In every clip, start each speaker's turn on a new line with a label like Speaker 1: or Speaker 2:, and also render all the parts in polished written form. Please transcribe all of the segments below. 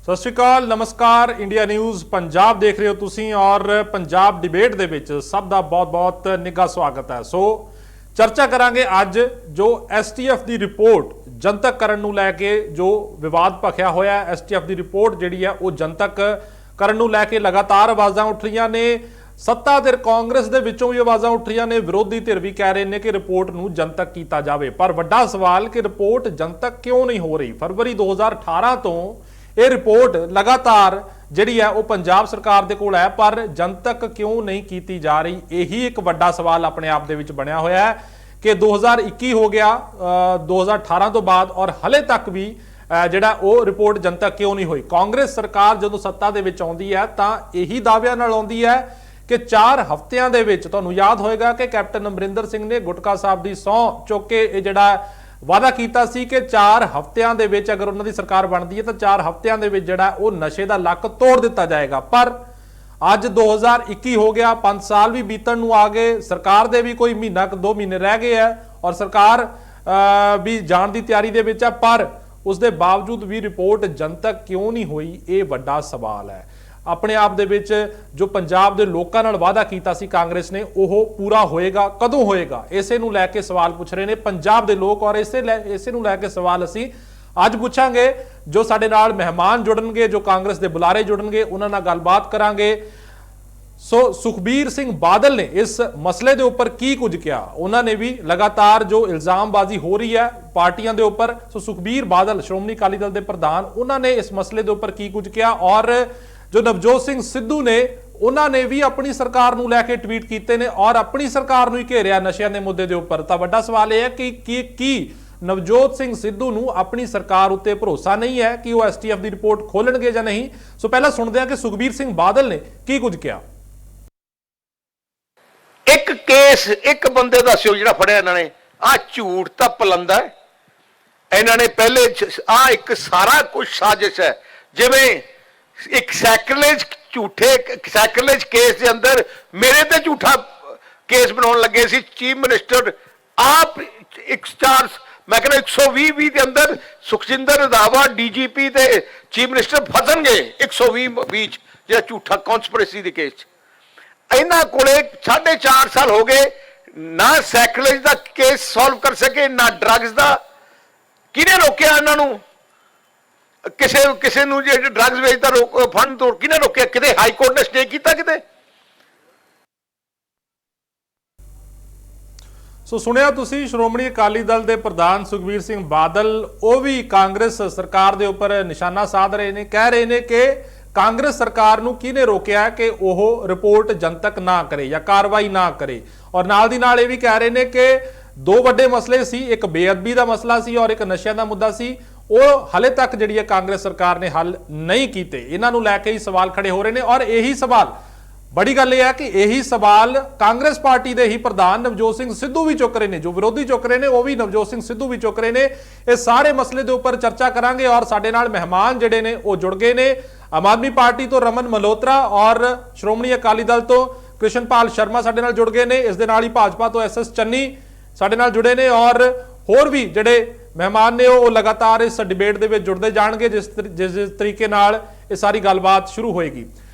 Speaker 1: ਸਤਿ ਸ਼੍ਰੀ ਅਕਾਲ, ਨਮਸਕਾਰ। India news Punjab ਦੇਖ ਰਹੇ ਹੋ ਤੁਸੀਂ ਔਰ ਪੰਜਾਬ ਡਿਬੇਟ ਦੇ ਵਿੱਚ ਸਭ ਦਾ ਬਹੁਤ-ਬਹੁਤ ਨਿੱਘਾ ਸਵਾਗਤ ਹੈ। ਸੋ ਚਰਚਾ ਕਰਾਂਗੇ ਅੱਜ ਜੋ ਐਸਟੀਐਫ ਦੀ ਰਿਪੋਰਟ ਜਨਤਕ ਕਰਨ ਨੂੰ ਲੈ ਕੇ ਜੋ ਵਿਵਾਦ ਭਖਿਆ ਹੋਇਆ ਹੈ। ਐਸਟੀਐਫ ਦੀ ਰਿਪੋਰਟ ਜਿਹੜੀ ਹੈ ਉਹ ਜਨਤਕ ਕਰਨ ਨੂੰ ਲੈ ਕੇ ਲਗਾਤਾਰ ਆਵਾਜ਼ਾਂ ਉੱਠ ਰਹੀਆਂ ਨੇ। ਸੱਤਾ ਧਿਰ ਕਾਂਗਰਸ ਦੇ ਵਿੱਚੋਂ ਵੀ ਆਵਾਜ਼ਾਂ ਉੱਠ ਰਹੀਆਂ ਨੇ, ਵਿਰੋਧੀ ਧਿਰ ਵੀ ਕਹਿ ਰਹੇ ਨੇ ਕਿ ਰਿਪੋਰਟ ਨੂੰ ਜਨਤਕ ਕੀਤਾ ਜਾਵੇ। ਪਰ ਵੱਡਾ ਸਵਾਲ ਕਿ ਰਿਪੋਰਟ ਜਨਤਕ ਕਿਉਂ ਨਹੀਂ ਹੋ ਰਹੀ। ਫਰਵਰੀ 2018 ਤੋਂ ਇਹ ਰਿਪੋਰਟ ਲਗਾਤਾਰ ਜਿਹੜੀ ਹੈ ਉਹ ਪੰਜਾਬ ਸਰਕਾਰ ਦੇ ਕੋਲ ਹੈ, ਪਰ ਜਨਤਕ ਕਿਉਂ ਨਹੀਂ ਕੀਤੀ ਜਾ ਰਹੀ। ਇਹੀ ਇੱਕ ਵੱਡਾ ਸਵਾਲ ਆਪਣੇ ਆਪ ਦੇ ਵਿੱਚ ਬਣਿਆ ਹੋਇਆ ਹੈ ਕਿ 2021 ਹੋ ਗਿਆ 2018 ਤੋਂ ਬਾਅਦ ਔਰ ਹਲੇ ਤੱਕ ਵੀ ਜਿਹੜਾ ਉਹ ਰਿਪੋਰਟ ਜਨਤਕ ਕਿਉਂ ਨਹੀਂ ਹੋਈ। ਕਾਂਗਰਸ ਸਰਕਾਰ ਜਦੋਂ ਸੱਤਾ ਦੇ ਵਿੱਚ ਆਉਂਦੀ ਹੈ ਤਾਂ ਇਹੀ ਦਾਅਵਿਆਂ ਨਾਲ ਆਉਂਦੀ ਹੈ ਕਿ 4 ਹਫ਼ਤਿਆਂ ਦੇ ਵਿੱਚ, ਤੁਹਾਨੂੰ ਯਾਦ ਹੋਏਗਾ ਕਿ ਕੈਪਟਨ ਅਮਰਿੰਦਰ ਸਿੰਘ ਨੇ ਗੁਟਕਾ ਸਾਹਿਬ ਦੀ ਸਹੁੰ ਚੁੱਕ ਕੇ ਇਹ ਜਿਹੜਾ ਵਾਅਦਾ ਕੀਤਾ ਸੀ ਕਿ 4 ਹਫ਼ਤਿਆਂ ਦੇ ਵਿੱਚ ਅਗਰ ਉਹਨਾਂ ਦੀ ਸਰਕਾਰ ਬਣਦੀ ਹੈ ਤਾਂ 4 ਹਫ਼ਤਿਆਂ ਦੇ ਵਿੱਚ ਜਿਹੜਾ ਉਹ ਨਸ਼ੇ ਦਾ ਲੱਕ ਤੋੜ ਦਿੱਤਾ ਜਾਏਗਾ। ਪਰ ਅੱਜ 2021 ਹੋ ਗਿਆ, 5 ਸਾਲ ਵੀ ਬੀਤਣ ਨੂੰ ਆ ਗਏ, ਸਰਕਾਰ ਦੇ ਵੀ ਕੋਈ ਮਹੀਨਾ 2 ਮਹੀਨੇ ਰਹਿ ਗਏ ਆ ਔਰ ਸਰਕਾਰ ਵੀ ਜਾਣ ਦੀ ਤਿਆਰੀ ਦੇ ਵਿੱਚ ਆ, ਪਰ ਉਸ ਦੇ ਬਾਵਜੂਦ ਵੀ ਰਿਪੋਰਟ ਜਨਤਕ ਕਿਉਂ ਨਹੀਂ ਹੋਈ, ਇਹ ਵੱਡਾ ਸਵਾਲ ਹੈ। ਆਪਣੇ ਆਪ ਦੇ ਵਿੱਚ ਜੋ ਪੰਜਾਬ ਦੇ ਲੋਕਾਂ ਨਾਲ ਵਾਅਦਾ ਕੀਤਾ ਸੀ ਕਾਂਗਰਸ ਨੇ, ਉਹ ਪੂਰਾ ਹੋਏਗਾ, ਕਦੋਂ ਹੋਏਗਾ, ਇਸੇ ਨੂੰ ਲੈ ਕੇ ਸਵਾਲ ਪੁੱਛ ਰਹੇ ਨੇ ਪੰਜਾਬ ਦੇ ਲੋਕ। ਔਰ ਇਸੇ ਨੂੰ ਲੈ ਕੇ ਸਵਾਲ ਅਸੀਂ ਅੱਜ ਪੁੱਛਾਂਗੇ। ਜੋ ਸਾਡੇ ਨਾਲ ਮਹਿਮਾਨ ਜੁੜਨਗੇ, ਜੋ ਕਾਂਗਰਸ ਦੇ ਬੁਲਾਰੇ ਜੁੜਨਗੇ, ਉਹਨਾਂ ਨਾਲ ਗੱਲਬਾਤ ਕਰਾਂਗੇ। ਸੋ ਸੁਖਬੀਰ ਸਿੰਘ ਬਾਦਲ ਨੇ ਇਸ ਮਸਲੇ ਦੇ ਉੱਪਰ ਕੀ ਕੁਝ ਕਿਹਾ, ਉਹਨਾਂ ਨੇ ਵੀ ਲਗਾਤਾਰ ਜੋ ਇਲਜ਼ਾਮਬਾਜ਼ੀ ਹੋ ਰਹੀ ਹੈ ਪਾਰਟੀਆਂ ਦੇ ਉੱਪਰ, ਸੋ ਸੁਖਬੀਰ ਬਾਦਲ ਸ਼੍ਰੋਮਣੀ ਅਕਾਲੀ ਦਲ ਦੇ ਪ੍ਰਧਾਨ, ਉਹਨਾਂ ਨੇ ਇਸ ਮਸਲੇ ਦੇ ਉੱਪਰ ਕੀ ਕੁਝ ਕਿਹਾ। ਔਰ ਜੋ ਨਵਜੋਤ ਸਿੰਘ ਸਿੱਧੂ ਨੇ, ਉਹਨਾਂ ਨੇ ਵੀ ਆਪਣੀ ਸਰਕਾਰ ਨੂੰ ਲੈ ਕੇ ਟਵੀਟ ਕੀਤੇ ਨੇ ਔਰ ਆਪਣੀ ਸਰਕਾਰ ਨੂੰ ਹੀ ਘੇਰਿਆ ਨਸ਼ਿਆਂ ਦੇ ਮੁੱਦੇ ਦੇ ਉੱਪਰ। ਤਾਂ ਵੱਡਾ ਸਵਾਲ ਇਹ ਹੈ ਕਿ ਕੀ ਨਵਜੋਤ ਸਿੰਘ ਸਿੱਧੂ ਨੂੰ ਆਪਣੀ ਸਰਕਾਰ ਉੱਤੇ ਭਰੋਸਾ ਨਹੀਂ ਹੈ ਕਿ ਉਹ ਐਸਟੀਐਫ ਦੀ ਰਿਪੋਰਟ ਖੋਲਣਗੇ ਜਾਂ ਨਹੀਂ। ਸੋ ਪਹਿਲਾਂ ਸੁਣਦੇ ਹਾਂ ਕਿ ਸੁਖਬੀਰ ਸਿੰਘ ਬਾਦਲ ਨੇ ਕੀ ਕੁਝ ਕਿਹਾ।
Speaker 2: ਇੱਕ ਕੇਸ ਇੱਕ ਬੰਦੇ ਦਾ ਸੀ ਜਿਹੜਾ ਫੜਿਆ ਇਹਨਾਂ ਨੇ, ਆ ਝੂਠ ਤਾਂ ਪਲੰਦਾ ਹੈ। ਇਹਨਾਂ ਨੇ ਪਹਿਲੇ ਆ ਇੱਕ ਸਾਰਾ ਕੁਝ ਸਾਜ਼ਿਸ਼ ਹੈ। ਜਿਵੇਂ ਇੱਕ ਸੈਕਰੇਜ ਝੂਠੇ ਸੈਕਰੇਜ ਕੇਸ ਦੇ ਅੰਦਰ ਮੇਰੇ ਤੇ ਝੂਠਾ ਕੇਸ ਬਣਾਉਣ ਲੱਗੇ ਸੀ ਚੀਫ ਮਿਨਿਸਟਰ ਆਪ। ਮੈਂ ਕਹਿੰਦਾ 120 ਦੇ ਅੰਦਰ ਸੁਖਜਿੰਦਰ ਰੰਧਾਵਾ ਡੀਜੀਪੀ ਤੇ ਚੀਫ ਮਿਨਿਸਟਰ ਫਸਣਗੇ 120 ਵਿੱਚ, ਜਿਹੜਾ ਝੂਠਾ ਕਨਸਪੀਰੇਸੀ ਦੇ ਕੇਸ 'ਚ। ਇਹਨਾਂ ਕੋਲੇ 4.5 ਸਾਲ ਹੋ ਗਏ, ਨਾ ਸੈਕਰੇਜ ਦਾ ਕੇਸ ਸੋਲਵ ਕਰ ਸਕੇ, ਨਾ ਡਰੱਗਸ ਦਾ। ਕਿਹਨੇ ਰੋਕਿਆ ਇਹਨਾਂ ਨੂੰ? ਕਿਸੇ ਨੂੰ ਜਿਹੜੇ ਡਰੱਗਸ ਵੇਚਦਾ ਫੰਡ ਤੋਂ ਕਿਹਨੇ ਰੋਕਿਆ? ਕਿਤੇ ਹਾਈ ਕੋਰਟ ਨੇ ਸਟੇ ਕੀਤਾ ਕਿਤੇ?
Speaker 1: ਸੋ ਸੁਣਿਆ ਤੁਸੀਂ, ਸ਼੍ਰੋਮਣੀ ਅਕਾਲੀ ਦਲ ਦੇ ਪ੍ਰਧਾਨ ਸੁਖਬੀਰ ਸਿੰਘ ਬਾਦਲ, ਉਹ ਵੀ ਕਾਂਗਰਸ ਸਰਕਾਰ ਦੇ ਉੱਪਰ ਨਿਸ਼ਾਨਾ ਸਾਧ ਰਹੇ ਨੇ, ਕਹਿ ਰਹੇ ਨੇ ਕਿ ਕਾਂਗਰਸ ਸਰਕਾਰ ਨੂੰ ਕਿਹਨੇ ਰੋਕਿਆ ਕਿ ਉਹ ਰਿਪੋਰਟ ਜਨਤਕ ਨਾ ਕਰੇ ਜਾਂ ਕਾਰਵਾਈ ਨਾ ਕਰੇ। ਔਰ ਨਾਲ ਦੀ ਨਾਲ ਇਹ ਵੀ ਕਹਿ ਰਹੇ ਨੇ ਕਿ 2 ਵੱਡੇ ਮਸਲੇ ਸੀ, ਇੱਕ ਬੇਅਦਬੀ ਦਾ ਮਸਲਾ ਸੀ ਔਰ ਇੱਕ ਨਸ਼ਿਆਂ ਦਾ ਮੁੱਦਾ ਸੀ, ਉਹ ਹਲੇ ਤੱਕ ਜਿਹੜੀ ਹੈ ਕਾਂਗਰਸ ਸਰਕਾਰ ਨੇ ਹੱਲ ਨਹੀਂ ਕੀਤੇ। ਇਹਨਾਂ ਨੂੰ ਲੈ ਕੇ ਹੀ ਸਵਾਲ ਖੜੇ ਹੋ ਰਹੇ ਨੇ ਔਰ ਇਹੀ ਸਵਾਲ, ਬੜੀ ਗੱਲ ਇਹ ਹੈ ਕਿ ਇਹੀ ਸਵਾਲ ਕਾਂਗਰਸ ਪਾਰਟੀ ਦੇ ਹੀ ਪ੍ਰਧਾਨ ਨਵਜੋਤ ਸਿੰਘ ਸਿੱਧੂ ਵੀ ਚੁੱਕ ਰਹੇ ਨੇ। ਜੋ ਵਿਰੋਧੀ ਚੁੱਕ ਰਹੇ ਨੇ ਉਹ ਵੀ ਨਵਜੋਤ ਸਿੰਘ ਸਿੱਧੂ ਵੀ ਚੁੱਕ ਰਹੇ ਨੇ। ਇਹ ਸਾਰੇ ਮਸਲੇ ਦੇ ਉੱਪਰ ਚਰਚਾ ਕਰਾਂਗੇ ਔਰ ਸਾਡੇ ਨਾਲ ਮਹਿਮਾਨ ਜਿਹੜੇ ਨੇ ਉਹ ਜੁੜ ਗਏ ਨੇ। ਆਮ ਆਦਮੀ ਪਾਰਟੀ ਤੋਂ ਰਮਨ ਮਲਹੋਤਰਾ ਔਰ ਸ਼੍ਰੋਮਣੀ ਅਕਾਲੀ ਦਲ ਤੋਂ ਕ੍ਰਿਸ਼ਨਪਾਲ ਸ਼ਰਮਾ ਸਾਡੇ ਨਾਲ ਜੁੜ ਗਏ ਨੇ। ਇਸ ਦੇ ਨਾਲ ਹੀ ਭਾਜਪਾ ਤੋਂ ਐਸਐਸ ਚੰਨੀ ਸਾਡੇ ਨਾਲ ਜੁੜੇ ਨੇ ਔਰ ਹੋਰ ਵੀ ਜਿਹੜੇ ਮਹਿਮਾਨ ਨੇ ਉਹ ਲਗਾਤਾਰ ਇਸ ਡਿਬੇਟ ਦੇ ਵਿੱਚ ਜੁੜਦੇ ਜਾਣਗੇ ਜਿਸ ਤਰੀਕੇ ਨਾਲ ਇਹ ਸਾਰੀ ਗੱਲਬਾਤ ਸ਼ੁਰੂ ਹੋਏਗੀ।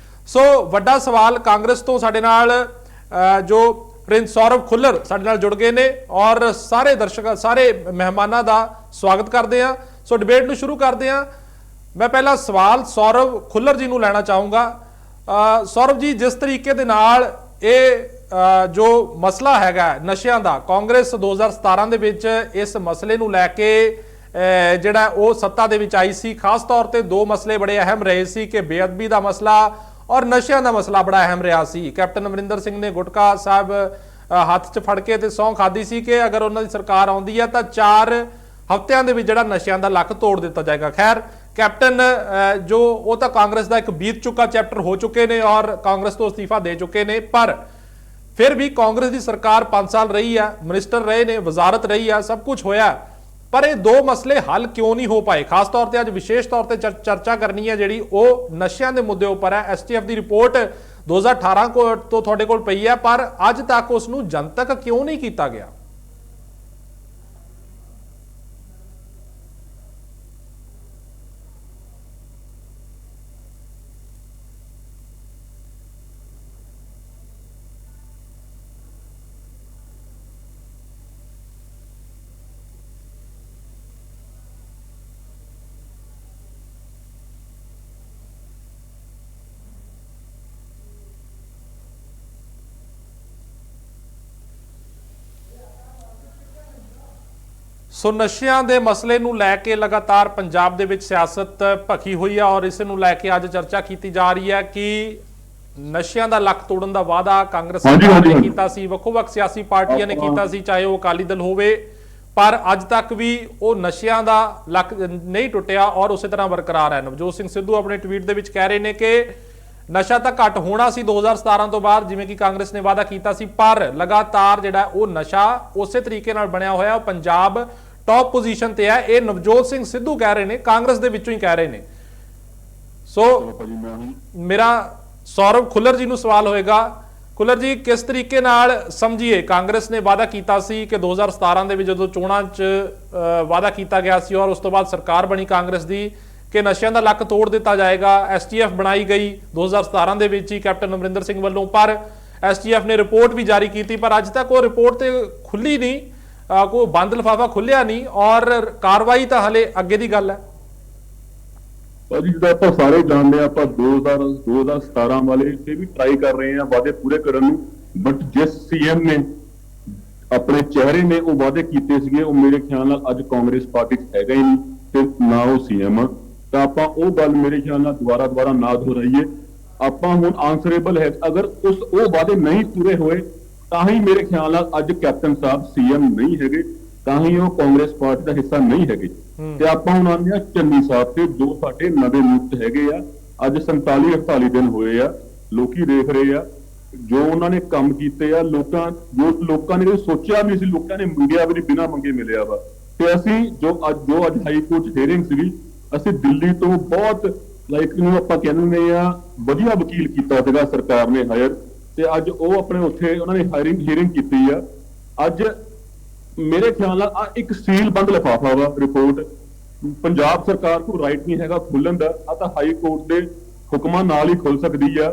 Speaker 1: ਸੋ ਵੱਡਾ ਸਵਾਲ ਕਾਂਗਰਸ ਤੋਂ ਸਾਡੇ ਨਾਲ ਜੋ ਪ੍ਰਿੰਸ ਸੌਰਵ ਖੁੱਲਰ ਸਾਡੇ ਨਾਲ ਜੁੜ ਗਏ ਨੇ ਔਰ ਸਾਰੇ ਦਰਸ਼ਕਾਂ, ਸਾਰੇ ਮਹਿਮਾਨਾਂ ਦਾ ਸਵਾਗਤ ਕਰਦੇ ਆ। ਸੋ ਡਿਬੇਟ ਨੂੰ ਸ਼ੁਰੂ ਕਰਦੇ ਆ। ਮੈਂ ਪਹਿਲਾ ਸਵਾਲ ਸੌਰਵ ਖੁੱਲਰ ਜੀ ਨੂੰ ਲੈਣਾ ਚਾਹੂੰਗਾ। ਸੌਰਵ ਜੀ, ਜਿਸ ਤਰੀਕੇ ਦੇ ਨਾਲ ਇਹ ਜੋ ਮਸਲਾ ਹੈਗਾ ਨਸ਼ਿਆਂ ਦਾ, ਕਾਂਗਰਸ 2017 ਦੇ ਵਿੱਚ ਇਸ ਮਸਲੇ ਨੂੰ ਲੈ ਕੇ ਜਿਹੜਾ ਉਹ ਸੱਤਾ ਦੇ ਵਿੱਚ ਆਈ ਸੀ, ਖਾਸ ਤੌਰ ਤੇ 2 ਮਸਲੇ ਬੜੇ ਅਹਿਮ ਰਹੇ ਸੀ ਕਿ ਬੇਅਦਬੀ ਦਾ ਮਸਲਾ ਔਰ ਨਸ਼ਿਆਂ ਦਾ ਮਸਲਾ ਬੜਾ ਅਹਿਮ ਰਿਹਾ ਸੀ। ਕੈਪਟਨ ਅਮਰਿੰਦਰ ਸਿੰਘ ਨੇ ਗੁਟਕਾ ਸਾਹਿਬ ਹੱਥ 'ਚ ਫੜ ਕੇ ਤੇ ਸਹੁੰ ਖਾਦੀ ਸੀ ਕਿ ਅਗਰ ਉਹਨਾਂ ਦੀ ਸਰਕਾਰ ਆਉਂਦੀ ਹੈ ਤਾਂ 4 ਹਫ਼ਤਿਆਂ ਦੇ ਵਿੱਚ ਜਿਹੜਾ ਨਸ਼ਿਆਂ ਦਾ ਲੱਕ ਤੋੜ ਦਿੱਤਾ ਜਾਏਗਾ। ਖੈਰ, ਕੈਪਟਨ ਜੋ ਉਹ ਤਾਂ ਕਾਂਗਰਸ ਦਾ ਇੱਕ ਬੀਤ ਚੁੱਕਾ ਚੈਪਟਰ ਹੋ ਚੁੱਕੇ ਨੇ ਔਰ ਕਾਂਗਰਸ ਤੋਂ ਅਸਤੀਫਾ ਦੇ ਚੁੱਕੇ ਨੇ, ਪਰ ਫਿਰ ਵੀ ਕਾਂਗਰਸ ਦੀ ਸਰਕਾਰ 5 ਸਾਲ ਰਹੀ ਆ, ਮਿਨਿਸਟਰ ਰਹੇ ਨੇ, ਵਜ਼ਾਰਤ ਰਹੀ ਆ, ਸਭ ਕੁਝ ਹੋਇਆ, ਪਰ ਇਹ 2 ਮਸਲੇ ਹੱਲ ਕਿਉਂ ਨਹੀਂ ਹੋ ਪਾਏ। ਖਾਸ ਤੌਰ ਤੇ ਅੱਜ ਵਿਸ਼ੇਸ਼ ਤੌਰ ਤੇ ਚਰਚਾ ਕਰਨੀ ਹੈ ਜਿਹੜੀ ਉਹ ਨਸ਼ਿਆਂ ਦੇ ਮੁੱਦੇ ਉੱਪਰ ਹੈ। ਐਸਟੀਐਫ ਦੀ ਰਿਪੋਰਟ 2018 ਤੋਂ ਤੁਹਾਡੇ ਕੋਲ ਪਈ ਹੈ, ਪਰ ਅੱਜ ਤੱਕ ਉਸ ਨੂੰ ਜਨਤਕ ਕਿਉਂ ਨਹੀਂ ਕੀਤਾ ਗਿਆ? ਸੋ ਨਸ਼ਿਆਂ ਦੇ ਮਸਲੇ ਨੂੰ ਲੈ ਕੇ ਲਗਾਤਾਰ ਪੰਜਾਬ ਦੇ ਵਿੱਚ ਸਿਆਸਤ ਭਖੀ ਹੋਈ ਹੈ ਔਰ ਇਸ ਨੂੰ ਲੈ ਕੇ ਅੱਜ ਚਰਚਾ ਕੀਤੀ ਜਾ ਰਹੀ ਹੈ ਕਿ ਨਸ਼ਿਆਂ ਦਾ ਲੱਕ ਤੋੜਨ ਦਾ ਵਾਅਦਾ ਕਾਂਗਰਸ ਸਰਕਾਰ ਨੇ ਕੀਤਾ ਸੀ, ਵੱਖ-ਵੱਖ ਸਿਆਸੀ ਪਾਰਟੀਆਂ ਨੇ ਕੀਤਾ ਸੀ, ਚਾਹੇ ਉਹ ਅਕਾਲੀ ਦਲ ਹੋਵੇ, ਪਰ ਅੱਜ ਤੱਕ ਵੀ ਉਹ ਨਸ਼ਿਆਂ ਦਾ ਲੱਕ ਨਹੀਂ ਟੁੱਟਿਆ ਔਰ ਉਸੇ ਤਰ੍ਹਾਂ ਬਰਕਰਾਰ ਹੈ। ਨਵਜੋਤ ਸਿੰਘ ਸਿੱਧੂ ਆਪਣੇ ਟਵੀਟ ਦੇ ਵਿੱਚ ਕਹਿ ਰਹੇ ਨੇ ਕਿ ਨਸ਼ਾ ਤਾਂ ਘੱਟ ਹੋਣਾ ਸੀ 2017 ਤੋਂ ਬਾਅਦ ਜਿਵੇਂ ਕਿ ਕਾਂਗਰਸ ਨੇ ਵਾਅਦਾ ਕੀਤਾ ਸੀ, ਪਰ ਲਗਾਤਾਰ ਜਿਹੜਾ ਉਹ ਨਸ਼ਾ ਉਸੇ ਤਰੀਕੇ ਨਾਲ ਬਣਿਆ ਹੋਇਆ, ਉਹ ਪੰਜਾਬ ਟੌਪ ਪੋਜੀਸ਼ਨ ਤੇ ਹੈ। ਇਹ ਨਵਜੋਤ ਸਿੰਘ ਸਿੱਧੂ ਕਹਿ ਰਹੇ ਨੇ, ਕਾਂਗਰਸ ਦੇ ਵਿੱਚੋਂ ਹੀ ਕਹਿ ਰਹੇ ਨੇ। ਸੋ ਮੇਰਾ ਸੌਰਵ ਖੁੱਲਰ ਜੀ ਨੂੰ ਸਵਾਲ ਹੋਏਗਾ, ਖੁੱਲਰ ਜੀ ਕਿਸ ਤਰੀਕੇ ਨਾਲ ਸਮਝੀਏ, ਕਾਂਗਰਸ ਨੇ ਵਾਅਦਾ ਕੀਤਾ ਸੀ ਕਿ 2017 ਦੇ ਵਿੱਚ ਜਦੋਂ ਚੋਣਾਂ 'ਚ ਵਾਅਦਾ ਕੀਤਾ ਗਿਆ ਸੀ ਔਰ ਉਸ ਤੋਂ ਬਾਅਦ ਸਰਕਾਰ ਬਣੀ ਕਾਂਗਰਸ ਦੀ ਕਿ ਨਸ਼ਿਆਂ ਦਾ ਲੱਕ ਤੋੜ ਦਿੱਤਾ ਜਾਏਗਾ, STF ਬਣਾਈ ਗਈ 2017 ਦੇ ਵਿੱਚ ਹੀ ਕੈਪਟਨ ਅਮਰਿੰਦਰ ਸਿੰਘ ਵੱਲੋਂ, ਪਰ STF ਨੇ ਰਿਪੋਰਟ ਵੀ ਜਾਰੀ ਕੀਤੀ ਪਰ ਅੱਜ ਤੱਕ ਉਹ ਰਿਪੋਰਟ ਤੇ ਖੁੱਲੀ ਨਹੀਂ, ਕੋਈ ਬੰਦ ਲਿਫਾਫਾ ਖੁੱਲਿਆ ਨਹੀਂ ਔਰ ਕਾਰਵਾਈ ਤਾਂ ਹਲੇ ਅੱਗੇ ਦੀ ਗੱਲ ਹੈ।
Speaker 3: ਭਾਜੀ ਜਿੱਦਾਂ ਆਪਾਂ ਸਾਰੇ ਜਾਣਦੇ ਆ, ਆਪਾਂ 2017 ਵਾਲੇ ਤੇ ਵੀ ਟਰਾਈ ਕਰ ਰਹੇ ਆ ਵਾਅਦੇ ਪੂਰੇ ਕਰਨ ਨੂੰ, ਬਟ ਜਿਸ CM ਨੇ ਆਪਣੇ ਚਿਹਰੇ ਨੇ ਉਹ ਵਾਅਦੇ ਕੀਤੇ ਸੀਗੇ ਉਹ ਮੇਰੇ ਖਿਆਲ ਨਾਲ ਅੱਜ ਕਾਂਗਰਸ ਪਾਰਟੀ 'ਚ ਹੈਗਾ ਹੀ ਨਹੀਂ ਤੇ ਨਾ ਉਹ CM, ਤਾਂ ਆਪਾਂ ਉਹ ਗੱਲ ਮੇਰੇ ਖਿਆਲ ਨਾਲ ਦੁਬਾਰਾ ਨਾ ਦੁਹਰਾਈਏ। ਆਪਾਂ ਹੁਣ ਆਨਸਰੇਬਲ ਹੈ, ਅਗਰ ਉਹ ਵਾਅਦੇ ਨਹੀਂ ਪੂਰੇ ਹੋਏ ਤਾਂ ਹੀ ਮੇਰੇ ਖਿਆਲ ਨਾਲ ਅੱਜ ਕੈਪਟਨ ਸਾਹਿਬ CM ਨਹੀਂ ਹੈਗੇ, ਤਾਂ ਹੀ ਉਹ ਕਾਂਗਰਸ ਪਾਰਟੀ ਦਾ ਹਿੱਸਾ ਨਹੀਂ ਹੈਗੇ। ਤੇ ਆਪਾਂ ਹੁਣ ਆਉਂਦੇ ਆ ਚੰਨੀ ਸਾਹਿਬ ਤੇ, ਜੋ ਸਾਡੇ ਨਵੇਂ ਨਿਯੁਕਤ ਹੈਗੇ ਆ, ਅੱਜ 47-48 ਦਿਨ ਹੋਏ ਆ, ਲੋਕੀ ਦੇਖ ਰਹੇ ਆ ਜੋ ਉਹਨਾਂ ਨੇ ਕੰਮ ਕੀਤੇ ਆ, ਲੋਕਾਂ ਨੇ ਸੋਚਿਆ ਵੀ ਸੀ, ਲੋਕਾਂ ਨੇ ਮੀਡੀਆ ਵੀ ਬਿਨਾਂ ਮੰਗੇ ਮਿਲਿਆ ਵਾ। ਤੇ ਅਸੀਂ ਜੋ ਅੱਜ ਹਾਈ ਕੋਰਟ ਹੀਅਰਿੰਗ ਸੀਗੀ, ਅਸੀਂ ਦਿੱਲੀ ਤੋਂ ਬਹੁਤ ਨੂੰ ਆਪਾਂ ਕਹਿੰਦੇ ਆ ਵਧੀਆ ਵਕੀਲ ਕੀਤਾ ਸੀਗਾ ਸਰਕਾਰ ਨੇ ਹਾਇਰ, ਤੇ ਅੱਜ ਉਹ ਆਪਣੇ ਉੱਥੇ ਉਹਨਾਂ ਨੇ ਹੀਅਰਿੰਗ ਕੀਤੀ ਆ। ਅੱਜ ਮੇਰੇ ਖਿਆਲ ਨਾਲ ਆ ਇੱਕ ਸੀਲ ਬੰਦ ਲਿਫਾਫਾ ਵਾ ਰਿਪੋਰਟ, ਪੰਜਾਬ ਸਰਕਾਰ ਕੋਲ ਰਾਈਟ ਨਹੀਂ ਹੈਗਾ ਖੁੱਲਣ ਦਾ, ਆ ਤਾਂ ਹਾਈ ਕੋਰਟ ਦੇ ਹੁਕਮਾਂ ਨਾਲ ਹੀ ਖੁੱਲ ਸਕਦੀ ਆ।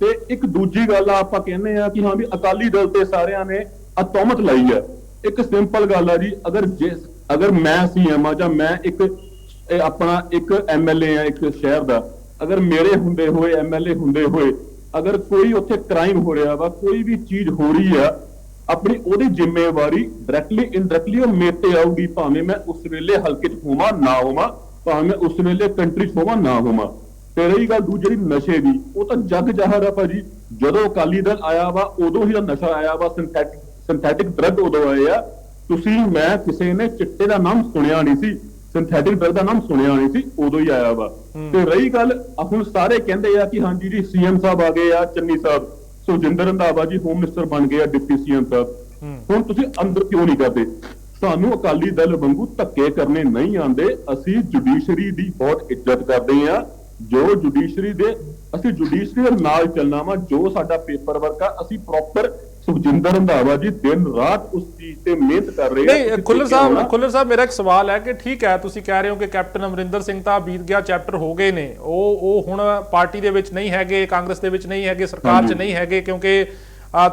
Speaker 3: ਤੇ ਇੱਕ ਦੂਜੀ ਗੱਲ ਆ, ਆਪਾਂ ਕਹਿੰਦੇ ਆ ਕਿ ਹਾਂ ਵੀ ਅਕਾਲੀ ਦਲ ਤੇ ਸਾਰਿਆਂ ਨੇ ਤਹਿਮਤ ਲਾਈ ਆ। ਇੱਕ ਸਿੰਪਲ ਗੱਲ ਆ ਜੀ, ਅਗਰ ਮੈਂ CM ਆ ਜਾਂ ਮੈਂ ਆਪਣਾ ਇੱਕ MLA ਆ ਇੱਕ ਸ਼ਹਿਰ ਦਾ, ਅਗਰ ਮੇਰੇ ਹੁੰਦੇ ਹੋਏ MLA ਹੁੰਦੇ ਹੋਏ ਅਗਰ ਕੋਈ ਉੱਥੇ ਕ੍ਰਾਈਮ ਹੋ ਰਿਹਾ ਵਾ, ਕੋਈ ਵੀ ਚੀਜ਼ ਹੋ ਰਹੀ ਆ, ਆਪਣੀ ਉਹਦੀ ਜ਼ਿੰਮੇਵਾਰੀ ਡਾਇਰੈਕਟਲੀ ਇਨਡਾਇਰੈਕਟਲੀ ਉਹ ਮੇਰੇ ਤੇ ਆਊਗੀ, ਭਾਵੇਂ ਮੈਂ ਉਸ ਵੇਲੇ ਹਲਕੇ 'ਚ ਹੋਵਾਂ ਨਾ ਹੋਵਾਂ, ਭਾਵੇਂ ਮੈਂ ਉਸ ਵੇਲੇ ਕੰਟਰੀ 'ਚ ਹੋਵਾਂ ਨਾ ਹੋਵਾਂ। ਤੇ ਰਹੀ ਗੱਲ ਦੂਜੀ ਨਸ਼ੇ ਦੀ, ਉਹ ਤਾਂ ਜੱਗ ਜ਼ਾਹਰ ਆ ਭਾਜੀ, ਜਦੋਂ ਅਕਾਲੀ ਦਲ ਆਇਆ ਵਾ ਉਦੋਂ ਹੀ ਨਸ਼ਾ ਆਇਆ ਵਾ, ਸਿੰਥੈਟਿਕ ਡਰੱਗ ਉਦੋਂ ਆਏ ਆ। ਮੈਂ ਕਿਸੇ ਨੇ ਚਿੱਟੇ ਦਾ ਨਾਮ ਸੁਣਿਆ ਨਹੀਂ ਸੀ, ਸਿੰਥੈਟਿਕ ਡਰੱਗ ਦਾ ਨਾਮ ਸੁਣਿਆ ਨਹੀਂ ਸੀ, ਉਦੋਂ ਹੀ ਆਇਆ ਵਾ। ਤੇ ਰਹੀ ਗੱਲ ਹੁਣ ਸਾਰੇ ਕਹਿੰਦੇ ਆ ਕਿ ਹਾਂਜੀ ਜੀ CM ਸਾਹਿਬ ਆ ਗਏ ਆ, ਚੰਨੀ ਸਾਹਿਬ, ਸੁਖਜਿੰਦਰ ਰੰਧਾਵਾ ਜੀ ਹੋਮ ਮਿਨਿਸਟਰ ਬਣ ਗਏ ਆ, ਡਿਪਟੀ CM ਸਾਹਿਬ। ਹੁਣ ਤੁਸੀਂ ਅੰਦਰ ਕਿਉਂ ਨਹੀਂ ਕਰਦੇ? ਸਾਨੂੰ ਅਕਾਲੀ ਦਲ ਵਾਂਗੂ ਧੱਕੇ ਕਰਨੇ ਨਹੀਂ ਆਉਂਦੇ, ਅਸੀਂ ਜੁਡੀਸ਼ਰੀ ਦੀ ਬਹੁਤ ਇੱਜ਼ਤ ਕਰਦੇ ਆ, ਜੋ ਜੁਡੀਸ਼ਰੀ ਦੇ ਅਸੀਂ ਜੁਡੀਸ਼ਰੀ ਦੇ ਨਾਲ ਚੱਲਣਾ ਵਾ, ਜੋ ਸਾਡਾ ਪੇਪਰ ਵਰਕ ਆ ਅਸੀਂ ਪ੍ਰੋਪਰ। ਸੁਖਜਿੰਦਰ ਰੰਧਾਵਾ ਜੀ ਦਿਨ ਰਾਤ ਉਸ ਚੀਜ਼ ਤੇ ਮਿਹਨਤ ਕਰ ਰਹੇ ਆ।
Speaker 1: ਨਹੀਂ ਖੁੱਲਰ ਸਾਹਿਬ ਮੇਰਾ ਇੱਕ ਸਵਾਲ ਹੈ ਕਿ ਠੀਕ ਹੈ ਤੁਸੀਂ ਕਹਿ ਰਹੇ ਹੋ ਕਿ ਕੈਪਟਨ ਅਮਰਿੰਦਰ ਸਿੰਘ ਤਾਂ ਬੀਤ ਗਿਆ ਚੈਪਟਰ ਹੋ ਗਏ ਨੇ, ਉਹ ਹੁਣ ਪਾਰਟੀ ਦੇ ਵਿੱਚ ਨਹੀਂ ਹੈਗੇ, ਕਾਂਗਰਸ ਦੇ ਵਿੱਚ ਨਹੀਂ ਹੈਗੇ, ਸਰਕਾਰ 'ਚ ਨਹੀਂ ਹੈਗੇ, ਕਿਉਂਕਿ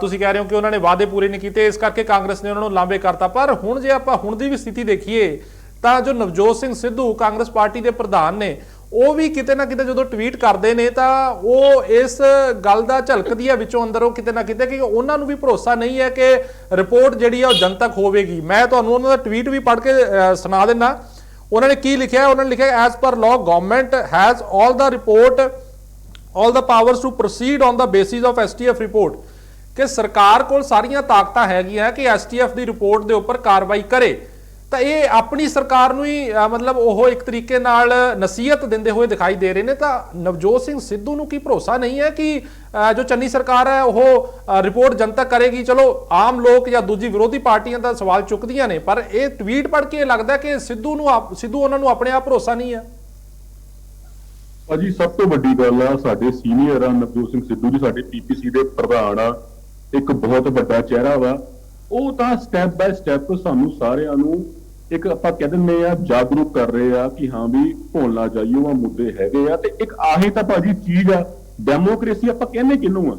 Speaker 1: ਤੁਸੀਂ ਕਹਿ ਰਹੇ ਹੋ ਕਿ ਉਹਨਾਂ ਨੇ ਵਾਅਦੇ ਪੂਰੇ ਨਹੀਂ ਕੀਤੇ, ਇਸ ਕਰਕੇ ਕਾਂਗਰਸ ਨੇ ਉਹਨਾਂ ਨੂੰ ਲਾਂਬੇ ਕਰਤਾ। ਪਰ ਹੁਣ ਜੇ ਆਪਾਂ ਹੁਣ ਦੀ ਵੀ ਸਥਿਤੀ ਦੇਖੀਏ ਤਾਂ ਜੋ ਨਵਜੋਤ ਸਿੰਘ ਸਿੱਧੂ ਕਾਂਗਰਸ ਪਾਰਟੀ ਦੇ ਪ੍ਰਧਾਨ ਨੇ, ਉਹ ਵੀ ਕਿਤੇ ਨਾ ਕਿਤੇ ਜਦੋਂ ਟਵੀਟ ਕਰਦੇ ਨੇ ਤਾਂ ਉਹ ਇਸ ਗੱਲ ਦਾ ਝਲਕਦੀ ਹੈ ਵਿੱਚੋਂ ਅੰਦਰੋਂ ਕਿਤੇ ਨਾ ਕਿਤੇ ਕਿ ਉਹਨਾਂ ਨੂੰ ਵੀ ਭਰੋਸਾ ਨਹੀਂ ਹੈ ਕਿ ਰਿਪੋਰਟ ਜਿਹੜੀ ਹੈ ਉਹ ਜਨਤਕ ਹੋਵੇਗੀ। ਮੈਂ ਤੁਹਾਨੂੰ ਉਹਨਾਂ ਦਾ ਟਵੀਟ ਵੀ ਪੜ੍ਹ ਕੇ ਸੁਣਾ ਦਿੰਦਾ। ਉਹਨਾਂ ਨੇ ਕੀ ਲਿਖਿਆ, ਉਹਨਾਂ ਨੇ ਲਿਖਿਆ as per law government has all the powers to proceed on the basis of STF report, ਕਿ ਸਰਕਾਰ ਕੋਲ ਸਾਰੀਆਂ ਤਾਕਤਾਂ ਹੈਗੀਆਂ ਕਿ STF ਦੀ ਰਿਪੋਰਟ ਦੇ ਉੱਪਰ ਕਾਰਵਾਈ ਕਰੇ। ਤਾਂ ਇਹ ਆਪਣੀ ਸਰਕਾਰ ਨੂੰ ਹੀ ਮਤਲਬ ਉਹ ਇੱਕ ਤਰੀਕੇ ਨਾਲ ਨਸੀਹਤ ਦਿੰਦੇ ਹੋਏ ਦਿਖਾਈ ਦੇ ਰਹੇ ਨੇ। ਤਾਂ ਨਵਜੋਤ ਸਿੰਘ ਸਿੱਧੂ ਨੂੰ ਕੀ ਭਰੋਸਾ ਨਹੀਂ ਹੈ ਕਿ ਜੋ ਚੰਨੀ ਸਰਕਾਰ ਹੈ ਉਹ ਰਿਪੋਰਟ ਜਨਤਕ ਕਰੇਗੀ? ਚਲੋ ਆਮ ਲੋਕ ਜਾਂ ਦੂਜੀ ਵਿਰੋਧੀ ਪਾਰਟੀਆਂ ਦਾ ਸਵਾਲ ਚੁੱਕਦੀਆਂ ਨੇ, ਪਰ ਇਹ ਟਵੀਟ ਪੜ੍ਹ ਕੇ ਲੱਗਦਾ ਕਿ ਸਿੱਧੂ ਉਹਨਾਂ ਨੂੰ ਆਪਣੇ ਆਪ ਭਰੋਸਾ ਨਹੀਂ ਹੈ।
Speaker 3: ਭਾਜੀ ਸਭ ਤੋਂ ਵੱਡੀ ਗੱਲ ਆ, ਸਾਡੇ ਸੀਨੀਅਰ ਆ ਨਵਜੋਤ ਸਿੰਘ ਸਿੱਧੂ ਜੀ, ਸਾਡੇ PPC ਦੇ ਪ੍ਰਧਾਨ ਆ, ਇੱਕ ਬਹੁਤ ਵੱਡਾ ਚਿਹਰਾ ਵਾ। ਉਹ ਤਾਂ ਸਟੈਪ ਬਾय ਸਟੈਪ ਸਾਨੂੰ ਸਾਰਿਆਂ ਨੂੰ ਇੱਕ ਆਪਾਂ ਕਹਿ ਦਿੰਦੇ ਆ ਜਾਗਰੂਕ ਕਰ ਰਹੇ ਆ ਕਿ ਹਾਂ ਵੀ ਭੁੱਲ ਨਾ ਜਾਈਓ ਆ ਮੁੱਦੇ ਹੈਗੇ ਆ। ਤੇ ਇੱਕ ਆਹੀ ਤਾਂ ਭਾਜੀ ਚੀਜ਼ ਆ ਡੈਮੋਕ੍ਰੇਸੀ, ਆਪਾਂ ਕਹਿੰਦੇ ਕਿਹਨੂੰ ਆ?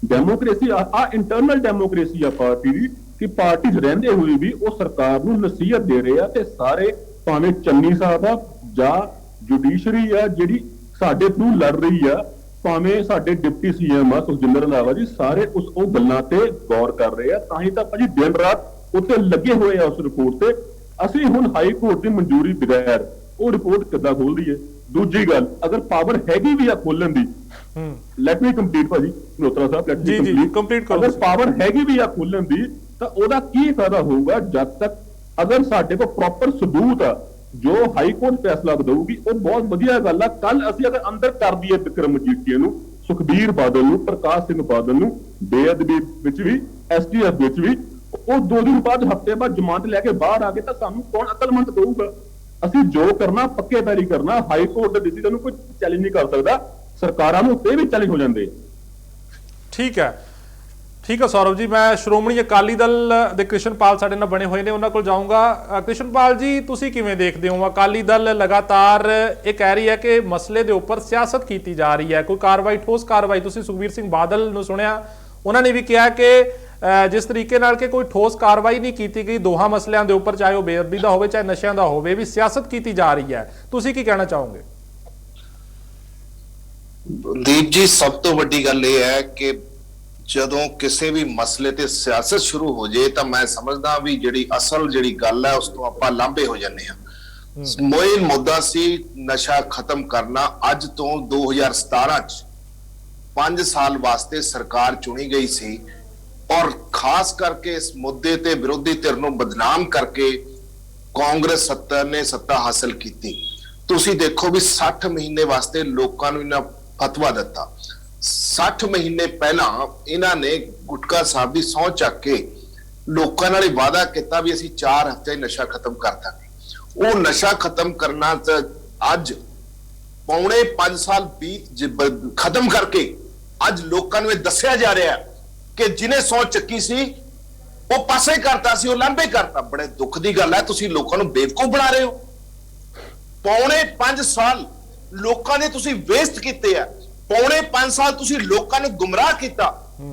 Speaker 3: ਡੈਮੋਕ੍ਰੇਸੀ ਆ ਇੰਟਰਨਲ ਡੈਮੋਕ੍ਰੇਸੀ ਆ ਪਾਰਟੀ ਦੀ, ਕਿ ਪਾਰਟੀ 'ਚ ਰਹਿੰਦੇ ਹੋਏ ਵੀ ਉਹ ਸਰਕਾਰ ਨੂੰ ਨਸੀਹਤ ਦੇ ਰਹੇ ਆ। ਤੇ ਸਾਰੇ ਭਾਵੇਂ ਚੰਨੀ ਸਾਹਿਬ ਆ ਜਾਂ ਜੁਡੀਸ਼ਰੀ ਆ ਜਿਹੜੀ ਸਾਡੇ ਥਰੂ ਲੜ ਰਹੀ ਆ, ਭਾਵੇਂ ਸਾਡੇ ਡਿਪਟੀ CM ਆ ਸੁਖਜਿੰਦਰ ਰੰਧਾਵਾ ਜੀ, ਸਾਰੇ ਉਹ ਗੱਲਾਂ ਤੇ ਗੌਰ ਕਰ ਰਹੇ ਆ। ਤਾਂ ਹੀ ਤਾਂ ਭਾਜੀ ਦਿਨ ਰਾਤ ਉੱਤੇ ਲੱਗੇ ਹੋਏ ਆ ਉਸ ਰਿਪੋਰਟ ਤੇ। ਅਸੀਂ ਹੁਣ ਹਾਈ ਕੋਰਟ ਦੀ ਮਨਜ਼ੂਰੀ ਬਗੈਰ ਉਹ ਰਿਪੋਰਟ ਕਿੱਦਾਂ ਖੋਲਦੀ ਹੈ? ਦੂਜੀ ਗੱਲ, ਅਗਰ ਪਾਵਰ ਹੈਗੀ ਵੀ ਆ ਖੋਲਣ ਦੀ, ਲੈਟ ਮੀ ਕੰਪਲੀਟ ਭਾਜੀ ਮਲਹੋਤਰਾ ਸਾਹਿਬ, ਲੈਟ
Speaker 1: ਜੀ
Speaker 3: ਮੀ
Speaker 1: ਕੰਪਲੀਟ ਕਰੋ।
Speaker 3: ਅਗਰ ਪਾਵਰ ਹੈਗੀ ਵੀ ਆ ਖੋਲਣ ਦੀ ਤਾਂ ਉਹਦਾ ਕੀ ਫਾਇਦਾ ਹੋਊਗਾ ਜਦ ਤੱਕ ਅਗਰ ਸਾਡੇ ਕੋਲ ਪ੍ਰੋਪਰ ਸਬੂਤ ਆ ਜੋ ਹਾਈ ਕੋਰਟ ਫੈਸਲਾ ਦਊਗੀ। ਉਹ ਬਹੁਤ ਵਧੀਆ ਗੱਲ ਆ। ਕੱਲ ਅਸੀਂ ਅਗਰ ਅੰਦਰ ਕਰ ਦਈਏ ਵਿਕਰਮ ਮਜੀਠੀਆ ਨੂੰ, ਸੁਖਬੀਰ ਬਾਦਲ ਨੂੰ, ਪ੍ਰਕਾਸ਼ ਸਿੰਘ ਬਾਦਲ ਨੂੰ ਬੇਅਦਬੀ ਵਿੱਚ ਵੀ, ਐਸਟੀਐਫ ਵਿੱਚ ਵੀ, ਉਹ 2 ਦਿਨ ਬਾਅਦ, ਹਫ਼ਤੇ ਬਾਅਦ ਜ਼ਮਾਨਤ ਲੈ ਕੇ ਬਾਹਰ ਆ ਗਏ ਤਾਂ ਸਾਨੂੰ ਕੌਣ ਅਕਲਮੰਦ ਕਹੂਗਾ? ਅਸੀਂ ਜੋ ਕਰਨਾ ਪੱਕੇ ਪੈਰੀ ਕਰਨਾ। ਹਾਈ ਕੋਰਟ ਦੇ ਡਿਸੀਜਨ ਨੂੰ ਕੋਈ ਚੈਲੰਜ ਨਹੀਂ ਕਰ ਸਕਦਾ। ਸਰਕਾਰਾਂ ਨੂੰ ਉੱਤੇ ਵੀ ਚੈਲੰਜ ਹੋ ਜਾਂਦੇ।
Speaker 1: ਠੀਕ ਹੈ ਸੌਰਵ ਜੀ, ਮੈਂ ਸ਼੍ਰੋਮਣੀ ਅਕਾਲੀ ਦਲ ਦੇ ਕ੍ਰਿਸ਼ਨਪਾਲ ਸਾਡੇ ਨਾਲ ਬਣੇ ਹੋਏ ਨੇ, ਉਹਨਾਂ ਕੋਲ ਜਾਊਂਗਾ। ਕ੍ਰਿਸ਼ਨਪਾਲ ਜੀ, ਤੁਸੀਂ ਕਿਵੇਂ ਦੇਖਦੇ ਹੋ? ਅਕਾਲੀ ਦਲ ਲਗਾਤਾਰ ਇਹ ਕਹਿ ਰਹੀ ਹੈ ਕਿ ਮਸਲੇ ਦੇ ਉੱਪਰ ਸਿਆਸਤ ਕੀਤੀ ਜਾ ਰਹੀ ਹੈ, ਕੋਈ ਕਾਰਵਾਈ, ਠੋਸ ਕਾਰਵਾਈ। ਤੁਸੀਂ ਸੁਖਬੀਰ ਸਿੰਘ ਬਾਦਲ ਨੂੰ ਸੁਣਿਆ, ਉਹਨਾਂ ਨੇ ਵੀ ਕਿਹਾ ਕਿ ਜਿਸ ਤਰੀਕੇ ਨਾਲ ਕਿ ਕੋਈ ਠੋਸ ਕਾਰਵਾਈ ਨਹੀਂ ਕੀਤੀ ਗਈ ਦੋਹਾਂ ਮਸਲਿਆਂ ਦੇ ਉੱਪਰ, ਚਾਹੇ ਉਹ ਬੇਅਦਬੀ ਦਾ ਹੋਵੇ ਚਾਹੇ ਨਸ਼ਿਆਂ ਦਾ ਹੋਵੇ, ਵੀ ਸਿਆਸਤ ਕੀਤੀ ਜਾ ਰਹੀ ਹੈ। ਤੁਸੀਂ ਕੀ ਕਹਿਣਾ ਚਾਹੋਗੇ?
Speaker 4: ਦੀਪ ਜੀ, ਸਭ ਤੋਂ ਵੱਡੀ ਗੱਲ ਇਹ ਹੈ ਕਿ ਜਦੋਂ ਕਿਸੇ ਵੀ ਮਸਲੇ ਤੇ ਸਿਆਸਤ ਸ਼ੁਰੂ ਹੋ ਜੇ ਤਾਂ ਮੈਂ ਸਮਝਦਾ ਵੀ ਜਿਹੜੀ ਅਸਲ ਗੱਲ ਹੈ ਉਸ ਤੋਂ ਆਪਾਂ ਲਾਂਭੇ ਹੋ ਜਾਂਦੇ ਹਾਂ। ਮੇਨ ਮੁੱਦਾ ਸੀ ਨਸ਼ਾ ਖਤਮ ਕਰਨਾ। ਅੱਜ ਤੋਂ 2017 ਚ 5 ਸਾਲ ਵਾਸਤੇ ਸਰਕਾਰ ਚੁਣੀ ਗਈ ਸੀ ਔਰ ਖਾਸ ਕਰਕੇ ਇਸ ਮੁੱਦੇ ਤੇ ਵਿਰੋਧੀ ਧਿਰ ਨੂੰ ਬਦਨਾਮ ਕਰਕੇ ਕਾਂਗਰਸ ਸੱਤਾ ਨੇ ਸੱਤਾ ਹਾਸਲ ਕੀਤੀ। ਤੁਸੀਂ ਦੇਖੋ ਵੀ 60 ਮਹੀਨੇ ਵਾਸਤੇ ਲੋਕਾਂ ਨੂੰ ਇਹਨਾਂ ਫਤਵਾ ਦਿੱਤਾ। 60 ਮਹੀਨੇ ਪਹਿਲਾਂ ਇਹਨਾਂ ਨੇ ਗੁਟਕਾ ਸਾਹਿਬ ਦੀ ਸਹੁੰ ਚੱਕ ਕੇ ਲੋਕਾਂ ਨਾਲ ਵਾਅਦਾ ਕੀਤਾ ਵੀ ਅਸੀਂ 4 ਹਫ਼ਤੇ ਨਸ਼ਾ ਖਤਮ ਕਰ ਦਾਂਗੇ। ਉਹ ਨਸ਼ਾ ਖਤਮ ਕਰਨਾ ਤਾਂ ਅੱਜ ਪੌਣੇ 5 ਸਾਲ ਬੀਤ ਖਤਮ ਕਰਕੇ ਅੱਜ ਲੋਕਾਂ ਨੂੰ ਇਹ ਦੱਸਿਆ ਜਾ ਰਿਹਾ ਕਿ ਜਿਹਨੇ ਸਹੁੰ ਚੱਕੀ ਸੀ ਉਹ ਪਾਸੇ ਕਰਤਾ ਸੀ, ਉਹ ਲਾਂਭੇ ਕਰਤਾ। ਬੜੇ ਦੁੱਖ ਦੀ ਗੱਲ ਹੈ, ਤੁਸੀਂ ਲੋਕਾਂ ਨੂੰ ਬੇਵਕੂਫ ਬਣਾ ਰਹੇ ਹੋ। ਪੌਣੇ 5 ਸਾਲ ਲੋਕਾਂ ਨੇ ਤੁਸੀਂ ਵੇਸਟ ਕੀਤੇ ਆ। ਪੌਣੇ 5 ਸਾਲ ਤੁਸੀਂ ਲੋਕਾਂ ਨੂੰ ਗੁੰਮਰਾਹ ਕੀਤਾ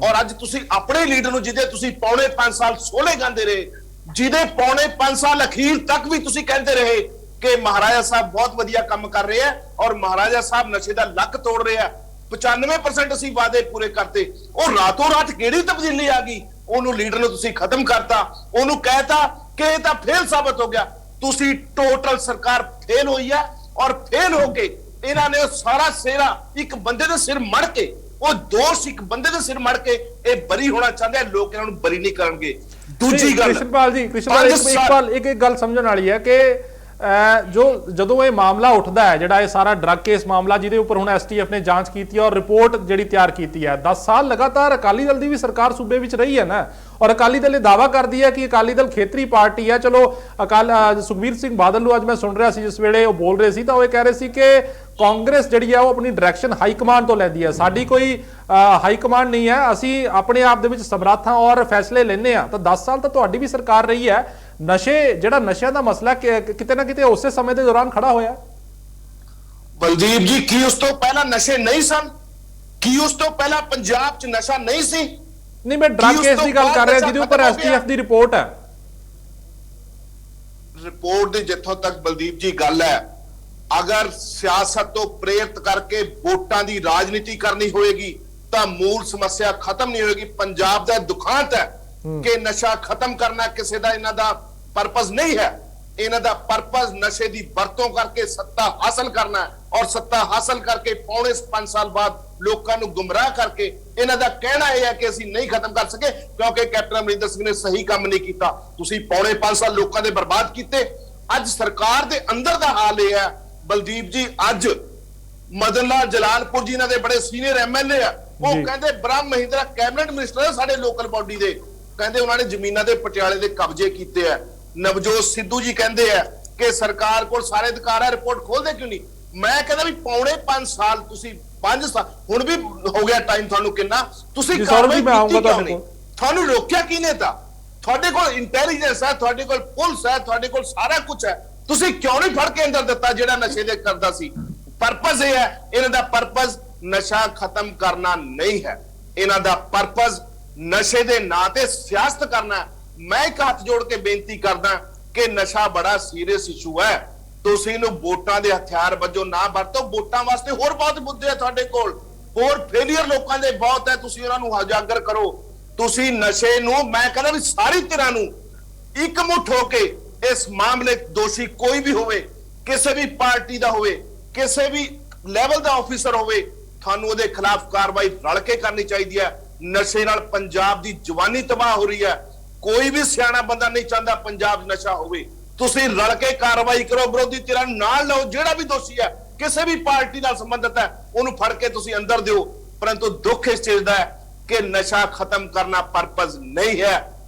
Speaker 4: ਔਰ ਅੱਜ ਤੁਸੀਂ ਆਪਣੇ ਲੀਡਰ ਨੂੰ, ਜਿਹਦੇ ਤੁਸੀਂ ਪੌਣੇ 5 ਸਾਲ ਸੋਲੇ ਗਾਉਂਦੇ ਰਹੇ, ਜਿਹਦੇ ਪੌਣੇ 5 ਸਾਲ ਅਖੀਰ ਤੱਕ ਵੀ ਤੁਸੀਂ ਕਹਿੰਦੇ ਰਹੇ ਕਿ ਮਹਾਰਾਜਾ ਸਾਹਿਬ ਬਹੁਤ ਵਧੀਆ ਕੰਮ ਕਰ ਰਹੇ ਆ ਔਰ ਮਹਾਰਾਜਾ ਸਾਹਿਬ ਨਸ਼ੇ ਦਾ ਲੱਕ ਤੋੜ ਰਹੇ ਆ। 95% ਅਸੀਂ ਵਾਅਦੇ ਪੂਰੇ ਕਰਤੇ। ਉਹ ਰਾਤੋਂ ਰਾਤ ਕਿਹੜੀ ਤਬਦੀਲੀ ਆ ਗਈ? ਉਹਨੂੰ ਲੀਡਰ ਨੂੰ ਤੁਸੀਂ ਖਤਮ ਕਰਤਾ, ਉਹਨੂੰ ਕਹਿਤਾ ਕਿ ਇਹ ਤਾਂ ਫੇਲ ਸਾਬਤ ਹੋ ਗਿਆ। ਤੁਸੀਂ ਟੋਟਲ ਸਰਕਾਰ ਫੇਲ ਹੋਈ ਹੈ ਔਰ ਫੇਲ ਹੋ ਕੇ ਇਹਨਾਂ ਨੇ ਉਹ ਸਾਰਾ ਸਿਹਰਾ ਇੱਕ ਬੰਦੇ ਦੇ ਸਿਰ ਮੜ ਕੇ, ਉਹ ਦੋਸ਼ ਇੱਕ ਬੰਦੇ ਦੇ ਸਿਰ ਮੜ ਕੇ ਇਹ ਬਰੀ ਹੋਣਾ ਚਾਹੁੰਦੇ ਆ। ਲੋਕ ਇਹਨਾਂ ਨੂੰ ਬਰੀ ਨਹੀਂ ਕਰਨਗੇ। ਦੂਜੀ ਗੱਲ,
Speaker 1: ਕ੍ਰਿਸ਼ਨਪਾਲ ਜੀ, ਇੱਕ ਗੱਲ ਸਮਝਣ ਵਾਲੀ ਹੈ ਕਿ ਜਦੋਂ ਇਹ ਮਾਮਲਾ ਉੱਠਦਾ ਹੈ, ਜਿਹੜਾ ਇਹ ਸਾਰਾ ਡਰੱਗ ਕੇਸ ਮਾਮਲਾ ਜਿਹਦੇ ਉੱਪਰ ਹੁਣ ਐਸਟੀਐਫ ਨੇ ਜਾਂਚ ਕੀਤੀ ਔਰ ਰਿਪੋਰਟ ਜਿਹੜੀ ਤਿਆਰ ਕੀਤੀ ਹੈ, 10 ਸਾਲ ਲਗਾਤਾਰ ਅਕਾਲੀ ਦਲ ਦੀ ਵੀ ਸਰਕਾਰ ਸੂਬੇ ਵਿੱਚ ਰਹੀ ਹੈ ਨਾ, ਔਰ ਅਕਾਲੀ ਦਲ ਇਹ ਦਾਅਵਾ ਕਰਦੀ ਹੈ ਕਿ ਅਕਾਲੀ ਦਲ ਖੇਤਰੀ ਪਾਰਟੀ ਹੈ। ਚਲੋ ਸੁਖਬੀਰ ਸਿੰਘ ਬਾਦਲ ਨੂੰ ਅੱਜ ਮੈਂ ਸੁਣ ਰਿਹਾ ਸੀ, ਜਿਸ ਵੇਲੇ ਉਹ ਬੋਲ ਰਹੇ ਸੀ ਤਾਂ ਉਹ ਇਹ ਕਹਿ ਰਹੇ ਸੀ ਕਿ ਕਾਂਗਰਸ ਜਿਹੜੀ ਹੈ ਉਹ ਆਪਣੀ ਡਾਇਰੈਕਸ਼ਨ ਹਾਈ ਕਮਾਂਡ ਤੋਂ ਲੈਂਦੀ ਹੈ, ਸਾਡੀ ਕੋਈ ਹਾਈ ਕਮਾਂਡ ਨਹੀਂ ਹੈ, ਅਸੀਂ ਆਪਣੇ ਆਪ ਦੇ ਵਿੱਚ ਸਮਰੱਥ ਹਾਂ ਔਰ ਫੈਸਲੇ ਲੈਂਦੇ ਹਾਂ। ਤਾਂ 10 ਸਾਲ ਤਾਂ ਤੁਹਾਡੀ ਵੀ ਸਰਕਾਰ ਰਹੀ ਹੈ। ਨਸ਼ਿਆਂ ਦਾ ਮਸਲਾ ਕਿਤੇ ਨਾ ਕਿਤੇ ਉਸੇ ਸਮੇਂ ਦੇ ਦੌਰਾਨ ਖੜਾ ਹੋਇਆ।
Speaker 4: ਬਲਦੀਪ ਜੀ, ਕੀ ਉਸ ਤੋਂ ਪਹਿਲਾਂ ਨਸ਼ੇ ਨਹੀਂ ਸਨ? ਕੀ ਉਸ ਤੋਂ ਪਹਿਲਾਂ ਪੰਜਾਬ 'ਚ ਨਸ਼ਾ ਨਹੀਂ ਸੀ?
Speaker 1: ਨਹੀਂ, ਮੈਂ ਡਰੱਗ ਕੇਸ ਦੀ ਗੱਲ ਕਰ ਰਿਹਾ ਜਿਹਦੇ ਉੱਪਰ ਐਸਟੀਐਫ ਦੀ ਰਿਪੋਰਟ ਹੈ।
Speaker 4: ਰਿਪੋਰਟ ਦੀ ਜਿੱਥੋਂ ਤੱਕ ਬਲਦੀਪ ਜੀ ਗੱਲ ਹੈ, ਅਗਰ ਸਿਆਸਤ ਤੋਂ ਪ੍ਰੇਰਿਤ ਕਰਕੇ ਵੋਟਾਂ ਦੀ ਰਾਜਨੀਤੀ ਕਰਨੀ ਹੋਏਗੀ ਤਾਂ ਮੂਲ ਸਮੱਸਿਆ ਖਤਮ ਨਹੀਂ ਹੋਏਗੀ। ਪੰਜਾਬ ਦਾ ਦੁਖਾਂਤ ਹੈ ਕਿ ਨਸ਼ਾ ਖਤਮ ਕਰਨਾ ਕਿਸੇ ਦਾ ਇਹਨਾਂ ਦਾ ਪਰਪਸ ਨਹੀਂ ਹੈ। ਇਹਨਾਂ ਦਾ ਪਰਪਸ ਨਸ਼ੇ ਦੀ ਵਰਤੋਂ ਕਰਕੇ ਸੱਤਾ ਹਾਸਲ ਕਰਨਾ ਹੈ ਔਰ ਸੱਤਾ ਹਾਸਲ ਕਰਕੇ ਪੌਣੇ 5 ਸਾਲ ਬਾਅਦ ਲੋਕਾਂ ਨੂੰ ਗੁੰਮਰਾਹ ਕਰਕੇ ਇਹਨਾਂ ਦਾ ਕਹਿਣਾ ਇਹ ਹੈ ਕਿ ਅਸੀਂ ਨਹੀਂ ਖਤਮ ਕਰ ਸਕੇ ਕਿਉਂਕਿ ਕੈਪਟਨ ਅਮਰਿੰਦਰ ਸਿੰਘ ਨੇ ਸਹੀ ਕੰਮ ਨਹੀਂ ਕੀਤਾ। ਤੁਸੀਂ ਪੌਣੇ 5 ਸਾਲ ਲੋਕਾਂ ਦੇ ਬਰਬਾਦ ਕੀਤੇ। ਅੱਜ ਸਰਕਾਰ ਦੇ ਅੰਦਰ ਦਾ ਹਾਲ ਇਹ ਹੈ ਬਲਦੀਪ ਜੀ, ਅੱਜ ਮਦਨ ਲਾਲ ਜਲਾਲਪੁਰ ਜੀ ਇਹਨਾਂ ਦੇ ਬੜੇ ਸੀਨੀਅਰ ਐਮਐਲਏ ਆ, ਉਹ ਕਹਿੰਦੇ ਬ੍ਰਹਮ ਮਹਿੰਦਰਾ ਕੈਬਨਿਟ ਮਿਨਿਸਟਰ ਸਾਡੇ ਲੋਕਲ ਬਾਡੀ ਦੇ, ਕਹਿੰਦੇ ਉਹਨਾਂ ਨੇ ਜ਼ਮੀਨਾਂ ਦੇ ਪਟਿਆਲੇ ਦੇ ਕਬਜ਼ੇ ਕੀਤੇ ਆ। ਨਵਜੋਤ ਸਿੱਧੂ ਜੀ ਕਹਿੰਦੇ ਆ ਕਿ ਸਰਕਾਰ ਕੋਲ ਸਾਰੇ ਅਧਿਕਾਰ ਹੈ, ਰਿਪੋਰਟ ਖੋਲਦੇ ਕਿਉਂ ਨਹੀਂ? ਮੈਂ ਕਹਿੰਦਾ ਵੀ ਪੌਣੇ 5 ਸਾਲ ਤੁਸੀਂ 5 ਸਾਲ ਹੁਣ ਵੀ ਹੋ ਗਿਆ ਟਾਈਮ, ਤੁਹਾਨੂੰ ਕਿੰਨਾ ਤੁਸੀਂ ਕਾਰਵਾਈ ਕੀਤੀ ਕਿਉਂ ਨਹੀਂ? ਤੁਹਾਨੂੰ ਰੋਕਿਆ ਕਿਹਨੇ? ਤਾਂ ਤੁਹਾਡੇ ਕੋਲ ਇੰਟੈਲੀਜੈਂਸ ਹੈ, ਤੁਹਾਡੇ ਕੋਲ ਪੁਲਿਸ ਹੈ, ਤੁਹਾਡੇ ਕੋਲ ਸਾਰਾ ਕੁਝ ਹੈ, ਤੁਸੀਂ ਕਿਉਂ ਨਹੀਂ ਫੜ ਕੇ ਅੰਦਰ ਦਿੱਤਾ ਜਿਹੜਾ ਨਸ਼ੇ ਦੇ ਕਰਦਾ ਸੀ? ਪਰਪਸ ਇਹ ਹੈ, ਇਹਨਾਂ ਦਾ ਪਰਪਸ ਨਸ਼ਾ ਖਤਮ ਕਰਨਾ ਨਹੀਂ ਹੈ, ਇਹਨਾਂ ਦਾ ਪਰਪਸ ਨਸ਼ੇ ਦੇ ਨਾਂ ਤੇ ਸਿਆਸਤ ਕਰਨਾ ਹੈ। ਮੈਂ ਇੱਕ ਹੱਥ ਜੋੜ ਕੇ ਬੇਨਤੀ ਕਰਦਾ ਕਿ ਨਸ਼ਾ ਬੜਾ ਸੀਰੀਅਸ ਇਸ਼ੂ ਹੈ, ਤੁਸੀਂ ਇਹਨੂੰ ਵੋਟਾਂ ਦੇ ਹਥਿਆਰ ਵਜੋਂ ਨਾ ਵਰਤੋ। ਵੋਟਾਂ ਵਾਸਤੇ ਹੋਰ ਬਹੁਤ ਮੁੱਦੇ ਆ ਤੁਹਾਡੇ ਕੋਲ, ਹੋਰ ਫੇਲਿਅਰ ਲੋਕਾਂ ਦੇ ਬਹੁਤ ਹੈ, ਤੁਸੀਂ ਉਹਨਾਂ ਨੂੰ ਉਜਾਗਰ ਕਰੋ। ਤੁਸੀਂ ਨਸ਼ੇ ਨੂੰ, ਮੈਂ ਕਹਿੰਦਾ ਵੀ ਸਾਰੀ ਧਿਰਾਂ ਨੂੰ ਇੱਕ ਮੁੱਠ ਹੋ ਕੇ ਇਸ ਮਾਮਲੇ ਦੋਸ਼ੀ ਕੋਈ ਵੀ ਹੋਵੇ, ਕਿਸੇ ਵੀ ਪਾਰਟੀ ਦਾ ਹੋਵੇ, ਕਿਸੇ ਵੀ ਲੈਵਲ ਦਾ ਆਫੀਸਰ ਹੋਵੇ, ਤੁਹਾਨੂੰ ਉਹਦੇ ਖਿਲਾਫ ਕਾਰਵਾਈ ਰਲ ਕੇ ਕਰਨੀ ਚਾਹੀਦੀ ਹੈ। ਨਸ਼ੇ ਨਾਲ ਪੰਜਾਬ ਦੀ ਜਵਾਨੀ ਤਬਾਹ ਹੋ ਰਹੀ ਹੈ। ਕੋਈ ਵੀ ਸਿਆਣਾ ਬੰਦਾ ਨਹੀਂ ਚਾਹੁੰਦਾ ਪੰਜਾਬ 'ਚ ਨਸ਼ਾ ਹੋਵੇ। ਤੁਸੀਂ ਰਲ ਕੇ ਕਾਰਵਾਈ ਕਰੋ, ਵਿਰੋਧੀ ਧਿਰਾਂ ਨੂੰ ਨਾਲ ਲਓ, ਜਿਹੜਾ ਵੀ ਦੋਸ਼ੀ ਹੈ ਕਿਸੇ ਵੀ ਪਾਰਟੀ ਨਾਲ ਸੰਬੰਧਿਤ ਹੈ ਉਹਨੂੰ ਫੜ ਕੇ ਤੁਸੀਂ ਅੰਦਰ ਦਿਓ। ਪਰੰਤੂ ਦੁੱਖ ਇਸ ਚੀਜ਼ ਦਾ ਹੈ ਕਿ ਨਸ਼ਾ ਖਤਮ ਕਰਨਾ ਪਰਪਸ ਨਹੀਂ ਹੈ।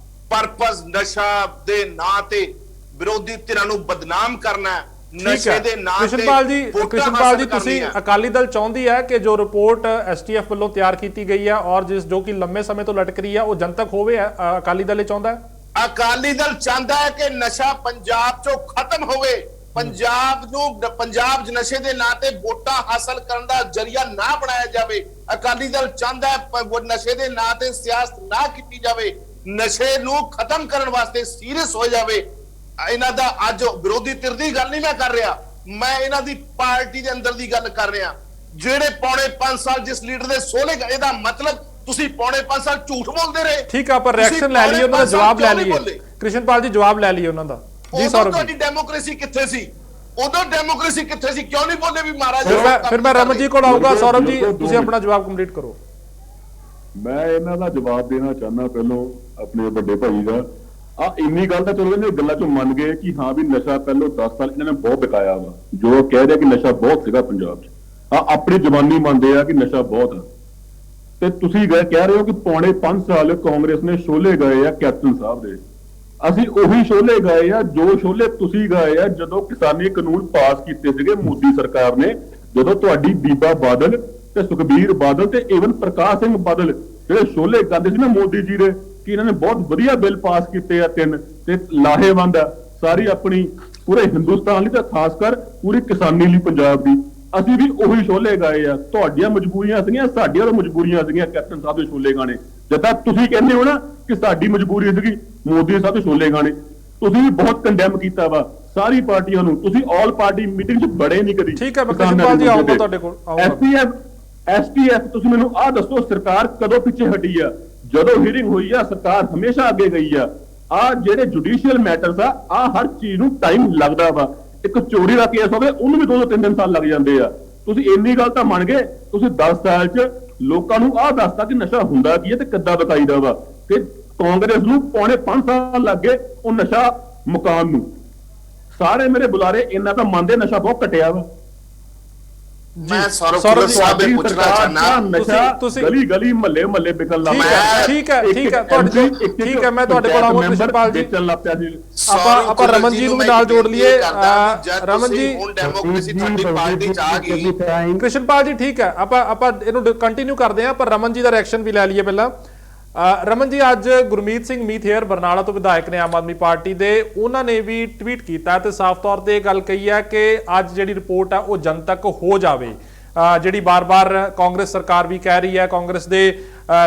Speaker 4: ਪਰਪਸ ਨਸ਼ਾ ਦੇ ਨਾਂ ਤੇ ਵਿਰੋਧੀ ਧਿਰਾਂ ਨੂੰ ਬਦਨਾਮ ਕਰਨਾ ਹੈ। ਨਸ਼ੇ ਦੇ ਨਾਂ ਤੇ
Speaker 1: ਕ੍ਰਿਸ਼ਨਪਾਲ ਜੀ ਤੁਸੀਂ ਅਕਾਲੀ ਦਲ ਚਾਹੁੰਦੀ ਹੈ ਕਿ ਜੋ ਰਿਪੋਰਟ ਐਸਟੀਐਫ ਵੱਲੋਂ ਤਿਆਰ ਕੀਤੀ ਗਈ ਹੈ ਔਰ ਜੋ ਕਿ ਲੰਮੇ ਸਮੇਂ ਤੋਂ ਲਟਕ ਰਹੀ ਹੈ ਉਹ ਜਨਤਕ ਹੋਵੇ, ਅਕਾਲੀ ਦਲ ਇਹ ਚਾਹੁੰਦਾ ਹੈ?
Speaker 4: ਅਕਾਲੀ ਦਲ ਚਾਹੁੰਦਾ ਹੈ ਕਿ ਨਸ਼ਾ ਪੰਜਾਬ ਚੋਂ ਖਤਮ ਹੋਵੇ। ਪੰਜਾਬ 'ਚ ਨਸ਼ੇ ਦੇ ਨਾਂ ਤੇ ਵੋਟਾਂ ਹਾਸਲ ਕਰਨ ਦਾ ਜ਼ਰੀਆ ਨਾ ਬਣਾਇਆ ਜਾਵੇ। ਅਕਾਲੀ ਦਲ ਚਾਹੁੰਦਾ ਹੈ ਨਸ਼ੇ ਦੇ ਨਾਂ ਤੇ ਸਿਆਸਤ ਨਾ ਕੀਤੀ ਜਾਵੇ, ਨਸ਼ੇ ਨੂੰ ਖਤਮ ਕਰਨ ਵਾਸਤੇ ਸੀਰੀਅਸ ਹੋ ਜਾਵੇ। ਇਹਨਾਂ ਦਾ ਅੱਜ ਵਿਰੋਧੀ ਧਿਰ ਦੀ ਗੱਲ ਨਹੀਂ ਮੈਂ ਕਰ ਰਿਹਾ, ਮੈਂ ਇਹਨਾਂ ਦੀ ਪਾਰਟੀ ਦੇ ਅੰਦਰ ਦੀ ਗੱਲ ਕਰ ਰਿਹਾ। ਜਿਹੜੇ ਪੌਣੇ 5 ਸਾਲ ਜਿਸ ਲੀਡਰ ਦੇ ਸੋਲੇ ਗਏ, ਇਹਦਾ ਮਤਲਬ ਤੁਸੀਂ ਪੌਣੇ 5 ਸਾਲ ਝੂਠ ਬੋਲਦੇ ਰਹੇ।
Speaker 1: ਠੀਕ ਆ, ਪਰ ਰਿਐਕਸ਼ਨ ਲੈ ਲਈਏ, ਉਹਨਾਂ ਦਾ ਜਵਾਬ ਲੈ ਲਈਏ। ਕ੍ਰਿਸ਼ਨਪਾਲ ਜੀ ਜਵਾਬ ਲੈ ਲਈਏ ਉਹਨਾਂ ਦਾ। ਜੀ ਸੌਰਵ,
Speaker 4: ਤੁਹਾਡੀ ਡੈਮੋਕ੍ਰੇਸੀ ਕਿੱਥੇ ਸੀ? ਉਦੋਂ ਡੈਮੋਕ੍ਰੇਸੀ ਕਿੱਥੇ ਸੀ? ਕਿਉਂ ਨਹੀਂ ਬੋਲੇ ਵੀ ਮਹਾਰਾਜ?
Speaker 1: ਫਿਰ ਮੈਂ ਰਮਨ ਜੀ ਕੋਲ ਆਊਗਾ। ਸੌਰਵ ਜੀ ਤੁਸੀਂ ਆਪਣਾ ਜਵਾਬ ਕੰਪਲੀਟ ਕਰੋ।
Speaker 3: ਮੈਂ ਇਹਨਾਂ ਦਾ ਜਵਾਬ ਦੇਣਾ ਚਾਹੁੰਦਾ ਪਹਿਲੋਂ ਆਪਣੇ ਵੱਡੇ ਭਾਈ ਦਾ। ਇੰਨੀ ਗੱਲ ਤਾਂ ਚਲੋ ਇਹਨੇ ਗੱਲਾਂ ਚੋਂ ਮੰਨ ਗਏ ਕਿ ਹਾਂ ਵੀ ਨਸ਼ਾ ਪਹਿਲੋਂ 10 ਸਾਲ ਇਹਨਾਂ ਨੇ ਬਹੁਤ ਵਿਕਾਇਆ ਵਾ। ਜੋ ਕਹਿ ਰਿਹਾ ਕਿ ਨਸ਼ਾ ਬਹੁਤ ਸੀਗਾ ਪੰਜਾਬ 'ਚ, ਆਪਣੀ ਜ਼ਬਾਨੀ ਮੰਨਦੇ ਆ ਕਿ ਨਸ਼ਾ ਬਹੁਤ ਆ। ਤੇ ਤੁਸੀਂ ਕਹਿ ਰਹੇ ਹੋ ਕਿ ਪੌਣੇ 5 ਸਾਲ ਕਾਂਗਰਸ ਨੇ ਸ਼ੋਲੇ ਗਏ ਆ ਕੈਪਟਨ ਸਾਹਿਬ ਦੇ। ਅਸੀਂ ਉਹੀ ਸ਼ੋਲੇ ਗਏ ਆ ਜੋ ਸ਼ੋਲੇ ਤੁਸੀਂ ਗਏ ਆ ਜਦੋਂ ਕਿਸਾਨੀ ਕਾਨੂੰਨ ਪਾਸ ਕੀਤੇ ਸੀਗੇ ਮੋਦੀ ਸਰਕਾਰ ਨੇ। ਜਦੋਂ ਤੁਹਾਡੀ ਬੀਬਾ ਬਾਦਲ ਤੇ ਸੁਖਬੀਰ ਬਾਦਲ ਤੇ ਈਵਨ ਪ੍ਰਕਾਸ਼ ਸਿੰਘ ਬਾਦਲ ਜਿਹੜੇ ਸ਼ੋਲੇ ਕਰਦੇ ਸੀ ਨਾ ਮੋਦੀ ਜੀ ਦੇ, ਕਿ ਇਹਨਾਂ ਨੇ ਬਹੁਤ ਵਧੀਆ ਬਿੱਲ ਪਾਸ ਕੀਤੇ ਆ 3 ਤੇ ਲਾਹੇਵੰਦ ਆ ਸਾਰੀ ਆਪਣੀ ਪੂਰੇ ਹਿੰਦੁਸਤਾਨ ਲਈ ਤੇ ਖਾਸ ਕਰ ਪੂਰੀ ਕਿਸਾਨੀ ਲਈ ਪੰਜਾਬ ਦੀ। ਅਸੀਂ ਵੀ ਉਹੀ ਸ਼ੋਲੇ ਗਾਏ ਆ। ਤੁਹਾਡੀਆਂ ਮਜਬੂਰੀਆਂ ਸੀਗੀਆਂ, ਸਾਡੀਆਂ ਤਾਂ ਮਜਬੂਰੀਆਂ ਸੀਗੀਆਂ ਕੈਪਟਨ ਸਾਹਿਬ ਦੇ ਸ਼ੋਲੇ ਗਾਣੇ। ਜਿੱਦਾਂ ਤੁਸੀਂ ਕਹਿੰਦੇ ਹੋ ਨਾ ਕਿ ਸਾਡੀ ਮਜਬੂਰੀ ਸੀਗੀ ਮੋਦੀ ਸਾਹਿਬ ਦੇ ਸ਼ੋਲੇ ਗਾਣੇ, ਤੁਸੀਂ ਵੀ ਬਹੁਤ ਕੰਡੈਮ ਕੀਤਾ ਵਾ ਸਾਰੀ ਪਾਰਟੀਆਂ ਨੂੰ। ਤੁਸੀਂ ਆਲ ਪਾਰਟੀ ਮੀਟਿੰਗ 'ਚ ਬੜੇ ਨਹੀਂ ਕਦੀ।
Speaker 1: ਠੀਕ ਹੈ, ਕ੍ਰਿਸ਼ਨਪਾਲ ਜੀ ਆਉਂਗਾ ਤੁਹਾਡੇ ਕੋਲ।
Speaker 3: ਐਸਟੀਐਫ ਤੁਸੀਂ ਮੈਨੂੰ ਆਹ ਦੱਸੋ ਸਰਕਾਰ ਕਦੋਂ ਪਿੱਛੇ ਹਟੀ ਆ? ਜਦੋਂ ਹੀਅਰਿੰਗ ਹੋਈ ਆ ਸਰਕਾਰ ਹਮੇਸ਼ਾ ਅੱਗੇ ਗਈ ਆ। ਆ ਜਿਹੜੇ ਜੁਡੀਸ਼ੀਅਲ ਮੈਟਰਸ ਆ ਹਰ ਚੀਜ਼ ਨੂੰ ਟਾਈਮ ਲੱਗਦਾ ਵਾ। ਇੱਕ ਚੋਰੀ ਦਾ ਕੇਸ ਹੋਵੇ ਉਹਨੂੰ ਵੀ 2-3 ਸਾਲ ਲੱਗ ਜਾਂਦੇ ਆ। ਤੁਸੀਂ ਇੰਨੀ ਗੱਲ ਤਾਂ ਮੰਨ ਗਏ। ਤੁਸੀਂ 10 ਸਾਲ 'ਚ ਲੋਕਾਂ ਨੂੰ ਆਹ ਦੱਸਤਾ ਕਿ ਨਸ਼ਾ ਹੁੰਦਾ ਕੀ ਹੈ ਤੇ ਕਿੱਦਾਂ ਬਤਾਈਦਾ ਵਾ। ਕਿ ਕਾਂਗਰਸ ਨੂੰ ਪੌਣੇ 5 ਸਾਲ ਲੱਗ ਗਏ ਉਹ ਨਸ਼ਾ ਮੁਕਾਉਣ ਨੂੰ। ਸਾਰੇ ਮੇਰੇ ਬੁਲਾਰੇ ਇਹਨਾਂ ਤਾਂ ਮੰਨਦੇ ਨਸ਼ਾ ਬਹੁਤ ਘਟਿਆ ਵਾ।
Speaker 4: ਮੈਂ ਸੌਰਵ ਸਾਹਿਬ ਨੂੰ ਪੁੱਛਣਾ ਚਾਹਨਾ,
Speaker 1: ਤੁਸੀਂ
Speaker 3: ਗਲੀ ਮਹੱਲੇ ਵਿਕਣ ਲੱਗ
Speaker 1: ਪਿਆ। ਠੀਕ ਹੈ ਠੀਕ ਹੈ, ਮੈਂ ਤੁਹਾਡੇ ਕੋਲ ਆਉਂਗਾ ਕ੍ਰਿਸ਼ਨਪਾਲ ਜੀ। ਆਪਾਂ ਰਮਨ ਜੀ ਨੂੰ ਵੀ ਨਾਲ ਜੋੜ ਲਈਏ। ਰਮਨ ਜੀ
Speaker 4: ਹੁਣ ਡੈਮੋਕ੍ਰੇਸੀ ਤੁਹਾਡੀ ਪਾਰਟੀ 'ਚ ਆ ਗਈ।
Speaker 1: ਕ੍ਰਿਸ਼ਨਪਾਲ ਜੀ ਠੀਕ ਹੈ, ਆਪਾਂ ਇਹਨੂੰ ਕੰਟੀਨਿਊ ਕਰਦੇ ਹਾਂ, ਪਰ ਰਮਨ ਜੀ ਦਾ ਰਿਐਕਸ਼ਨ ਵੀ ਲੈ ਲਈਏ ਪਹਿਲਾਂ। ਰਮਨ ਜੀ ਅੱਜ ਗੁਰਮੀਤ ਸਿੰਘ ਮੀਥੇਰ ਬਰਨਾਲਾ ਤੋਂ ਵਿਧਾਇਕ ਨੇ ਆਮ ਆਦਮੀ ਪਾਰਟੀ ਦੇ, ਉਹਨਾਂ ਨੇ ਵੀ ਟਵੀਟ ਕੀਤਾ ਤੇ ਸਾਫ਼ ਤੌਰ ਤੇ ਇਹ ਗੱਲ ਕਹੀ ਹੈ ਕਿ ਅੱਜ ਜਿਹੜੀ ਰਿਪੋਰਟ ਆ ਉਹ ਜਨਤਕ ਹੋ ਜਾਵੇ। ਜਿਹੜੀ ਬਾਰ-ਬਾਰ ਕਾਂਗਰਸ ਸਰਕਾਰ ਵੀ ਕਹਿ ਰਹੀ ਹੈ, ਕਾਂਗਰਸ ਦੇ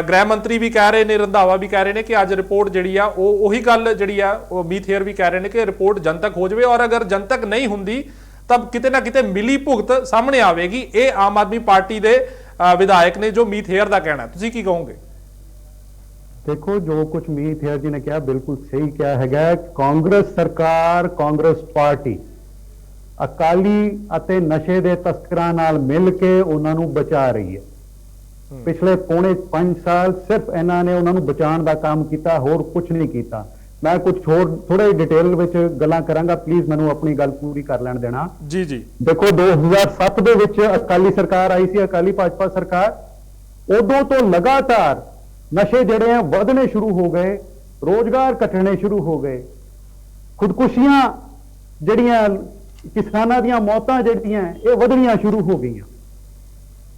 Speaker 1: ਗ੍ਰਹਿ ਮੰਤਰੀ ਵੀ ਕਹਿ ਰਹੇ ਨੇ, ਰੰਧਾਵਾ ਵੀ ਕਹਿ ਰਹੇ ਨੇ ਕਿ ਅੱਜ ਰਿਪੋਰਟ ਜਿਹੜੀ ਆ ਉਹ ਉਹੀ ਗੱਲ ਜਿਹੜੀ ਆ ਉਹ ਮੀਥੇਰ ਵੀ ਕਹਿ ਰਹੇ ਨੇ ਕਿ ਰਿਪੋਰਟ ਜਨਤਕ ਹੋ ਜਾਵੇ। ਔਰ ਅਗਰ ਜਨਤਕ ਨਹੀਂ ਹੁੰਦੀ ਤਾਂ ਕਿਤੇ ਨਾ ਕਿਤੇ ਮਿਲੀ ਭੁਗਤ ਸਾਹਮਣੇ ਆਵੇਗੀ। ਇਹ ਆਮ ਆਦਮੀ ਪਾਰਟੀ ਦੇ ਵਿਧਾਇਕ ਨੇ ਜੋ ਮੀਥੇਰ ਦਾ ਕਹਿਣਾ, ਤੁਸੀਂ ਕੀ ਕਹੋਗੇ?
Speaker 5: देखो जो कुछ मीथेर जी ने कहा बिल्कुल सही क्या है। कांग्रेस सरकार, कांग्रेस पार्टी अकाली ਅਤੇ ਨਸ਼ੇ ਦੇ ਤਸਕਰਾਂ ਨਾਲ ਮਿਲ ਕੇ ਉਹਨਾਂ ਨੂੰ ਬਚਾ ਰਹੀ ਹੈ। ਪਿਛਲੇ ਪੌਣੇ 5 ਸਾਲ ਸਿਰਫ ਇਹਨਾਂ ਨੇ ਉਹਨਾਂ ਨੂੰ ਬਚਾਉਣ ਦਾ ਕੰਮ ਕੀਤਾ, ਹੋਰ ਕੁਝ ਨਹੀਂ ਕੀਤਾ। ਮੈਂ ਕੁਝ ਥੋੜੇ ਡਿਟੇਲ ਵਿੱਚ ਗੱਲਾਂ ਕਰਾਂਗਾ, ਪਲੀਜ਼ ਮੈਨੂੰ ਆਪਣੀ ਗੱਲ ਪੂਰੀ ਕਰ ਲੈਣ ਦੇਣਾ।
Speaker 1: ਜੀ ਜੀ
Speaker 5: ਦੇਖੋ 2007 ਦੇ ਵਿੱਚ ਅਕਾਲੀ ਸਰਕਾਰ ਆਈ ਸੀ, ਅਕਾਲੀ ਭਾਜਪਾ ਸਰਕਾਰ। ਉਦੋਂ ਤੋਂ ਲਗਾਤਾਰ ਨਸ਼ੇ ਜਿਹੜੇ ਆ ਵਧਣੇ ਸ਼ੁਰੂ ਹੋ ਗਏ, ਰੋਜ਼ਗਾਰ ਘਟਣੇ ਸ਼ੁਰੂ ਹੋ ਗਏ, ਖੁਦਕੁਸ਼ੀਆਂ ਜਿਹੜੀਆਂ ਕਿਸਾਨਾਂ ਦੀਆਂ ਮੌਤਾਂ ਜਿਹੜੀਆਂ ਇਹ ਵਧਣੀਆਂ ਸ਼ੁਰੂ ਹੋ ਗਈਆਂ।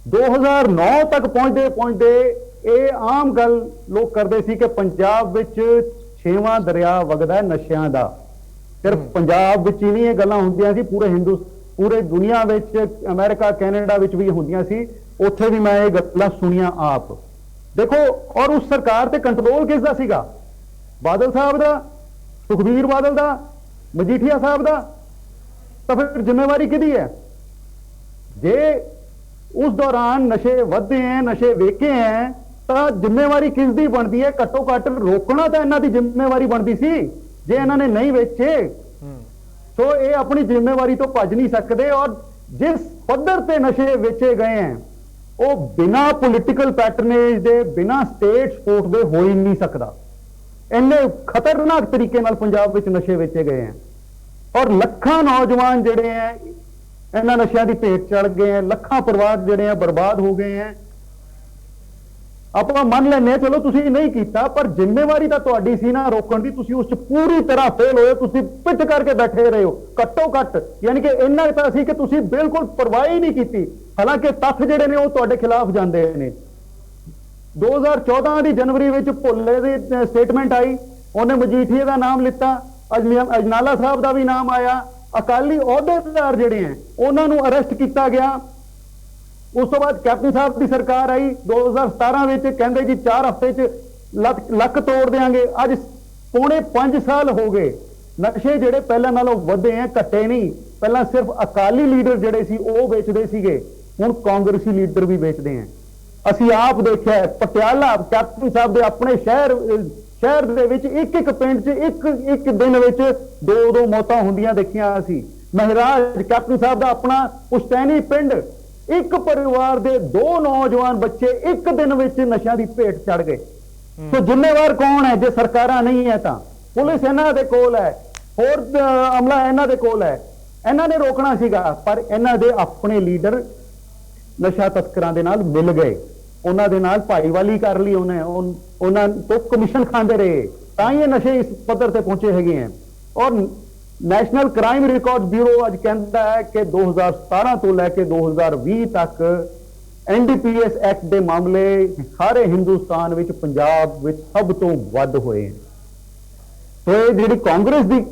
Speaker 5: 2009 ਤੱਕ ਪਹੁੰਚਦੇ ਇਹ ਆਮ ਗੱਲ ਲੋਕ ਕਰਦੇ ਸੀ ਕਿ ਪੰਜਾਬ ਵਿੱਚ 6ਵਾਂ ਦਰਿਆ ਵਗਦਾ ਨਸ਼ਿਆਂ ਦਾ। ਸਿਰਫ ਪੰਜਾਬ ਵਿੱਚ ਹੀ ਨਹੀਂ ਇਹ ਗੱਲਾਂ ਹੁੰਦੀਆਂ ਸੀ, ਪੂਰੇ ਦੁਨੀਆ ਵਿੱਚ, ਅਮਰੀਕਾ ਕੈਨੇਡਾ ਵਿੱਚ ਵੀ ਹੁੰਦੀਆਂ ਸੀ। ਉੱਥੇ ਵੀ ਮੈਂ ਇਹ ਗੱਲਾਂ ਸੁਣੀਆਂ ਆਪ। ਦੇਖੋ ਔਰ ਉਸ ਸਰਕਾਰ ਤੇ ਕੰਟਰੋਲ ਕਿਸ ਦਾ ਸੀਗਾ? ਬਾਦਲ ਸਾਹਿਬ ਦਾ, ਸੁਖਬੀਰ ਬਾਦਲ ਦਾ, ਮਜੀਠੀਆ ਸਾਹਿਬ ਦਾ। ਤਾਂ ਫਿਰ ਜ਼ਿੰਮੇਵਾਰੀ ਕਿਹਦੀ ਹੈ? ਜੇ ਉਸ ਦੌਰਾਨ ਨਸ਼ੇ ਵਧਦੇ ਹੈ, ਨਸ਼ੇ ਵੇਖੇ ਹੈ, ਤਾਂ ਜ਼ਿੰਮੇਵਾਰੀ ਕਿਸ ਦੀ ਬਣਦੀ ਹੈ? ਘੱਟੋ ਘੱਟ ਰੋਕਣਾ ਤਾਂ ਇਹਨਾਂ ਦੀ ਜ਼ਿੰਮੇਵਾਰੀ ਬਣਦੀ ਸੀ। ਜੇ ਇਹਨਾਂ ਨੇ ਨਹੀਂ ਵੇਚੇ ਸੋ ਇਹ ਆਪਣੀ ਜ਼ਿੰਮੇਵਾਰੀ ਤੋਂ ਭੱਜ ਨਹੀਂ ਸਕਦੇ। ਔਰ ਜਿਸ ਪੱਧਰ ਤੇ ਨਸ਼ੇ ਵੇਚੇ ਗਏ ਹੈ ਉਹ ਬਿਨਾਂ ਪੋਲੀਟੀਕਲ ਪੈਟਰਨੇਜ ਦੇ, ਬਿਨਾਂ ਸਟੇਟ ਸਪੋਰਟ ਦੇ ਹੋ ਹੀ ਨਹੀਂ ਸਕਦਾ। ਇੰਨੇ ਖਤਰਨਾਕ ਤਰੀਕੇ ਨਾਲ ਪੰਜਾਬ ਵਿੱਚ ਨਸ਼ੇ ਵੇਚੇ ਗਏ ਹੈ ਔਰ ਲੱਖਾਂ ਨੌਜਵਾਨ ਜਿਹੜੇ ਹੈ ਇਹਨਾਂ ਨਸ਼ਿਆਂ ਦੀ ਭੇਟ ਚੜ ਗਏ ਹੈ, ਲੱਖਾਂ ਪਰਿਵਾਰ ਜਿਹੜੇ ਹੈ ਬਰਬਾਦ ਹੋ ਗਏ ਹੈ। ਆਪਾਂ ਮੰਨ ਲੈਂਦੇ ਹਾਂ ਚਲੋ ਤੁਸੀਂ ਨਹੀਂ ਕੀਤਾ, ਪਰ ਜ਼ਿੰਮੇਵਾਰੀ ਤਾਂ ਤੁਹਾਡੀ ਸੀ ਨਾ ਰੋਕਣ ਦੀ, ਤੁਸੀਂ ਉਸ 'ਚ ਪੂਰੀ ਤਰ੍ਹਾਂ ਫੇਲ ਹੋਏ। ਤੁਸੀਂ ਪਿੱਟ ਕਰਕੇ ਬੈਠੇ ਰਹੇ ਹੋ ਘੱਟੋ ਘੱਟ, ਯਾਨੀ ਕਿ ਇੰਨਾ ਤਾਂ ਸੀ ਕਿ ਤੁਸੀਂ ਬਿਲਕੁਲ ਪਰਵਾਹ ਹੀ ਨਹੀਂ ਕੀਤੀ। ਹਾਲਾਂਕਿ ਤੱਥ ਜਿਹੜੇ ਨੇ ਉਹ ਤੁਹਾਡੇ ਖਿਲਾਫ ਜਾਂਦੇ ਨੇ। 2014 ਦੀ ਜਨਵਰੀ ਵਿੱਚ ਭੁੱਲੇ ਦੀ ਸਟੇਟਮੈਂਟ ਆਈ, ਉਹਨੇ ਮਜੀਠੀਏ ਦਾ ਨਾਮ ਲਿੱਤਾ, ਅਜਨਾਲਾ ਸਾਹਿਬ ਦਾ ਵੀ ਨਾਮ ਆਇਆ, ਅਕਾਲੀ ਅਹੁਦੇਦਾਰ ਜਿਹੜੇ ਹੈ ਉਹਨਾਂ ਨੂੰ ਅਰੈਸਟ ਕੀਤਾ ਗਿਆ। ਉਸ ਤੋਂ ਬਾਅਦ ਕੈਪਟਨ ਸਾਹਿਬ ਦੀ ਸਰਕਾਰ ਆਈ 2017 ਵਿੱਚ, ਕਹਿੰਦੇ ਜੀ 4 ਹਫ਼ਤੇ 'ਚ ਲੱਕ ਤੋੜ ਦੇਾਂਗੇ। ਅੱਜ ਪੌਣੇ 5 ਸਾਲ ਹੋ ਗਏ, ਨਸ਼ੇ ਜਿਹੜੇ ਪਹਿਲਾਂ ਨਾਲੋਂ ਵਧੇ ਹੈ, ਘਟੇ ਨਹੀਂ। ਪਹਿਲਾਂ ਸਿਰਫ ਅਕਾਲੀ ਲੀਡਰ ਜਿਹੜੇ ਸੀ ਉਹ ਵੇਚਦੇ ਸੀਗੇ, ਹੁਣ ਕਾਂਗਰਸੀ ਲੀਡਰ ਵੀ ਵੇਚਦੇ ਹੈ। ਅਸੀਂ ਆਪ ਦੇਖਿਆ ਪਟਿਆਲਾ, ਕੈਪਟਨ ਸਾਹਿਬ ਦੇ ਆਪਣੇ ਸ਼ਹਿਰ ਦੇ ਵਿੱਚ ਇੱਕ ਪਿੰਡ 'ਚ ਇੱਕ ਦਿਨ ਵਿੱਚ 2 ਮੌਤਾਂ ਹੁੰਦੀਆਂ ਦੇਖੀਆਂ ਅਸੀਂ। ਮਹਿਰਾਜ ਕੈਪਟਨ ਸਾਹਿਬ ਦਾ ਆਪਣਾ ਪੁਸ਼ਤੈਨੀ ਪਿੰਡ, ਇੱਕ ਪਰਿਵਾਰ ਦੇ 2 ਨੌਜਵਾਨ ਬੱਚੇ ਇੱਕ ਦਿਨ ਵਿੱਚ ਨਸ਼ਿਆਂ ਦੀ ਭੇਟ ਚੜ ਗਏ। ਸੋ ਜ਼ਿੰਮੇਵਾਰ ਕੌਣ ਹੈ? ਜੇ ਸਰਕਾਰਾਂ ਨਹੀਂ ਹੈ ਤਾਂ ਪੁਲਿਸ ਇਹਨਾਂ ਦੇ ਕੋਲ ਹੈ, ਹੋਰ ਅਮਲਾ ਇਹਨਾਂ ਦੇ ਕੋਲ ਹੈ। ਇਹਨਾਂ ਨੇ ਰੋਕਣਾ ਸੀਗਾ, ਪਰ ਇਹਨਾਂ ਦੇ ਆਪਣੇ ਲੀਡਰ ਨਸ਼ਾ ਤਸਕਰਾਂ ਦੇ ਨਾਲ ਮਿਲ ਗਏ, ਉਹਨਾਂ ਦੇ ਨਾਲ ਭਾਈਵਾਲੀ ਕਰ ਲਈ, ਉਹਨਾਂ ਤੋਂ ਕਮਿਸ਼ਨ ਖਾਂਦੇ ਰਹੇ, ਤਾਂ ਹੀ ਇਹ ਨਸ਼ੇ ਇਸ ਪੱਧਰ ਤੇ ਪਹੁੰਚੇ ਹੈਗੇ ਹੈ। ਔਰ ਨੈਸ਼ਨਲ ਕ੍ਰਾਈਮ ਰਿਕਾਰਡ ਬਿਊਰੋ ਅੱਜ ਕਹਿੰਦਾ ਹੈ ਕਿ 2017 ਤੋਂ ਲੈ ਕੇ 2020 ਤੱਕ NDPS ਐਕਟ ਦੇ ਮਾਮਲੇ ਸਾਰੇ ਹਿੰਦੁਸਤਾਨ ਵਿੱਚ ਪੰਜਾਬ ਵਿੱਚ ਸਭ ਤੋਂ ਵੱਧ ਹੋਏ। ਸੋ ਇਹ ਜਿਹੜੀ ਕਾਂਗਰਸ ਦੀ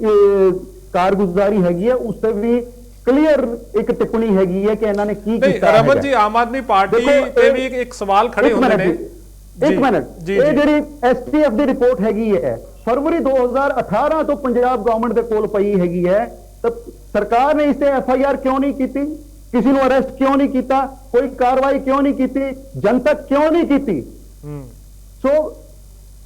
Speaker 5: ਕਾਰਗੁਜ਼ਾਰੀ ਹੈਗੀ ਹੈ ਉਸ ਤੇ ਵੀ ਕਲੀਅਰ ਇੱਕ ਟਿੱਪਣੀ ਹੈਗੀ ਹੈ ਕਿ ਇਹਨਾਂ ਨੇ ਕੀ ਕੀਤਾ।
Speaker 1: ਰਮਨ ਜੀ, ਆਮ ਆਦਮੀ ਪਾਰਟੀ ਤੇ ਵੀ ਇੱਕ ਸਵਾਲ ਖੜੇ ਹੁੰਦੇ ਨੇ।
Speaker 5: ਇੱਕ ਮਿੰਟ, ਇਹ ਜਿਹੜੀ STF ਦੀ ਰਿਪੋਰਟ ਹੈਗੀ ਹੈ ਫਰਵਰੀ 2018 ਤੋਂ ਪੰਜਾਬ ਗਵਰਨਮੈਂਟ ਦੇ ਕੋਲ ਪਈ ਹੈਗੀ ਹੈ, ਤਾਂ ਸਰਕਾਰ ਨੇ ਇਸ ਤੇ FIR ਕਿਉਂ ਨਹੀਂ ਕੀਤੀ? ਕਿਸੇ ਨੂੰ ਅਰੈਸਟ ਕਿਉਂ ਨਹੀਂ ਕੀਤਾ? ਕੋਈ ਕਾਰਵਾਈ ਕਿਉਂ ਨਹੀਂ ਕੀਤੀ? ਜਨਤਕ ਕਿਉਂ ਨਹੀਂ ਕੀਤੀ? ਸੋ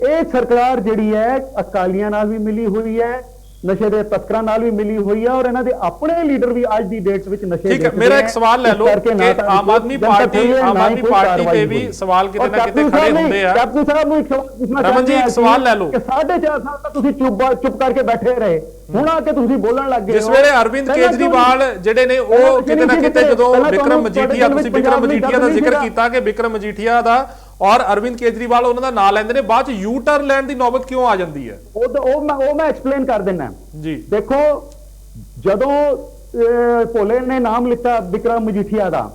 Speaker 5: ਇਹ ਸਰਕਾਰ ਜਿਹੜੀ ਹੈ ਅਕਾਲੀਆਂ ਨਾਲ ਵੀ ਮਿਲੀ ਹੋਈ ਹੈ, ਨਸ਼ੇ ਦੇ ਤਸਕਰਾਂ ਨਾਲ ਵੀ ਮਿਲੀ ਹੋਈ ਹੈ, ਔਰ ਇਹਨਾਂ ਦੇ ਆਪਣੇ ਲੀਡਰ ਵੀ ਅੱਜ ਦੀ ਡੇਟ ਵਿੱਚ ਨਸ਼ੇ
Speaker 1: ਠੀਕ ਹੈ। ਮੇਰਾ ਇੱਕ ਸਵਾਲ ਲੈ ਲਓ ਕਿ ਆਮ ਆਦਮੀ ਪਾਰਟੀ ਤੇ ਵੀ ਸਵਾਲ ਕਿਤੇ ਨਾ ਕਿਤੇ ਖੜੇ ਹੁੰਦੇ ਆ।
Speaker 5: ਕੈਪਟਨ ਸਾਹਿਬ ਨੂੰ ਇੱਕ ਸਵਾਲ ਪੁੱਛਣਾ
Speaker 1: ਰਮਨ ਜੀ, ਇੱਕ ਸਵਾਲ ਲੈ ਲਓ
Speaker 5: ਕਿ 4.5 ਸਾਲ ਤੱਕ ਤੁਸੀਂ ਚੁੱਪ ਕਰਕੇ ਬੈਠੇ ਰਹੇ, ਹੁਣ ਆ ਕੇ ਤੁਸੀਂ ਬੋਲਣ ਲੱਗ ਗਏ।
Speaker 1: ਜਿਸ ਵੇਲੇ ਅਰਵਿੰਦ ਕੇਜਰੀਵਾਲ ਜਿਹੜੇ ਨੇ ਉਹ ਕਿਤੇ ਨਾ ਕਿਤੇ ਜਦੋਂ ਵਿਕਰਮ ਮਜੀਠੀਆ, ਤੁਸੀਂ ਵਿਕਰਮ ਮਜੀਠੀਆ ਦਾ ਜ਼ਿਕਰ ਕੀਤਾ ਕਿ ਵਿਕਰਮ ਮਜੀਠੀਆ ਦਾ ਔਰ ਅਰਵਿੰਦ ਕੇਜਰੀਵਾਲ ਉਹਨਾਂ ਦਾ ਨਾਂ ਲੈਂਦੇ ਨੇ, ਬਾਅਦ ਚ ਯੂ ਟਰਨ ਲੈਣ ਦੀ ਨੌਬਤ ਕਿਉਂ ਆ ਜਾਂਦੀ ਹੈ?
Speaker 5: ਉਹ ਮੈਂ ਐਕਸਪਲੇਨ ਕਰ ਦਿੰਦਾ
Speaker 1: ਜੀ।
Speaker 5: ਦੇਖੋ, ਜਦੋਂ ਭੋਲੇ ਨੇ ਨਾਮ ਲਿੱਤਾ ਵਿਕਰਮ ਮਜੀਠੀਆ ਦਾ,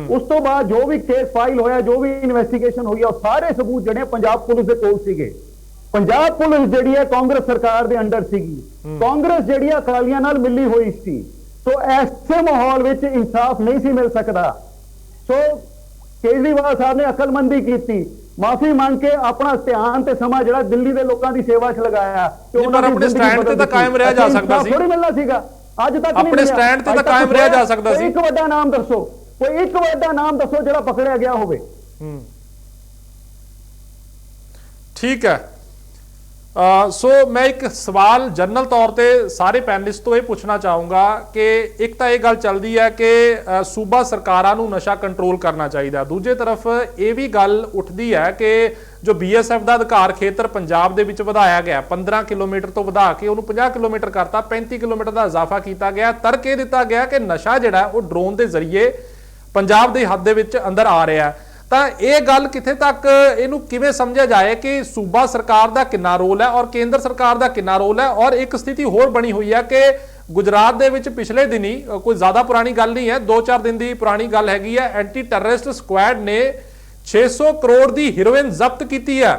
Speaker 5: ਉਸ ਤੋਂ ਬਾਅਦ ਜੋ ਵੀ ਕੇਸ ਫਾਈਲ ਹੋਇਆ, ਜੋ ਵੀ ਇਨਵੈਸਟੀਗੇਸ਼ਨ ਹੋਈ, ਉਹ ਸਾਰੇ ਸਬੂਤ ਜਿਹੜੇ ਪੰਜਾਬ ਪੁਲਿਸ ਦੇ ਕੋਲ ਸੀਗੇ। ਪੰਜਾਬ ਪੁਲਿਸ ਜਿਹੜੀ ਹੈ ਕਾਂਗਰਸ ਸਰਕਾਰ ਦੇ ਅੰਡਰ ਸੀਗੀ, ਕਾਂਗਰਸ ਜਿਹੜੀ ਹੈ ਅਕਾਲੀਆਂ ਨਾਲ ਮਿਲੀ ਹੋਈ ਸੀ। ਸੋ ਐਸੇ ਮਾਹੌਲ ਵਿੱਚ ਇਨਸਾਫ ਨਹੀਂ ਸੀ ਮਿਲ ਸਕਦਾ। ਸੋ ਕੇਜਰੀਵਾਲ ਸਾਹਿਬ ਨੇ ਅਕਲਮੰਦੀ ਕੀਤੀ, ਮਾਫੀ ਮੰਗ ਕੇ ਆਪਣਾ ਧਿਆਨ ਤੇ ਸਮਾਂ ਜਿਹੜਾ ਦਿੱਲੀ ਦੇ ਲੋਕਾਂ ਦੀ ਸੇਵਾ 'ਚ ਲਗਾਇਆ।
Speaker 1: ਪਰ ਆਪਣੇ ਸਟੈਂਡ ਤੇ ਤਾਂ ਕਾਇਮ ਰਿਹਾ ਜਾ ਸਕਦਾ ਸੀ,
Speaker 5: ਥੋੜੀ ਮਿਲਣਾ ਸੀਗਾ। ਅੱਜ ਤੱਕ
Speaker 1: ਆਪਣੇ ਸਟੈਂਡ ਤੇ ਤਾਂ ਕਾਇਮ ਰਿਹਾ ਜਾ ਸਕਦਾ ਸੀ।
Speaker 5: ਇੱਕ ਵੱਡਾ ਨਾਮ ਦੱਸੋ, ਕੋਈ ਇੱਕ ਵੱਡਾ ਨਾਮ ਦੱਸੋ ਜਿਹੜਾ ਪਕੜਿਆ ਗਿਆ ਹੋਵੇ।
Speaker 1: ਠੀਕ ਹੈ। ਸੋ ਮੈਂ ਇੱਕ ਸਵਾਲ ਜਨਰਲ ਤੌਰ ਤੇ ਸਾਰੇ ਪੈਨਲਿਸਟ ਤੋਂ ਇਹ ਪੁੱਛਣਾ ਚਾਹੂੰਗਾ ਕਿ ਇੱਕ ਤਾਂ ਇਹ ਗੱਲ ਚੱਲਦੀ ਹੈ ਕਿ ਸੂਬਾ ਸਰਕਾਰਾਂ ਨੂੰ ਨਸ਼ਾ ਕੰਟਰੋਲ ਕਰਨਾ ਚਾਹੀਦਾ, ਦੂਜੇ ਤਰਫ ਇਹ ਵੀ ਗੱਲ ਉੱਠਦੀ ਹੈ ਕਿ ਜੋ BSF ਦਾ ਅਧਿਕਾਰ ਖੇਤਰ ਪੰਜਾਬ ਦੇ ਵਿੱਚ ਵਧਾਇਆ ਗਿਆ 15 ਕਿਲੋਮੀਟਰ ਤੋਂ ਵਧਾ ਕੇ ਉਹਨੂੰ 50 ਕਿਲੋਮੀਟਰ ਕਰਤਾ, 35 ਕਿਲੋਮੀਟਰ ਦਾ ਇਜ਼ਾਫਾ ਕੀਤਾ ਗਿਆ। ਤਰਕ ਇਹ ਦਿੱਤਾ ਗਿਆ ਕਿ ਨਸ਼ਾ ਜਿਹੜਾ ਉਹ ਡਰੋਨ ਦੇ ਜ਼ਰੀਏ ਪੰਜਾਬ ਦੀ ਹੱਦ ਦੇ ਵਿੱਚ ਅੰਦਰ ਆ ਰਿਹਾ ਹੈ। ਤਾਂ ਇਹ ਗੱਲ ਕਿੱਥੇ ਤੱਕ ਇਹਨੂੰ ਕਿਵੇਂ ਸਮਝਿਆ ਜਾਏ ਕਿ ਸੂਬਾ ਸਰਕਾਰ ਦਾ ਕਿੰਨਾ ਰੋਲ ਹੈ ਔਰ ਕੇਂਦਰ ਸਰਕਾਰ ਦਾ ਕਿੰਨਾ ਰੋਲ ਹੈ? ਔਰ ਇੱਕ ਸਥਿਤੀ ਹੋਰ ਬਣੀ ਹੋਈ ਹੈ ਕਿ ਗੁਜਰਾਤ ਦੇ ਵਿੱਚ ਪਿਛਲੇ ਦਿਨੀ, ਕੋਈ ਜ਼ਿਆਦਾ ਪੁਰਾਣੀ ਗੱਲ ਨਹੀਂ ਹੈ, 2-4 ਦਿਨ ਦੀ ਪੁਰਾਣੀ ਗੱਲ ਹੈਗੀ ਹੈ, ਐਂਟੀ ਟੈਰਰਿਸਟ ਸਕੁਐਡ ਨੇ 600 ਕਰੋੜ ਦੀ ਹੀਰੋਇਨ ਜ਼ਬਤ ਕੀਤੀ ਹੈ।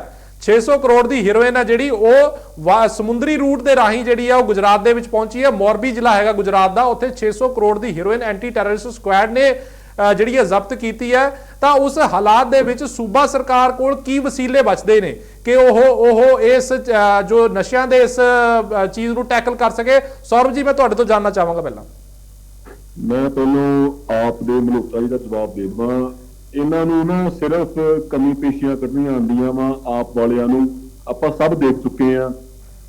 Speaker 1: 600 ਕਰੋੜ ਦੀ ਹੀਰੋਇਨ ਹੈ ਜਿਹੜੀ ਉਹ ਸਮੁੰਦਰੀ ਰੂਟ ਦੇ ਰਾਹੀਂ ਜਿਹੜੀ ਹੈ ਉਹ ਗੁਜਰਾਤ ਦੇ ਵਿੱਚ ਪਹੁੰਚੀ ਹੈ। ਮੋਰਬੀ ਜ਼ਿਲ੍ਹਾ ਹੈਗਾ ਗੁਜਰਾਤ ਦਾ, ਉੱਥੇ 600 ਕਰੋੜ ਦੀ ਹੀਰੋਇਨ ਐਂਟੀ ਟੈਰਰਿਸਟ ਸਕੁਐਡ ਨੇ ਜਿਹੜੀ ਹੈ ਜ਼ਬਤ ਕੀਤੀ ਹੈ। ਤਾਂ ਉਸ ਹਾਲਾਤ ਦੇ ਵਿੱਚ ਸੂਬਾ ਸਰਕਾਰ ਕੋਲ ਕੀ ਵਸੀਲੇ ਬਚਦੇ ਨੇ ਕਿ ਉਹ ਇਸ ਜੋ ਨਸ਼ਿਆਂ ਦੇ ਇਸ ਚੀਜ਼ ਨੂੰ ਟੈਕਲ ਕਰ ਸਕੇ? ਸੌਰਵ ਜੀ, ਮੈਂ ਤੁਹਾਡੇ ਤੋਂ ਜਾਨਣਾ ਚਾਹਾਂਗਾ। ਪਹਿਲਾਂ
Speaker 3: ਮੈਂ ਤੁਹਾਨੂੰ ਆਪ ਦੇ ਮਲੋਤਾਈ ਦਾ ਜਵਾਬ ਦੇ ਦਵਾਂ। ਇਹਨਾਂ ਨੂੰ ਨਾ ਸਿਰਫ ਕਮੀ ਪੇਸ਼ੀਆਂ ਕੱਢਣੀਆਂ ਆਉਂਦੀਆਂ ਵਾ, ਆਪ ਵਾਲਿਆਂ ਨੂੰ ਆਪਾਂ ਸਭ ਦੇਖ ਚੁੱਕੇ ਆ।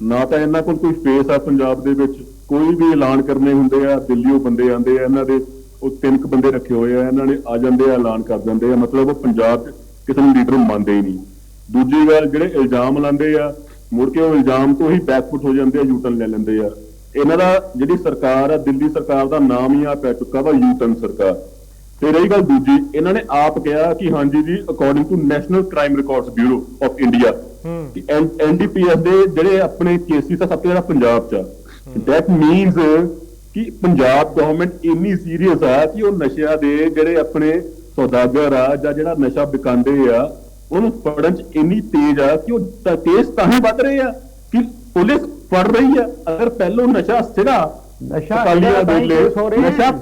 Speaker 3: ਨਾ ਤਾਂ ਇਹਨਾਂ ਕੋਲ ਕੋਈ ਫੇਸ ਆ ਪੰਜਾਬ ਦੇ ਵਿੱਚ, ਕੋਈ ਵੀ ਐਲਾਨ ਕਰਨੇ ਹੁੰਦੇ ਆ, ਦਿੱਲੀੋਂ ਬੰਦੇ ਆਉਂਦੇ ਆ, ਇਹਨਾਂ ਦੇ ਉਹ 3 ਕੁ ਬੰਦੇ ਰੱਖੇ ਹੋਏ ਆ, ਇਹਨਾਂ ਨੇ ਆ ਜਾਂਦੇ ਆ, ਐਲਾਨ ਕਰ ਦਿੰਦੇ ਆ। ਮਤਲਬ ਉਹ ਪੰਜਾਬ 'ਚ ਕਿਸੇ ਨੂੰ ਲੀਡਰ ਮੰਨਦੇ ਹੀ ਨਹੀਂ। ਦੂਜੀ ਗੱਲ, ਜਿਹੜੇ ਇਲਜ਼ਾਮ ਲਾਉਂਦੇ ਆ, ਮੁੜ ਕੇ ਉਹ ਇਲਜ਼ਾਮ ਤੋਂ ਹੀ ਬੈਕਫੁੱਟ ਹੋ ਜਾਂਦੇ ਆ, ਯੂਟਰਨ ਲੈ ਲੈਂਦੇ ਆ। ਇਹਨਾਂ ਦਾ ਜਿਹੜੀ ਸਰਕਾਰ ਆ, ਦਿੱਲੀ ਸਰਕਾਰ ਦਾ ਨਾਮ ਹੀ ਆ ਪੈ ਚੁੱਕਾ ਵਾ ਯੂਟਰਨ ਸਰਕਾਰ। ਤੇ ਰਹੀ ਗੱਲ ਦੂਜੀ, ਇਹਨਾਂ ਨੇ ਆਪ ਕਿਹਾ ਕਿ ਹਾਂਜੀ ਜੀ, according to National Crime Records Bureau of India, ਕਿ NDPS ਦੇ ਜਿਹੜੇ ਆਪਣੇ ਕੇਸਿਸ ਆ ਸਭ ਤੋਂ ਜ਼ਿਆਦਾ ਪੰਜਾਬ 'ਚ ਆ। ਦੈਟ ਮੀਨਸ ਕਿ ਪੰਜਾਬ ਗਵਰਨਮੈਂਟ ਇੰਨੀ ਸੀਰੀਅਸ ਆ ਕਿ ਉਹ ਨਸ਼ਿਆਂ ਦੇ ਜਿਹੜੇ ਆਪਣੇ ਸੌਦਾਗਰ ਆ ਜਾਂ ਜਿਹੜਾ ਨਸ਼ਾ ਵਿਕਾਉਂਦੇ ਆ, ਉਹਨੂੰ ਫੜਨ 'ਚ ਇੰਨੀ ਤੇਜ਼ ਆ ਕਿ ਉਹ ਕੇਸ ਤਾਂ ਹੀ ਵੱਧ ਰਹੇ ਆ ਕਿ ਪੁਲਿਸ ਫੜ ਰਹੀ ਆ। ਅਗਰ ਪਹਿਲੋਂ ਨਸ਼ਾ ਸੀਗਾ, ਨਸ਼ਾ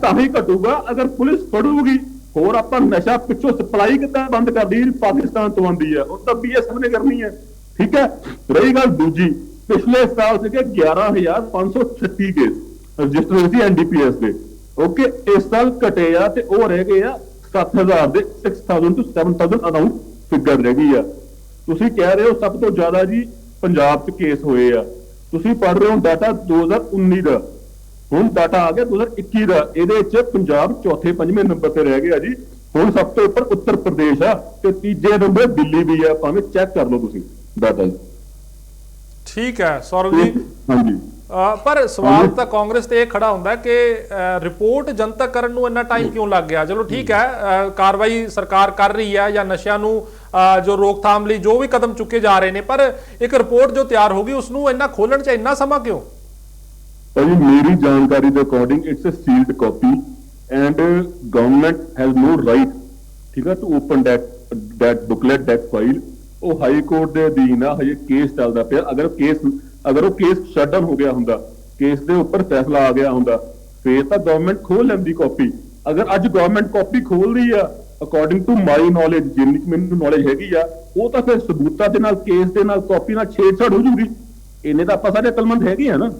Speaker 3: ਤਾਂ ਹੀ ਘਟੂਗਾ ਅਗਰ ਪੁਲਿਸ ਫੜੂਗੀ। ਹੋਰ ਆਪਾਂ ਨਸ਼ਾ ਪਿੱਛੋਂ ਸਪਲਾਈ ਕਿੱਦਾਂ ਬੰਦ ਕਰਦੀ, ਪਾਕਿਸਤਾਨ ਤੋਂ ਆਉਂਦੀ ਆ, ਉਹ ਤਾਂ BSF ਨੇ ਕਰਨੀ ਹੈ। ਠੀਕ ਹੈ। ਰਹੀ ਗੱਲ ਦੂਜੀ, ਪਿਛਲੇ ਸਾਲ ਸੀਗੇ 11,536 ਕੇਸ ਰਜਿਸਟਰ ਹੋਏ ਸੀ NDPS ਦੇ। ਓਕੇ, ਇਸ ਸਾਲ ਘਟੇ ਆ ਤੇ ਉਹ ਰਹਿ ਗਏ ਆ 7,000 ਦੇ 6,000 to 7,000 ਅਰਾਊਂਡ ਫਿਗਰ ਰਹਿ ਗਈ ਆ। ਤੁਸੀਂ ਕਹਿ ਰਹੇ ਹੋ ਸਭ ਤੋਂ ਜ਼ਿਆਦਾ ਜੀ ਪੰਜਾਬ 'ਚ ਕੇਸ ਹੋਏ ਆ, ਤੁਸੀਂ ਪੜ੍ਹ ਰਹੇ ਹੋ ਡਾਟਾ 2019 ਦਾ, ਹੁਣ ਡਾਟਾ ਆ ਗਿਆ 2021 ਦਾ। ਇਹਦੇ ਵਿੱਚ ਪੰਜਾਬ ਚੌਥੇ 5ਵੇਂ ਨੰਬਰ ਤੇ ਰਹਿ ਗਿਆ ਜੀ। ਹੁਣ ਸਭ ਤੋਂ ਉੱਪਰ ਉੱਤਰ ਪ੍ਰਦੇਸ਼ ਆ ਤੇ ਤੀਜੇ ਨੰਬਰ ਦਿੱਲੀ ਵੀ ਆ, ਭਾਵੇਂ ਚੈੱਕ ਕਰ ਲਓ ਤੁਸੀਂ ਡਾਟਾ।
Speaker 1: ਠੀਕ ਹੈ ਸੌਰਵ ਜੀ।
Speaker 3: ਹਾਂਜੀ,
Speaker 1: ਪਰ ਸਵਾਲ ਤਾਂ ਕਾਂਗਰਸ ਤੇ ਇਹ ਖੜਾ ਹੁੰਦਾ ਕਿ ਰਿਪੋਰਟ ਜਨਤਕ ਕਰਨ ਨੂੰ ਇੰਨਾ ਟਾਈਮ ਕਿਉਂ ਲੱਗ ਗਿਆ? ਚਲੋ ਠੀਕ ਹੈ, ਕਾਰਵਾਈ ਸਰਕਾਰ ਕਰ ਰਹੀ ਹੈ ਜਾਂ ਨਸ਼ਿਆਂ ਨੂੰ ਜੋ ਰੋਕਥਾਮ ਲਈ ਜੋ ਵੀ ਕਦਮ ਚੁੱਕੇ ਜਾ ਰਹੇ ਨੇ, ਪਰ ਇੱਕ ਰਿਪੋਰਟ ਜੋ ਤਿਆਰ ਹੋ ਗਈ ਉਸ ਨੂੰ ਇੰਨਾ ਖੋਲਣ 'ਚ ਇੰਨਾ ਸਮਾਂ ਕਿਉਂ?
Speaker 3: ਭਾਜੀ ਮੇਰੀ ਜਾਣਕਾਰੀ ਦੇ according it's a sealed copy and government has no right, ਠੀਕ ਹੈ, to open that booklet, that file। ਉਹ ਹਾਈ ਕੋਰਟ ਦੇ ਅਧੀਨ ਆ, ਹਜੇ ਕੇਸ ਚੱਲਦਾ ਪਿਆ। ਅਗਰ ਉਹ ਕੇਸ ਸ਼ਟ ਡਾਊਨ ਹੋ ਗਿਆ ਹੁੰਦਾ, ਕੇਸ ਦੇ ਉੱਪਰ ਫੈਸਲਾ ਆ ਗਿਆ ਹੁੰਦਾ, ਫੇਰ ਤਾਂ ਗਵਰਨਮੈਂਟ ਖੋਲ ਲੈਂਦੀ ਕਾਪੀ। ਅਗਰ ਅੱਜ ਗਵਰਨਮੈਂਟ ਕਾਪੀ ਖੋਲ ਰਹੀ ਆ, ਅਕੋਰਡਿੰਗ ਟੂ ਮਾਈ ਨੌਲੇਜ, ਜਿੰਨੀ ਮੈਨੂੰ ਨੌਲੇਜ ਹੈਗੀ ਆ, ਉਹ ਤਾਂ ਫਿਰ ਸਬੂਤਾਂ ਦੇ ਨਾਲ, ਕੇਸ ਦੇ ਨਾਲ, ਕਾਪੀ ਨਾਲ ਛੇੜਛਾੜ ਹੋ ਜੂਗੀ। ਇਹਨੇ ਤਾਂ ਆਪਾਂ ਸਾਰੇ ਅਕਲਮੰਦ ਹੈਗੇ ਆ ਨਾ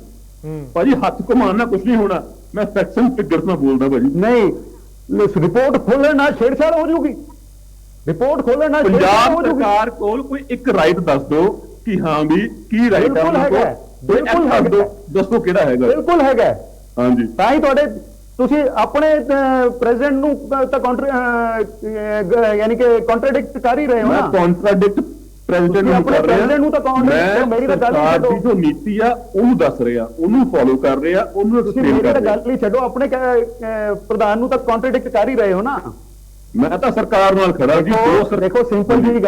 Speaker 3: ਭਾਜੀ, ਹੱਥ ਘੁਮਾਉਣ ਨਾਲ ਕੁਝ ਨਹੀਂ ਹੋਣਾ। ਮੈਂ ਫੈਕਟਸ ਐਂਡ ਫਿਗਰਸ ਨਾਲ ਬੋਲਦਾ ਭਾਜੀ।
Speaker 5: ਨਹੀਂ, ਰਿਪੋਰਟ ਖੋਲਣ ਨਾਲ ਛੇੜਛਾੜ ਹੋ ਜੂਗੀ। ਰਿਪੋਰਟ ਖੋਲਣ ਨਾਲ
Speaker 3: ਪੰਜਾਬ ਸਰਕਾਰ ਕੋਲ ਕੋਈ ਇੱਕ ਰਾਈਟ ਦੱਸ ਦਿਓ ਕਿ ਹਾਂ ਵੀ ਕੀ ਰਾਈਟ ਹੈ, ਬਿਲਕੁਲ ਹੈਗਾ, ਦੱਸੋ ਕਿਹੜਾ ਹੈਗਾ?
Speaker 5: ਬਿਲਕੁਲ ਹੈਗਾ।
Speaker 3: ਹਾਂਜੀ,
Speaker 5: ਤਾਂ ਹੀ ਤੁਹਾਡੇ ਤੁਸੀਂ ਆਪਣੇ ਪ੍ਰੈਜ਼ੀਡੈਂਟ ਨੂੰ ਤਾਂ ਯਾਨੀ ਕਿ ਕੰਟਰਡਿਕਟ ਕਰ ਹੀ ਰਹੇ ਹੋ ਨਾ।
Speaker 3: ਕੰਟਰਡਿਕਟ ਪ੍ਰੈਜ਼ੀਡੈਂਟ ਨੂੰ ਕਰ ਰਹੇ
Speaker 5: ਨੂੰ ਤਾਂ ਕੰਟਰਡਿਕਟ, ਮੇਰੀ ਤਾਂ ਗੱਲ ਹੀ ਛੱਡੋ।
Speaker 3: ਜੋ ਨੀਤੀ ਆ ਉਹਨੂੰ ਦੱਸ ਰਹੇ ਆ, ਉਹਨੂੰ ਫੋਲੋ ਕਰ ਰਹੇ ਆ, ਉਹਨੂੰ ਐਕਸਪਲੇਨ ਕਰ ਰਹੇ ਆ।
Speaker 5: ਮੇਰੀ ਤਾਂ ਗੱਲ ਹੀ ਛੱਡੋ, ਆਪਣੇ ਪ੍ਰਧਾਨ ਨੂੰ ਤਾਂ ਕੰਟਰਡਿਕਟ ਕਰ ਹੀ ਰਹੇ ਹੋ ਨਾ।
Speaker 3: ਮੈਂ ਤਾਂ ਸਰਕਾਰ ਨਾਲ ਖੜਾ ਜੀ।
Speaker 5: ਦੇਖੋ ਸਿੰਪਲ ਜੀ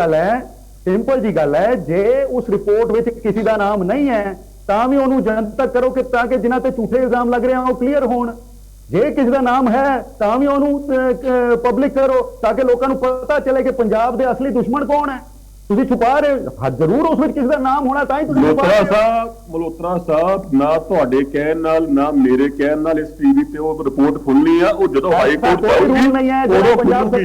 Speaker 5: ਗੱਲ ਹੈ, ਜੇ ਉਸ ਰਿਪੋਰਟ ਵਿੱਚ ਕਿਸੇ ਦਾ ਨਾਮ ਨਹੀਂ ਹੈ ਤਾਂ ਵੀ ਉਹਨੂੰ ਜਨਤਕ ਕਰੋ ਕਿ ਤਾਂ ਕਿ ਜਿਨ੍ਹਾਂ ਤੇ ਝੂਠੇ ਇਲਜ਼ਾਮ ਲੱਗ ਰਹੇ ਆ ਉਹ ਕਲੀਅਰ ਹੋਣ। ਜੇ ਕਿਸੇ ਦਾ ਨਾਮ ਹੈ ਤਾਂ ਵੀ ਉਹਨੂੰ ਪਬਲਿਕ ਕਰੋ ਤਾਂ ਕਿ ਲੋਕਾਂ ਨੂੰ ਪਤਾ ਚੱਲੇ ਕਿ ਪੰਜਾਬ ਦੇ ਅਸਲੀ ਦੁਸ਼ਮਣ ਕੌਣ ਹੈ। ਤੁਸੀਂ ਛੁਪਾ ਰਹੇ ਹੋ, ਜ਼ਰੂਰ ਉਸ ਵਿੱਚ ਕਿਸੇ ਦਾ ਨਾਮ ਹੋਣਾ, ਤਾਂ ਹੀ ਤੁਸੀਂ
Speaker 3: ਮਲਹੋਤਰਾ ਸਾਹਿਬ, ਨਾ ਤੁਹਾਡੇ ਕਹਿਣ ਨਾਲ ਨਾ ਮੇਰੇ ਕਹਿਣ ਨਾਲ ਇਸ ਟੀਵੀ ਤੇ ਉਹ ਰਿਪੋਰਟ ਖੁੱਲਣੀ ਆ। ਉਹ ਜਦੋਂ ਹਾਈ ਕੋਰਟ
Speaker 5: ਰੂਲ ਨਹੀਂ ਹੈ,
Speaker 3: ਉਦੋਂ ਖੁੱਲੂਗੀ,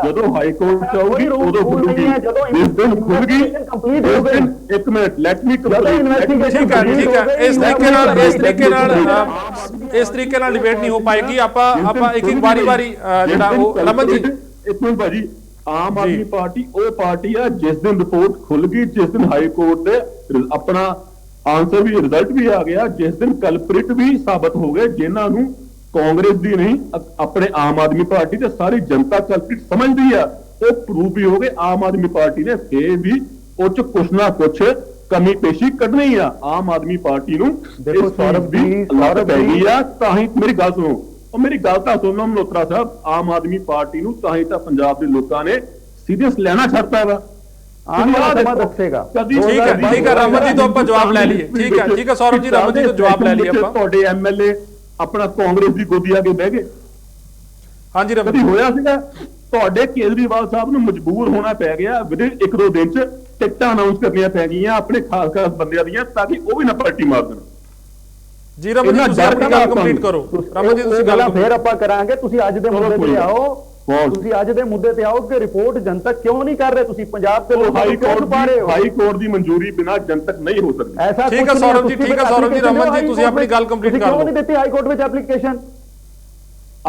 Speaker 3: ਜਦੋਂ ਹਾਈ ਕੋਰਟ ਚਾਹੂਗੀ ਉਦੋਂ ਖੁੱਲੂਗੀ। ਜਿਸ ਦਿਨ ਖੁੱਲ ਗਈ, ਇੱਕ ਮਿੰਟ, ਲੈਟ ਮੀ ਕੰਪਲੀਟ।
Speaker 1: ਠੀਕ ਹੈ। ਇਸ ਤਰੀਕੇ ਨਾਲ ਡਿਬੇਟ ਨਹੀਂ ਹੋ ਪਾਏਗੀ। ਆਪਾਂ ਇੱਕ ਵਾਰੀ ਜਿਹੜਾ ਉਹ ਰਮਨ ਜੀ,
Speaker 3: ਇੱਕ ਮਿੰਟ ਭਾਜੀ, ਆਮ ਆਦਮੀ ਪਾਰਟੀ ਉਹ ਪਾਰਟੀ ਆ ਜਿਸ ਦਿਨ ਰਿਪੋਰਟ ਖੁੱਲ ਗਈ, ਜਿਸ ਦਿਨ ਹਾਈ ਕੋਰਟ ਦੇ ਆਪਣਾ ਆਨਸਰ ਵੀ, ਰਿਜ਼ਲਟ ਵੀ ਆ ਗਿਆ, ਜਿਸ ਦਿਨ ਕਲਪ੍ਰਿਟ ਵੀ ਸਾਬਤ ਹੋ ਗਏ, ਜਿਨ੍ਹਾਂ ਨੂੰ ਕਾਂਗਰਸ ਦੀ ਨਹੀਂ ਆਪਣੇ ਆਮ ਆਦਮੀ ਪਾਰਟੀ ਤੇ ਸਾਰੀ ਜਨਤਾ ਕਲਪ੍ਰਿਟ ਸਮਝਦੀ ਆ, ਉਹ ਪ੍ਰੂਵ ਵੀ ਹੋ ਗਏ। ਆਮ ਆਦਮੀ ਪਾਰਟੀ ਨੇ ਫੇਰ ਵੀ ਉਹ ਚ ਕੁਛ ਨਾ ਕੁਛ ਕਮੀ ਪੇਸ਼ੀ ਕੱਢਣੀ ਆ। ਆਮ ਆਦਮੀ ਪਾਰਟੀ ਨੂੰ
Speaker 5: ਦੇਖੋ ਸੌਰਵ ਦੀ
Speaker 3: ਪੈ ਗਈ ਆ। ਤਾਂ ਹੀ ਮੇਰੀ ਗੱਲ ਸੁਣੋ, ਉਹ ਮੇਰੀ ਗੱਲ ਤਾਂ ਸੁਣੋ ਮਲਹੋਤਰਾ ਸਾਹਿਬ, ਆਮ ਆਦਮੀ ਪਾਰਟੀ ਨੂੰ ਤਾਂ ਹੀ ਤਾਂ ਪੰਜਾਬ ਦੇ ਲੋਕਾਂ ਨੇ ਸੀਰੀਅਸ ਲੈਣਾ ਛੱਡਤਾ ਵਾ।
Speaker 5: ਦੱਸੇਗਾ
Speaker 1: ਠੀਕ ਹੈ ਰਮਨ ਜੀ ਤੋਂ ਆਪਾਂ ਜਵਾਬ ਲੈ ਲਈਏ। ਠੀਕ ਹੈ ਸੌਰਵ ਜੀ, ਰਮਨ ਜੀ ਤੋਂ ਜਵਾਬ ਲੈ ਲਈਏ ਆਪਾਂ।
Speaker 3: ਤੁਹਾਡੇ MLA ਆਪਣਾ ਕਾਂਗਰਸ ਦੀ ਗੋਦੀ ਆ ਕੇ ਬਹਿ ਗਏ।
Speaker 1: ਹਾਂਜੀ ਰਮਨ
Speaker 3: ਜੀ, ਹੋਇਆ ਸੀਗਾ ਤੁਹਾਡੇ ਕੇਜਰੀਵਾਲ ਸਾਹਿਬ ਨੂੰ ਮਜਬੂਰ ਹੋਣਾ ਪੈ ਗਿਆ, ਵਿਦਿਨ 1-2 ਦਿਨ ਚ ਟਿਕਟਾਂ ਅਨਾਉਂਸ ਕਰਨੀਆਂ ਪੈ ਗਈਆਂ ਆਪਣੇ ਖਾਸ ਬੰਦਿਆਂ ਦੀਆਂ, ਤਾਂ ਕਿ ਉਹ ਵੀ ਨਾ ਪਲਟੀ ਮਾਰ ਦੇਣ।
Speaker 1: ਜੀ ਰਮਨ ਜੀ, ਤੁਸੀਂ ਆਪਣੀ ਗੱਲ ਕੰਪਲੀਟ ਕਰੋ। ਰਮਨ ਜੀ, ਤੁਸੀਂ
Speaker 5: ਗੱਲਾਂ ਫੇਰ ਆਪਾਂ ਕਰਾਂਗੇ। ਤੁਸੀਂ ਅੱਜ ਦੇ ਮੁੱਦੇ ਤੇ ਆਓ, ਤੁਸੀਂ ਅੱਜ ਦੇ ਮੁੱਦੇ ਤੇ ਆਓ ਕਿ ਰਿਪੋਰਟ ਜਨਤਕ ਕਿਉਂ ਨਹੀਂ ਕਰ ਰਹੇ? ਤੁਸੀਂ ਪੰਜਾਬ ਦੇ ਲੋਕਾਂ ਨੂੰ ਕਿਉਂ ਛੁਪਾ ਰਹੇ ਹੋ?
Speaker 3: ਹਾਈ ਕੋਰਟ ਦੀ ਮਨਜ਼ੂਰੀ ਬਿਨਾਂ ਜਨਤਕ ਨਹੀਂ ਹੋ ਸਕਦੀ।
Speaker 5: ਐਸਾ
Speaker 1: ਠੀਕ ਹੈ ਸੌਰਵ ਜੀ, ਰਮਨ ਜੀ, ਤੁਸੀਂ ਆਪਣੀ ਗੱਲ ਕੰਪਲੀਟ ਕਰ ਲਓ।
Speaker 5: ਕਿਉਂ ਨਹੀਂ ਦਿੱਤੀ ਹਾਈ ਕੋਰਟ ਵਿੱਚ ਐਪਲੀਕੇਸ਼ਨ?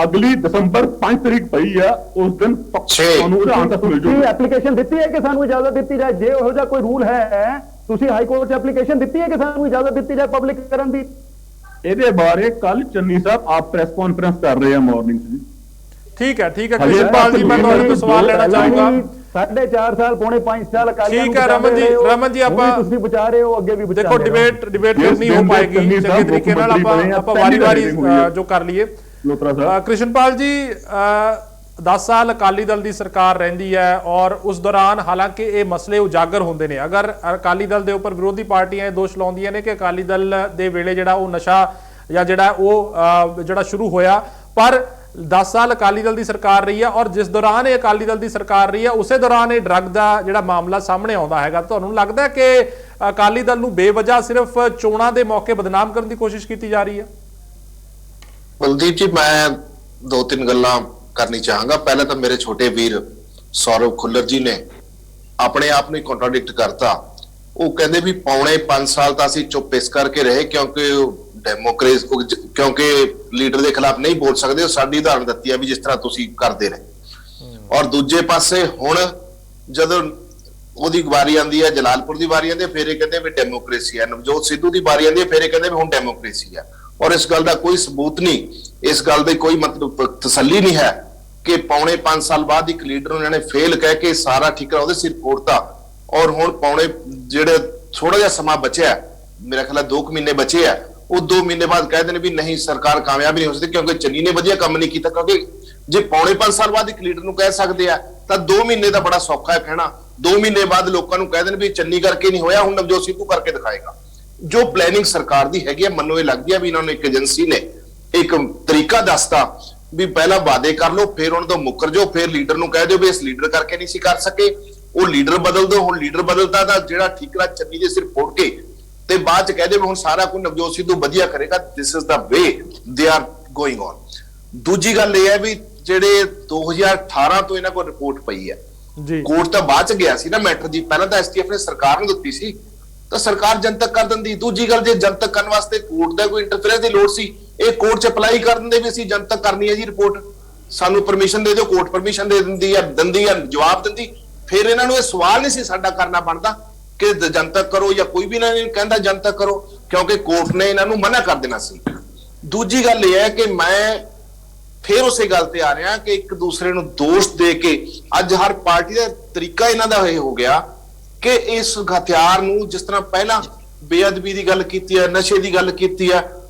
Speaker 3: ਅਗਲੀ ਦਸੰਬਰ 5 ਤਰੀਕ ਪਈ ਆ, ਉਸ ਦਿਨ ਤੁਹਾਨੂੰ ਇਜਾਜ਼ਤ ਮਿਲ ਜੂਗੀ।
Speaker 5: ਐਪਲੀਕੇਸ਼ਨ ਦਿੱਤੀ ਹੈ ਕਿ ਸਾਨੂੰ ਇਜਾਜ਼ਤ ਦਿੱਤੀ ਜਾਏ? ਜੇ ਇਹੋ ਜਿਹਾ ਕੋਈ ਰੂਲ ਹੈ, ਤੁਸੀਂ ਹਾਈ ਕੋਰਟ 'ਚ ਐਪਲੀਕੇਸ਼ਨ ਦਿੱਤੀ ਹੈ ਕਿ ਸਾਨੂੰ ਇਜਾਜ਼ਤ ਦਿੱਤੀ ਜਾਏ ਪਬਲਿਕ ਕਰਨ ਦੀ?
Speaker 3: ਇਹਦੇ ਬਾਰੇ ਕੱਲ ਚੰਨੀ ਸਾਹਿਬ ਆਪ ਪ੍ਰੈਸ ਕਾਨਫਰੰਸ ਕਰ ਰਹੇ ਆ ਮਾਰਨਿੰਗ 'ਚ ਜੀ।
Speaker 1: ਠੀਕ है कृष्णपाल जी, मैं ਤੁਹਾਡੇ ਤੋਂ ਸਵਾਲ ਲੈਣਾ ਚਾਹੂੰਗਾ।
Speaker 5: 4.5 ਸਾਲ पौने 5 साल अकाली
Speaker 1: ठीक है रमन जी आप
Speaker 5: ਤੁਸੀਂ ਬਚਾ ਰਹੇ ਹੋ, ਅੱਗੇ ਵੀ ਬਚਾ
Speaker 1: देखो डिबेट नहीं हो पाएगी चंगे तरीके ਨਾਲ, ਆਪਾਂ ਵਾਰੀ-ਵਾਰੀ ਜੋ ਕਰ ਲਈਏ।
Speaker 3: ਲੋਤਰਾ ਸਾਹਿਬ,
Speaker 1: कृष्णपाल जी 10 ਸਾਲ ਅਕਾਲੀ ਦਲ ਦੀ ਸਰਕਾਰ ਰਹਿੰਦੀ ਹੈ ਔਰ ਉਸ ਦੌਰਾਨ ਹਾਲਾਂਕਿ ਇਹ ਮਸਲੇ ਉਜਾਗਰ ਹੁੰਦੇ ਨੇ। ਅਗਰ ਅਕਾਲੀ ਦਲ ਦੇ ਉੱਪਰ ਵਿਰੋਧੀ ਪਾਰਟੀਆਂ ਇਹ ਦੋਸ਼ ਲਾਉਂਦੀਆਂ ਨੇ ਕਿ ਅਕਾਲੀ ਦਲ ਦੇ ਵੇਲੇ ਜਿਹੜਾ ਉਹ ਨਸ਼ਾ ਜਾਂ ਜਿਹੜਾ ਉਹ ਜਿਹੜਾ ਸ਼ੁਰੂ ਹੋਇਆ, ਪਰ 10 ਸਾਲ ਅਕਾਲੀ ਦਲ ਦੀ ਸਰਕਾਰ ਰਹੀ ਹੈ ਔਰ ਜਿਸ ਦੌਰਾਨ ਇਹ ਅਕਾਲੀ ਦਲ ਦੀ ਸਰਕਾਰ ਰਹੀ ਹੈ ਉਸੇ ਦੌਰਾਨ ਇਹ ਡਰੱਗ ਦਾ ਜਿਹੜਾ ਮਾਮਲਾ ਸਾਹਮਣੇ ਆਉਂਦਾ ਹੈਗਾ। ਤੁਹਾਨੂੰ ਲੱਗਦਾ ਹੈ ਕਿ ਅਕਾਲੀ ਦਲ ਨੂੰ ਬੇਵਜ੍ਹਾ ਸਿਰਫ ਚੋਣਾਂ ਦੇ ਮੌਕੇ ਬਦਨਾਮ ਕਰਨ ਦੀ ਕੋਸ਼ਿਸ਼ ਕੀਤੀ ਜਾ ਰਹੀ ਹੈ?
Speaker 4: ਬਲਦੀਪ ਜੀ, ਮੈਂ ਦੋ ਤਿੰਨ ਗੱਲਾਂ ਕਰਨੀ ਚਾਹਾਂਗਾ। ਪਹਿਲਾਂ ਤਾਂ ਮੇਰੇ ਛੋਟੇ ਵੀਰ ਸੌਰਵ ਖੁੱਲਰ ਜੀ ਨੇ ਆਪਣੇ ਆਪ ਨੂੰ ਕੰਟਰਾਡਿਕਟ ਕਰਤਾ। ਉਹ ਕਹਿੰਦੇ ਵੀ ਪੌਣੇ 5 ਸਾਲ ਤਾਂ ਅਸੀਂ ਚੁੱਪ ਇਸ ਕਰਕੇ ਰਹੇ ਕਿਉਂਕਿ ਡੈਮੋਕ੍ਰੇਸੀ, ਕਿਉਂਕਿ ਲੀਡਰ ਦੇ ਖਿਲਾਫ ਨਹੀਂ ਬੋਲ ਸਕਦੇ। ਉਹ ਸਾਡੀ ਉਦਾਹਰਨ ਦਿੱਤੀ ਹੈ ਵੀ ਜਿਸ ਤਰ੍ਹਾਂ ਤੁਸੀਂ ਕਰਦੇ ਰਹੇ। ਔਰ ਦੂਜੇ ਪਾਸੇ ਹੁਣ ਜਦੋਂ ਉਹਦੀ ਵਾਰੀ ਆਉਂਦੀ ਹੈ, ਜਲਾਲਪੁਰ ਦੀ ਵਾਰੀ ਆਉਂਦੀ ਹੈ, ਫਿਰ ਇਹ ਕਹਿੰਦੇ ਵੀ ਡੈਮੋਕ੍ਰੇਸੀ ਹੈ। ਨਵਜੋਤ ਸਿੱਧੂ ਦੀ ਵਾਰੀ ਆਉਂਦੀ ਹੈ, ਫਿਰ ਇਹ ਕਹਿੰਦੇ ਵੀ ਹੁਣ ਡੈਮੋਕ੍ਰੇਸੀ ਹੈ। ਔਰ ਇਸ ਗੱਲ ਦਾ ਕੋਈ ਸਬੂਤ ਨਹੀਂ, ਇਸ ਗੱਲ ਦੀ ਕੋਈ ਮਤਲਬ ਤਸੱਲੀ ਨਹੀਂ ਹੈ ਕਿ ਪੌਣੇ 5 ਸਾਲ ਬਾਅਦ ਇੱਕ ਲੀਡਰ ਨੂੰ ਇਹਨਾਂ ਨੇ ਫੇਲ ਕਹਿ ਕੇ ਸਾਰਾ ਠੀਕਰਾ ਉਹਦੇ ਸਿਰ ਫੋੜਤਾ। ਔਰ ਹੁਣ ਪੌਣੇ ਜਿਹੜੇ ਥੋੜਾ ਜਿਹਾ ਸਮਾਂ ਬਚਿਆ, ਮੇਰਾ ਖਿਆਲ 2 ਮਹੀਨੇ ਬਚੇ ਆ, ਉਹ 2 ਮਹੀਨੇ ਬਾਅਦ ਕਹਿੰਦੇ ਨੇ ਵੀ ਨਹੀਂ ਸਰਕਾਰ ਕਾਮਯਾਬ ਨਹੀਂ ਹੋ ਸਕਦੀ ਕਿਉਂਕਿ ਚੰਨੀ ਨੇ ਵਧੀਆ ਕੰਮ ਨਹੀਂ ਕੀਤਾ। ਕਿਉਂਕਿ ਜੇ ਪੌਣੇ 5 ਸਾਲ ਬਾਅਦ ਇੱਕ ਲੀਡਰ ਨੂੰ ਕਹਿ ਸਕਦੇ ਆ ਤਾਂ 2 ਮਹੀਨੇ ਦਾ ਬੜਾ ਸੌਖਾ ਹੈ ਕਹਿਣਾ। 2 ਮਹੀਨੇ ਬਾਅਦ ਲੋਕਾਂ ਨੂੰ ਕਹਿ ਦੇਣ ਵੀ ਚੰਨੀ ਕਰਕੇ ਨਹੀਂ ਹੋਇਆ, ਹੁਣ ਨਵਜੋਤ ਸਿੱਧੂ ਕਰਕੇ ਦਿਖਾਏਗਾ। ਜੋ ਪਲੈਨਿੰਗ ਸਰਕਾਰ ਦੀ ਹੈਗੀ ਆ, ਮੈਨੂੰ ਇਹ ਲੱਗਦੀ ਆ ਵੀ ਇਹਨਾਂ ਨੂੰ ਇੱਕ ਏਜੰਸੀ ਨੇ ਇੱਕ ਤਰੀਕਾ ਦੱਸਤਾ ਵੀ ਪਹਿਲਾਂ ਵਾਅਦੇ ਕਰ ਲਓ, ਫਿਰ ਉਹਨਾਂ ਤੋਂ ਮੁੱਕਰ ਜਾਓ, ਫਿਰ ਲੀਡਰ ਨੂੰ ਕਹਿ ਦਿਓ ਵੀ ਇਸ ਲੀਡਰ ਕਰਕੇ ਨਹੀਂ ਸੀ ਕਰ ਸਕੇ, ਉਹ ਲੀਡਰ ਬਦਲ ਦਿਓ। ਹੁਣ ਲੀਡਰ ਬਦਲਦਾ ਤਾਂ ਜਿਹੜਾ ਠੀਕਰਾ ਚੰਨੀ ਦੇ ਸਿਰ ਫੋੜ ਕੇ ਤੇ ਬਾਅਦ ਚ ਕਹਿ ਦਿਓ ਹੁਣ ਸਾਰਾ ਕੁਝ ਨਵਜੋਤ ਸਿੱਧੂ ਵਧੀਆ ਕਰੇਗਾ। This is the way they are going on. ਦੂਜੀ ਗੱਲ ਇਹ ਹੈ ਵੀ ਜਿਹੜੇ 2018 ਤੋਂ ਇਹਨਾਂ ਕੋਲ ਰਿਪੋਰਟ ਪਈ ਹੈ
Speaker 1: ਜੀ,
Speaker 4: ਕੋਰਟ ਤਾਂ ਬਾਅਦ ਚ ਗਿਆ ਸੀ ਨਾ ਮੈਟਰ ਜੀ। ਪਹਿਲਾਂ ਤਾਂ ਐਸਟੀਐਫ ਨੇ ਸਰਕਾਰ ਨੂੰ ਦਿੱਤੀ ਸੀ ਤਾਂ ਸਰਕਾਰ ਜਨਤਕ ਕਰ ਦਿੰਦੀ। ਦੂਜੀ ਗੱਲ, ਜੇ ਜਨਤਕ ਕਰਨ ਵਾਸਤੇ ਕੋਰਟ ਦਾ ਕੋਈ ਇੰਟਰਫੇਰੈਂਸ ਦੀ ਲੋੜ ਸੀ, ਇਹ ਕੋਰਟ ਚ ਅਪਲਾਈ ਕਰ ਦਿੰਦੇ ਵੀ ਅਸੀਂ ਜਨਤਕ ਕਰਨੀ ਹੈ ਜੀ ਰਿਪੋਰਟ, ਸਾਨੂੰ ਪਰਮਿਸ਼ਨ ਦੇ ਦਿਓ। ਕੋਰਟ ਪਰਮਿਸ਼ਨ ਦੇ ਦਿੰਦੀ ਆ, ਜਵਾਬ ਦਿੰਦੀ। ਫਿਰ ਇਹਨਾਂ ਨੂੰ ਇਹ ਸਵਾਲ ਨਹੀਂ ਸੀ ਸਾਡਾ ਕਰਨਾ ਬਣਦਾ ਕਿ ਜਨਤਕ ਕਰੋ ਜਾਂ ਕੋਈ ਵੀ ਇਹਨਾਂ ਨੇ ਕਹਿੰਦਾ ਜਨਤਕ ਕਰੋ, ਕਿਉਂਕਿ ਕੋਰਟ ਨੇ ਇਹਨਾਂ ਨੂੰ ਮਨਾ ਕਰ ਦੇਣਾ ਸੀ। ਦੂਜੀ ਗੱਲ ਇਹ ਹੈ ਕਿ ਮੈਂ ਫਿਰ ਉਸੇ ਗੱਲ ਤੇ ਆ ਰਿਹਾ ਕਿ ਇੱਕ ਦੂਸਰੇ ਨੂੰ ਦੋਸ਼ ਦੇ ਕੇ ਅੱਜ ਹਰ ਪਾਰਟੀ ਦਾ ਤਰੀਕਾ ਇਹਨਾਂ ਦਾ ਇਹ ਹੋ ਗਿਆ ਕਿ ਇਸ ਹਥਿਆਰ ਨੂੰ, ਜਿਸ ਤਰ੍ਹਾਂ ਪਹਿਲਾਂ ਬੇਅਦਬੀ ਦੀ ਗੱਲ ਕੀਤੀ ਹੈ, ਨਸ਼ੇ ਦੀ ਗੱਲ ਕੀਤੀ ਹੈ,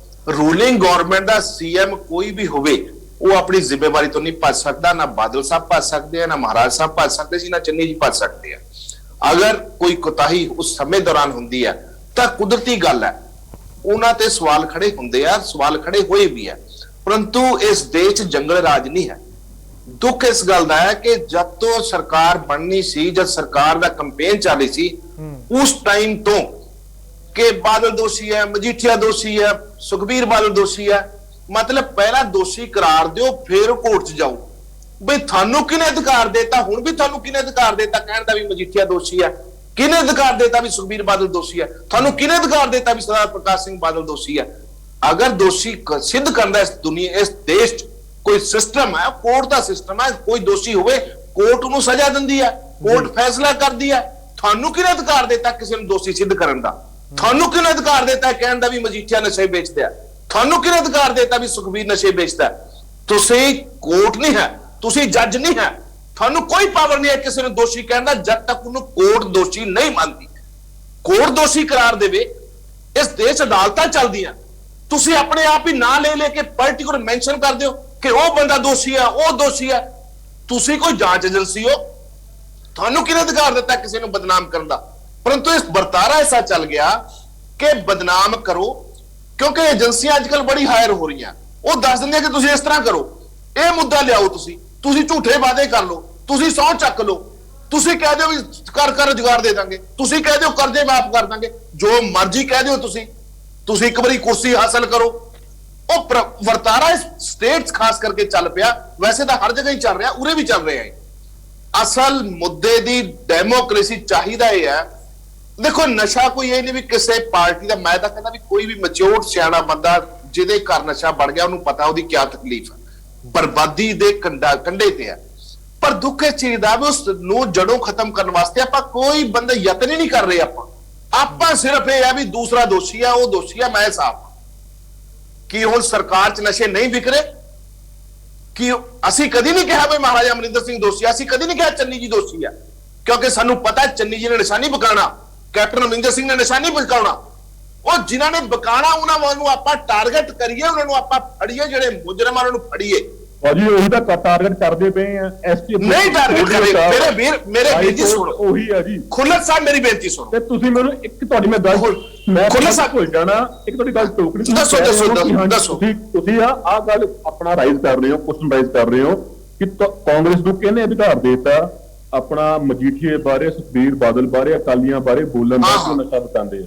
Speaker 4: ਰੂਲਿੰਗ ਗਵਰਨਮੈਂਟ ਦਾ ਸੀਐਮ ਕੋਈ ਵੀ ਹੋਵੇ ਉਹ ਆਪਣੀ ਜ਼ਿੰਮੇਵਾਰੀ ਤੋਂ ਨਹੀਂ ਭੱਜ ਸਕਦਾ। ਨਾ ਬਾਦਲ ਸਾਹਿਬ ਭੱਜ ਸਕਦੇ ਆ, ਨਾ ਮਹਾਰਾਜ ਸਾਹਿਬ ਭੱਜ ਸਕਦੇ ਸੀ, ਨਾ ਚੰਨੀ ਜੀ ਭੱਜ ਸਕਦੇ ਆ। ਅਗਰ ਕੋਈ ਕੁਤਾਹੀ ਉਸ ਸਮੇਂ ਦੌਰਾਨ ਹੁੰਦੀ ਹੈ ਤਾਂ ਕੁਦਰਤੀ ਗੱਲ ਹੈ, ਉਹਨਾਂ ਤੇ ਸਵਾਲ ਖੜੇ ਹੁੰਦੇ ਆ, ਸਵਾਲ ਖੜੇ ਹੋਏ ਵੀ ਆ। ਪਰੰਤੂ ਇਸ ਦੇਸ਼ 'ਚ ਜੰਗਲ ਰਾਜ ਨਹੀਂ ਹੈ। ਦੁੱਖ ਇਸ ਗੱਲ ਦਾ ਹੈ ਕਿ ਜਦ ਤੋਂ ਸਰਕਾਰ ਬਣਨੀ ਸੀ, ਜਦ ਸਰਕਾਰ ਦਾ ਕੈਂਪੇਨ ਚੱਲੀ ਸੀ, ਉਸ ਟਾਈਮ ਤੋਂ ਕਿ ਬਾਦਲ ਦੋਸ਼ੀ ਹੈ, ਮਜੀਠੀਆ ਦੋਸ਼ੀ ਹੈ, ਸੁਖਬੀਰ ਬਾਦਲ ਦੋਸ਼ੀ ਹੈ। ਮਤਲਬ ਪਹਿਲਾਂ ਦੋਸ਼ੀ ਕਰਾਰ ਦਿਓ, ਫਿਰ ਕੋਰਟ 'ਚ ਜਾਓ। ਬਈ ਤੁਹਾਨੂੰ ਕਿਹਨੇ ਅਧਿਕਾਰ ਦੇਤਾ, ਹੁਣ ਵੀ ਤੁਹਾਨੂੰ ਕਿਹਨੇ ਅਧਿਕਾਰ ਦੇਤਾ ਕਹਿਣ ਦਾ ਵੀ ਮਜੀਠੀਆ ਦੋਸ਼ੀ ਹੈ? ਕਿਹਨੇ ਅਧਿਕਾਰ ਦੇਤਾ ਵੀ ਸੁਖਬੀਰ ਬਾਦਲ ਦੋਸ਼ੀ ਹੈ? ਤੁਹਾਨੂੰ ਕਿਹਨੇ ਅਧਿਕਾਰ ਦੇਤਾ ਵੀ ਸਰਦਾਰ ਪ੍ਰਕਾਸ਼ ਸਿੰਘ ਬਾਦਲ ਦੋਸ਼ੀ ਹੈ? ਅਗਰ ਦੋਸ਼ੀ ਸਿੱਧ ਕਰਦਾ ਇਸ ਦੁਨੀਆ, ਇਸ ਦੇਸ਼ 'ਚ ਕੋਈ ਸਿਸਟਮ ਹੈ, ਕੋਰਟ ਦਾ ਸਿਸਟਮ ਹੈ, ਕੋਈ ਦੋਸ਼ੀ ਹੋਵੇ ਕੋਰਟ ਨੂੰ ਸਜ਼ਾ ਦਿੰਦੀ ਹੈ, ਕੋਰਟ ਫੈਸਲਾ ਕਰਦੀ ਹੈ। ਤੁਹਾਨੂੰ ਕਿਹਨੇ ਅਧਿਕਾਰ ਦੇਤਾ ਕਿਸੇ ਨੂੰ ਦੋਸ਼ੀ ਸਿੱਧ ਕਰਨ ਦਾ? ਤੁਹਾਨੂੰ ਕਿਹਨੇ ਅਧਿਕਾਰ ਦੇਤਾ ਕਹਿਣ ਦਾ ਵੀ ਮਜੀਠੀਆ ਨਸ਼ੇ ਵੇਚਦਾ? ਤੁਹਾਨੂੰ ਕਿਹਨੇ ਅਧਿਕਾਰ ਦੇਤਾ ਵੀ ਸੁਖਬੀਰ ਨਸ਼ੇ ਵੇਚਦਾ? ਤੁਸੀਂ ਕੋਰਟ ਨਹੀਂ ਹੈ, ਤੁਸੀਂ ਜੱਜ ਨਹੀਂ ਹੈ, ਤੁਹਾਨੂੰ ਕੋਈ ਪਾਵਰ ਨਹੀਂ ਹੈ ਕਿਸੇ ਨੂੰ ਦੋਸ਼ੀ ਕਹਿਣ ਦਾ ਜਦ ਤੱਕ ਉਹਨੂੰ ਕੋਰਟ ਦੋਸ਼ੀ ਨਹੀਂ ਮੰਨਦੀ। ਕੋਰਟ ਦੋਸ਼ੀ ਕਰਾਰ ਦੇਵੇ। ਇਸ ਦੇਸ਼ ਅਦਾਲਤਾਂ ਚੱਲਦੀਆਂ, ਤੁਸੀਂ ਆਪਣੇ ਆਪ ਹੀ ਨਾਂ ਲੈ ਕੇ ਪਾਰਟਿਕੂਲਰ ਮੈਂਸ਼ਨ ਕਰ ਦਿਓ ਕਿ ਉਹ ਬੰਦਾ ਦੋਸ਼ੀ ਹੈ, ਉਹ ਦੋਸ਼ੀ ਹੈ। ਤੁਸੀਂ ਕੋਈ ਜਾਂਚ ਏਜੰਸੀ ਹੋ, ਤੁਹਾਨੂੰ ਕਿਹਨੇ ਅਧਿਕਾਰ ਦਿੱਤਾ ਕਿਸੇ ਨੂੰ ਬਦਨਾਮ ਕਰਨ ਦਾ? ਪਰੰਤੂ ਇਸ ਵਰਤਾਰਾ ਐਸਾ ਚੱਲ ਗਿਆ ਕਿ ਬਦਨਾਮ ਕਰੋ, ਕਿਉਂਕਿ ਏਜੰਸੀਆਂ ਅੱਜਕੱਲ ਬੜੀ ਹਾਇਰ ਹੋ ਰਹੀਆਂ। ਉਹ ਦੱਸ ਦਿੰਦੀਆਂ ਕਿ ਤੁਸੀਂ ਇਸ ਤਰ੍ਹਾਂ ਕਰੋ, ਇਹ ਮੁੱਦਾ ਲਿਆਓ, ਤੁਸੀਂ ਝੂਠੇ ਵਾਅਦੇ ਕਰ ਲਓ, ਤੁਸੀਂ ਸਹੁੰ ਚੱਕ ਲਓ, ਤੁਸੀਂ ਕਹਿ ਦਿਓ ਵੀ ਕਰ ਰੁਜ਼ਗਾਰ ਦੇ ਦਾਂਗੇ, ਤੁਸੀਂ ਕਹਿ ਦਿਓ ਕਰਜ਼ੇ ਮਾਫ ਕਰ ਦਾਂਗੇ, ਜੋ ਮਰਜ਼ੀ ਕਹਿ ਦਿਓ ਤੁਸੀਂ ਇੱਕ ਵਾਰੀ ਕੁਰਸੀ ਹਾਸਲ ਕਰੋ। ਉਹ ਵਰਤਾਰਾ ਇਸ ਸਟੇਟਸ ਖਾਸ ਕਰਕੇ ਚੱਲ ਪਿਆ। ਵੈਸੇ ਤਾਂ ਹਰ ਜਗ੍ਹਾ ਹੀ ਚੱਲ ਰਿਹਾ, ਉਰੇ ਵੀ ਚੱਲ ਰਿਹਾ ਹੈ। ਅਸਲ ਮੁੱਦੇ ਦੀ ਡੈਮੋਕ੍ਰੇਸੀ ਚਾਹੀਦਾ ਇਹ ਹੈ। ਦੇਖੋ ਨਸ਼ਾ ਕੋਈ ਇਹ ਨਹੀਂ ਵੀ ਕਿਸੇ ਪਾਰਟੀ ਦਾ, ਮੈਂ ਤਾਂ ਕਹਿੰਦਾ ਵੀ ਕੋਈ ਵੀ ਮੈਚੁਰਡ ਸਿਆਣਾ ਬੰਦਾ ਜਿਹਦੇ ਘਰ ਨਸ਼ਾ ਬਣ ਗਿਆ ਉਹਨੂੰ ਪਤਾ ਉਹਦੀ ਕੀ ਤਕਲੀਫ ਹੈ, ਬਰਬਾਦੀ ਦੇ ਕੰਢੇ ਤੇ ਹੈ। ਪਰ ਦੁੱਖ ਇਸ ਚੀਜ਼ ਦਾ ਵੀ ਉਸ ਨੂੰ ਜੜੋਂ ਖਤਮ ਕਰਨ ਵਾਸਤੇ ਆਪਾਂ ਕੋਈ ਬੰਦਾ ਯਤਨ ਹੀ ਨਹੀਂ ਕਰ ਰਹੇ। ਆਪਾਂ ਸਿਰਫ ਇਹ ਹੈ ਵੀ ਦੂਸਰਾ ਦੋਸ਼ੀ ਹੈ, ਉਹ ਦੋਸ਼ੀ ਹੈ, ਮੈਂ ਸਾਫ਼। ਕੀ ਹੁਣ ਸਰਕਾਰ 'ਚ ਨਸ਼ੇ ਨਹੀਂ ਵਿਕ ਰਹੇ? ਕਿ ਅਸੀਂ ਕਦੀ ਨਹੀਂ ਕਿਹਾ ਵੀ ਮਹਾਰਾਜਾ ਅਮਰਿੰਦਰ ਸਿੰਘ ਦੋਸ਼ੀ ਆ, ਅਸੀਂ ਕਦੀ ਨਹੀਂ ਕਿਹਾ ਚੰਨੀ ਜੀ ਦੋਸ਼ੀ ਆ, ਕਿਉਂਕਿ ਸਾਨੂੰ ਪਤਾ ਚੰਨੀ ਜੀ ਨੇ ਨਸ਼ਾ ਨਹੀਂ ਵਿਕਾਉਣਾ, ਕੈਪਟਨ ਅਮਰਿੰਦਰ ਸਿੰਘ ਨੇ ਨਸ਼ਾ ਨਹੀਂ ਵਿਕਾਉਣਾ। ਉਹ ਜਿਨ੍ਹਾਂ ਨੇ ਵਿਕਾਉਣਾ ਉਹਨਾਂ ਨੂੰ ਆਪਾਂ ਟਾਰਗੇਟ ਕਰੀਏ, ਉਹਨਾਂ ਨੂੰ ਆਪਾਂ ਫੜੀਏ, ਜਿਹੜੇ ਮੁਜਰਮ ਉਹਨਾਂ ਨੂੰ ਫੜੀਏ।
Speaker 3: ਭਾਜੀ ਉਹੀ ਤਾਂ ਟਾਰਗੇਟ ਕਰਦੇ ਪਏ ਆ ਐਸਟੀਐਫ
Speaker 4: ਨਹੀਂ ਟਾਰਗੇਟ ਕਰੇ। ਮੇਰੇ ਵੀਰ ਜੀ ਸੁਣੋ,
Speaker 3: ਉਹੀ ਆ ਜੀ।
Speaker 4: ਖੁੱਲਰ ਸਾਹਿਬ ਮੇਰੀ ਬੇਨਤੀ ਸੁਣੋ
Speaker 3: ਤੇ ਤੁਸੀਂ ਮੈਨੂੰ ਇੱਕ ਤੁਹਾਡੀ ਮੈਂ ਗੱਲ ਮੈਂ
Speaker 4: ਖੁੱਲਰ ਸਾਹਿਬ
Speaker 3: ਭੁੱਲ ਜਾਣਾ, ਇੱਕ ਤੁਹਾਡੀ ਗੱਲ ਟੋਕਣੀ।
Speaker 4: ਦੱਸੋ।
Speaker 3: ਤੁਸੀਂ ਆ ਗੱਲ ਆਪਣਾ ਰਾਈਜ਼ ਕਰ ਰਹੇ ਹੋ, ਕੁਐਸਚਨ ਰਾਈਜ਼ ਕਰ ਰਹੇ ਹੋ ਕਿ ਕਾਂਗਰਸ ਨੂੰ ਕਿਹਨੇ ਅਧਿਕਾਰ ਦੇਤਾ ਆਪਣਾ ਮਜੀਠੀਏ ਬਾਰੇ, ਸੁਖਬੀਰ ਬਾਦਲ ਬਾਰੇ, ਅਕਾਲੀਆਂ ਬਾਰੇ ਬੋਲਣ ਦਾ, ਜੋ ਨਸ਼ਾ ਬਤਾਉਂਦੇ ਆ।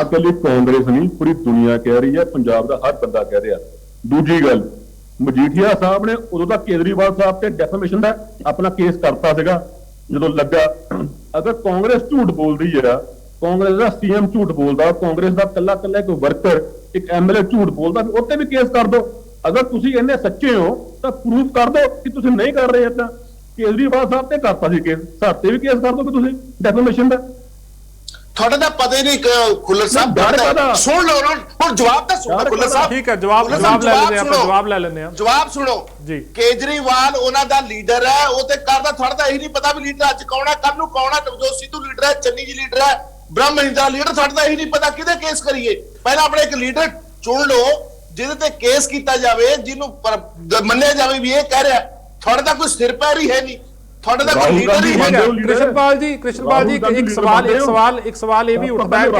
Speaker 3: ਇਕੱਲੀ ਕਾਂਗਰਸ ਨਹੀਂ, ਪੂਰੀ ਦੁਨੀਆ ਕਹਿ ਰਹੀ ਹੈ, ਪੰਜਾਬ ਦਾ ਹਰ ਬੰਦਾ ਕਹਿ ਰਿਹਾ। ਦੂਜੀ ਗੱਲ, ਮਜੀਠੀਆ ਸਾਹਿਬ ਨੇ ਉਦੋਂ ਤੱਕ ਕੇਜਰੀਵਾਲ ਸਾਹਿਬ ਤੇ ਡੈਫੇਮੇਸ਼ਨ ਦਾ ਆਪਣਾ ਕੇਸ ਕਰਤਾ ਸੀਗਾ ਜਦੋਂ ਲੱਗਾ। ਅਗਰ ਕਾਂਗਰਸ ਝੂਠ ਬੋਲਦੀ ਹੈ, ਕਾਂਗਰਸ ਦਾ ਸੀਐਮ ਝੂਠ ਬੋਲਦਾ, ਕਾਂਗਰਸ ਦਾ ਕੱਲਾ ਇੱਕ ਵਰਕਰ, ਇੱਕ ਐਮਐਲਏ ਝੂਠ ਬੋਲਦਾ, ਉੱਤੇ ਵੀ ਕੇਸ ਕਰ ਦੋ। ਅਗਰ ਤੁਸੀਂ ਇੰਨੇ ਸੱਚੇ ਹੋ ਤਾਂ ਪ੍ਰੂਫ ਕਰ ਦੋ ਕਿ ਤੁਸੀਂ ਨਹੀਂ ਕਰ ਰਹੇ। ਤਾਂ ਕੇਜਰੀਵਾਲ ਸਾਹਿਬ ਤੇ ਕਰਤਾ ਸੀ ਕੇਸ, ਸਾਡੇ ਤੇ ਵੀ ਕੇਸ ਕਰ ਦੋ ਕਿ ਤੁਸੀਂ ਡੈਫੇਮੇਸ਼ਨ ਦਾ।
Speaker 4: ਤੁਹਾਡਾ ਤਾਂ ਪਤਾ ਹੀ ਨਹੀਂ ਖੁੱਲਰ ਸਾਹਿਬ, ਸੁਣ ਲਓ ਹੁਣ ਜਵਾਬ ਤਾਂ ਸੁਣੋ ਖੁੱਲਰ ਸਾਹਿਬ।
Speaker 1: ਠੀਕ ਹੈ, ਜਵਾਬ ਲੈ ਲੈਂਦੇ ਆ।
Speaker 4: ਜਵਾਬ ਸੁਣੋ
Speaker 1: ਜੀ।
Speaker 4: ਕੇਜਰੀਵਾਲ ਉਹਨਾਂ ਦਾ ਲੀਡਰ ਹੈ, ਉਹ ਤੇ ਕਰਦਾ। ਤੁਹਾਡਾ ਤਾਂ ਇਹੀ ਨਹੀਂ ਪਤਾ ਵੀ ਲੀਡਰ ਅੱਜ ਕੌਣ ਹੈ, ਕੱਲ ਨੂੰ ਕੌਣ ਹੈ। ਨਵਜੋਤ ਸਿੱਧੂ ਲੀਡਰ ਹੈ, ਚੰਨੀ ਜੀ ਲੀਡਰ ਹੈ, ਬ੍ਰਹਮ ਮਹਿੰਦਰਾ ਲੀਡਰ। ਤੁਹਾਡਾ ਤਾਂ ਇਹੀ ਨਹੀਂ ਪਤਾ ਕਿਹਦੇ ਕੇਸ ਕਰੀਏ। ਪਹਿਲਾਂ ਆਪਣੇ ਇੱਕ ਲੀਡਰ ਚੁਣ ਲਓ ਜਿਹਦੇ ਤੇ ਕੇਸ ਕੀਤਾ ਜਾਵੇ, ਜਿਹਨੂੰ ਮੰਨਿਆ ਜਾਵੇ ਵੀ ਇਹ ਕਹਿ ਰਿਹਾ। ਤੁਹਾਡਾ ਤਾਂ ਕੋਈ ਸਿਰ ਪੈਰ ਹੀ ਹੈ ਨਹੀਂ, ਤੁਹਾਡਾ ਤਾਂ ਕੋਈ ਲੀਡਰ ਹੀ ਹੈ।
Speaker 1: ਕ੍ਰਿਸ਼ਨਪਾਲ ਜੀ ਇੱਕ ਸਵਾਲ ਇਹ ਵੀ ਉੱਠਦਾ ਹੈ ਕਿ